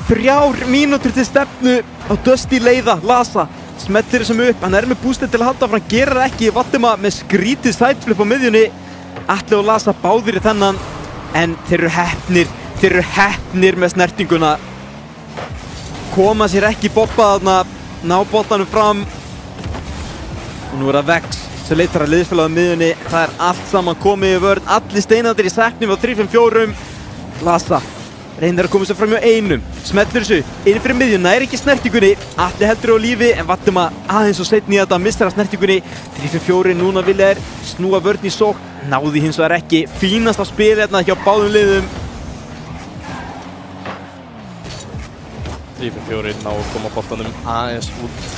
3 mínútur til stefnu á Dusty leiða. Lasa smellir þessum upp, hann er með boostið til að halda áfram, gerir það ekki. Vatima með skrítið sideflip á miðjunni. Atli og Lasa báðir í þennan en þeir eru heppnir með snertinguna. Koma sér ekki bobba þarna, ná boltanum fram. Og nú er það Vex sem leitar að liðsfélaga á miðjunni. Það er allt saman komið í vörn. Allir steinarnir í seknum á 3-5-4. Lasa reynir að koma sér fram hjá einum. Smellur þessu inn fyrir miðjun, nær ekki snertingunni. Atli heldur á lífi en Vatima aðeins og seinni í þetta missar að snertingunni. 3-5-4, núna vilja þeir snúa vörn í sókn. Náði hins vegar ekki. Fínasta spil hérna hjá báðum liðum. 3-4 ná að koma boltanum aðeins út.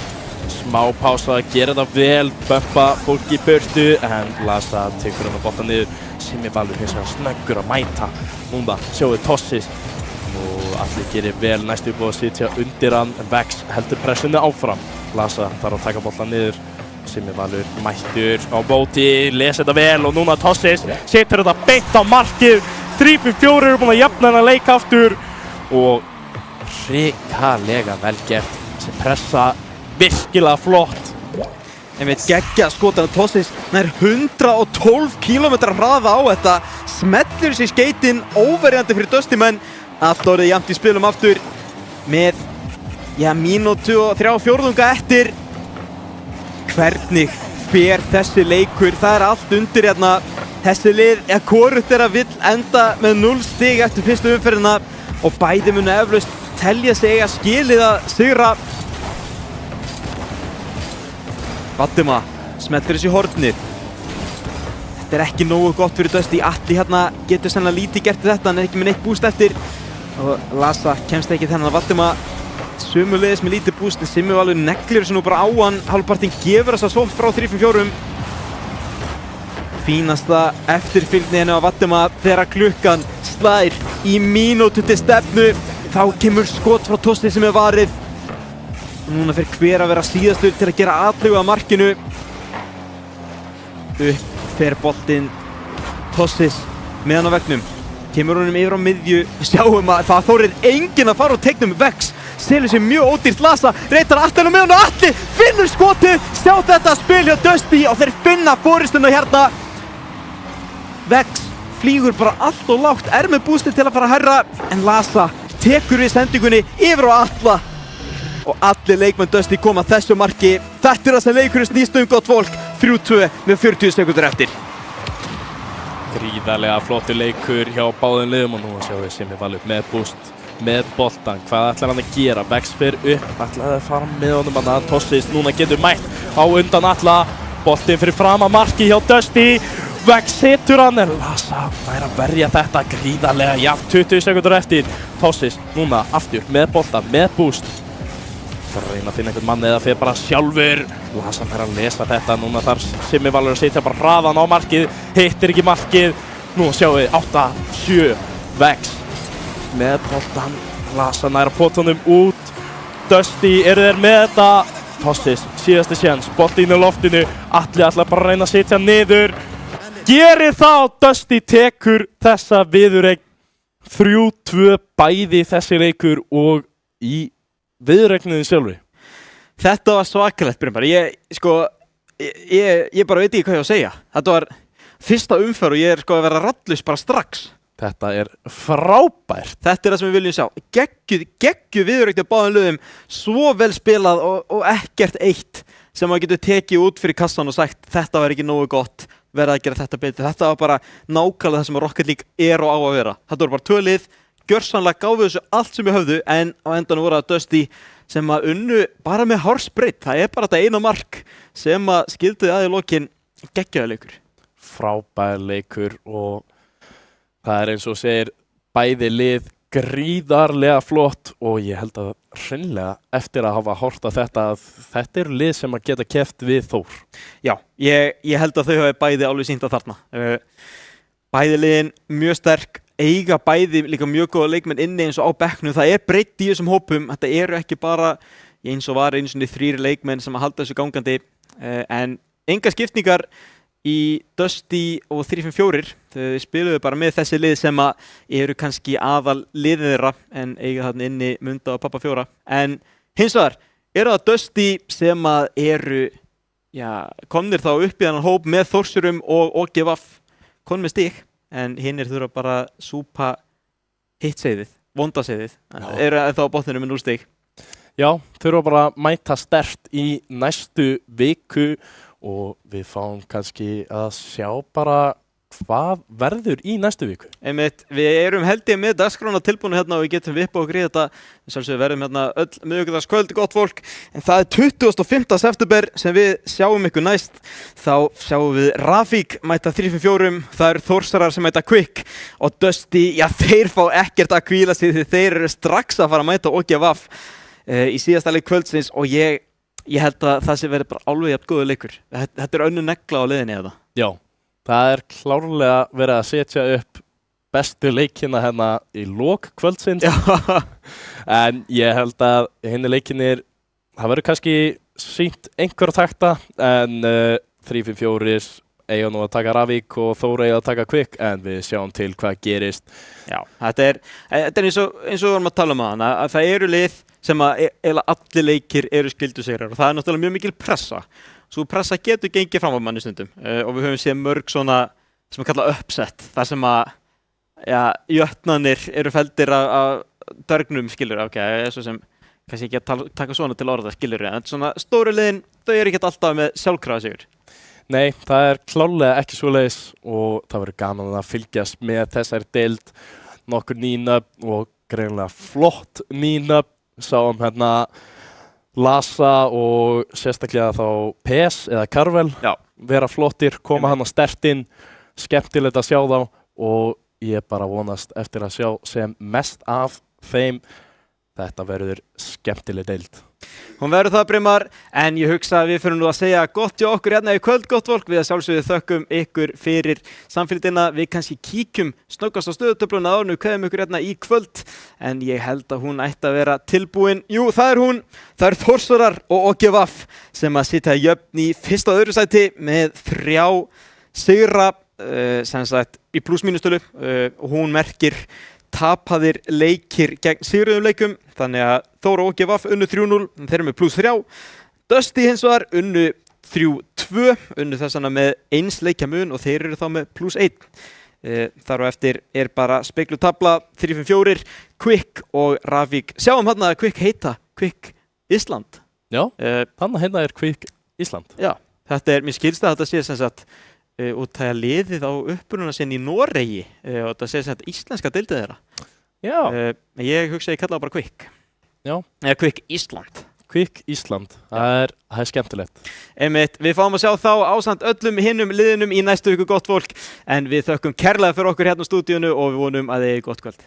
Smá pása, gera þetta vel, bömpa fólki í burtu en Lasa tekur hann að bolta niður. Simmi Valur hins vegar snöggur að mæta. Núna sjáum við Tossis og Atli gerir vel næstu upp og sitja undir hann en Vex heldur pressunni áfram. Lasa þarf að taka boltan niður. Simmi Valur mættur á móti, lesa þetta vel og núna Tossis setur þetta beint á markið. 3-4 búin að jafna hann að leika aftur og hrikalega vel gert. Þessi pressa virkilega flott. En við geggja skotan á Tossis nær 112 km hraða á þetta. Smellir sér skeytin óverjandi fyrir Dusty menn. Allt orðið jafnt í spilum aftur með mínútu og 3/4 eftir. Hvernig fer þessi leikur? Það er allt undir hérna. Þessi lið, hvorugt er að vill enda með 0 stig eftir fyrstu umferðina og bæði munu eflaust telja sig að skilið að sigra. Vatima smellir þessi hornið. Þetta er ekki nógu gott fyrir Dusty. Atli hérna getur sennilega lítið gert þetta, hann er ekki með neitt boost eftir. Og Lasa kemst ekki þennan að Vatima sömuleiðis með lítið boost en Simmi Valur neglir þessu nú bara á hann. Hálfpartinn gefur þessa sótt frá 3-4. fínasta eftirfylgni henni á Valdimar þegar klukkan slær í mínútu til stefnu. Þá kemur skot frá Tossi sem varið. Og núna fer hver að vera síðastur til að gera atlögu að markinu. Upp fer boltinn Tossis meðan á veggnum. Kemur honum yfir á miðju. Sjáum að það þorir enginn að fara á teiknum. Vex selur sér mjög ódýrt. Lasa reytar Atli með hann og Atli finnur skotið. Sjá þetta spil hjá Dusty og þeir finna forystuna hérna. Vex flýgur bara allt og lágt, með bústið til að fara að hærra, en Lasa tekur við sendingunni yfir á Atla. Og allir leikmenn Dusty koma að þessu marki. Þetta það sem leikurinn snýst gott fólk. 3-2 með 40 sekúndur eftir. Gríðarlega flottur leikur hjá báðum liðum og nú sjáum við Simmi Valur með búst, með boltan. Hvað ætlar hann að gera? Vex fer upp, ætlaði að fara með honum að Tossis núna getur mætt á undan Atla. Boltinn fyrir fram að marki hjá Dusty. Vex setur hann en Lasa fær að verja þetta gríðarlega jafnt 20 sekúndur eftir. Tossis núna aftur með boltan, með búst. Það reyna að finna einhvern mann eða fer bara sjálfur. Lasa fær að lesa þetta. Núna þarf Simmi Valur að setja bara hraðan á markið. Hittir ekki markið. Nú sjáum við 8-7. Vex með boltan. Lasa nær potunum út. Dusty eru þeir með þetta. Tossis, síðasti séns. Boltinn í loftinu. Atli ætlar bara að reyna að setja niður. Gerir þá. Dusty tekur þessa viðureign. 3-2 bæði þessi leikur og í viðureigninni sjálfri. Þetta var svakalegt, Brynjar. Ég bara veit ekki hvað ég á að segja. Þetta var fyrsta umferð og ég er að vera raddlaus bara strax. Þetta er frábært. Þetta er það sem við viljum sjá. Geggjuð viðureign á báðum liðum, svo vel spilað og ekkert eitt sem maður getur tekið út fyrir kassan og sagt þetta var ekki nógu gott, verða að gera þetta betur. Þetta var bara nákvæmlega það sem Rocket League er og á að vera. Þetta voru bara tvö lið, gjörsamlega gáfu þessu allt sem við höfðu, en á endanum voru það Dusty sem að unnu bara með hársbreytt. Það er bara þetta eina mark sem að skildi að í lokin. Geggjaður leikur. Frábær leikur og það er eins og segir bæði lið gríðarlega flott og ég held að hreinlega eftir að hafa horft á þetta að þetta eru lið sem að geta keppt við Þór. Já, ég held að þau hafi bæði alveg sýnt að þarna. Bæði liðin mjög sterk, eiga bæði líka mjög góða leikmenn inni eins og á bekknum. Það er breytt í þessum hópum. Þetta eru ekki bara eins og var einu sinni 3 leikmenn sem að halda þessu gangandi, en enga skiptingar í Dusty og 3-5-4. Þau spiluðu bara með þessi lið sem að eru kannski aðal liðið þeirra en eiga þarna inni Munda og Pappa 4. En hins vegar eru það Dusty sem að eru komnir þá upp í þennan hóp með Þórsurum og OGVF komnir með stig, en hinnir þurfa bara að súpa hittseiðið, vondaseiðið. Eru þá á botninu með 0 stig. Já, þurfa bara að mæta sterkt í næstu viku og við fáum kannski að sjá bara hvað verður í næstu viku. Einmitt, við erum held ég með dagskrána tilbúinu hérna og við getum vippað og grið þetta. Við verðum hérna öll miðvikudagskvöld, gott fólk. En það er 25. september sem við sjáum ykkur næst. Þá sjáum við Rafík mæta 3-5-4. Það eru Þórsarar sem mæta Quick. Og Dusty, þeir fá ekkert að hvíla sig því þeir eru strax að fara að mæta OGVF í síðasta leik kvöldsins og ég held að það sé verið bara alveg jafn góður leikur. Þetta er önnur negla á leiðinni eða? Já, það er klárlega verið að setja upp bestu leikina hérna í lok kvöldsins. En ég held að hinni leikinir, það verður kannski sýnt einhverja takta, en 3-5-4 eiga nú að taka Rafík og Þór eiga að taka Quick, en við sjáum til hvað gerist. Já, þetta er eins og við vorum að tala um að það eru lið sem að allir leikir eru skildusegrar og það er náttúrulega mjög mikil pressa. Svo pressa getur gengið fram á manni stundum og við höfum séð mörg svona sem að kalla upset, þar sem að jötnanir eru feldir af dörgnum, skilur, svo sem kannski ekki að taka svona til orða, skilur, en svona stóru liðin, þau eru ekki alltaf með sjálfkrafa sigur. Nei, það er klárlega ekki svoleiðis og það verður gaman að fylgjast með þessari deild, nokkur nýnöfn og greinilega flott nýnöfn. Sáum hérna Lasa og sérstaklega þá PES eða Karvel vera flottir, koma hann á stertinn, skemmtilegt að sjá þá og ég bara vonast eftir að sjá sem mest af þeim þetta verður skemmtileg deild. Hún verður það, Brimar, en ég hugsa að við fyrir nú að segja gott hjá okkur hérna í kvöld, gott fólk. Við að sjálfsögðu þökkum ykkur fyrir samfylgdina. Við kannski kíkjum snöggast á stöðutöfluna áður en við kveðum ykkur hérna í kvöld, en ég held að hún ætti að vera tilbúin. Jú, það er hún. Það er Þórsarar og OGVAF sem að sitja jöfn í fyrsta og öðru sæti með 3 sigra, sem sagt í pluss-mínustölu. Hún merkir tapaðir leikir gegn sigruðum leikum, þannig að Þór og OGVAF unnu 3-0, þeir eru með +3. Dusty hins vegar unnu 3-2, unnu þessana með 1 leikja mun og þeir eru þá með +1. Þar og eftir er bara speklu tabla 3-5-4, Quick og Rafík. Sjáum hann að Quick heita Quick Ísland. Já, þannig hérna er Quick Ísland. Já, þetta er, mér skilst að þetta sé sem sagt út að liðið á uppruna sinni í Noregi og þetta sé sem sagt íslenska deildið þeirra. Já. Ég hugsa að ég kalla það bara Quick. Já. Eða Quick Ísland. Quick Ísland, það er skemmtilegt. Einmitt, við fáum að sjá þá ásamt öllum hinnum liðunum í næstu viku, gott fólk, en við þökkum kærlega fyrir okkur hérna á stúdíunu og við vonum að þið eigið gott kvöld.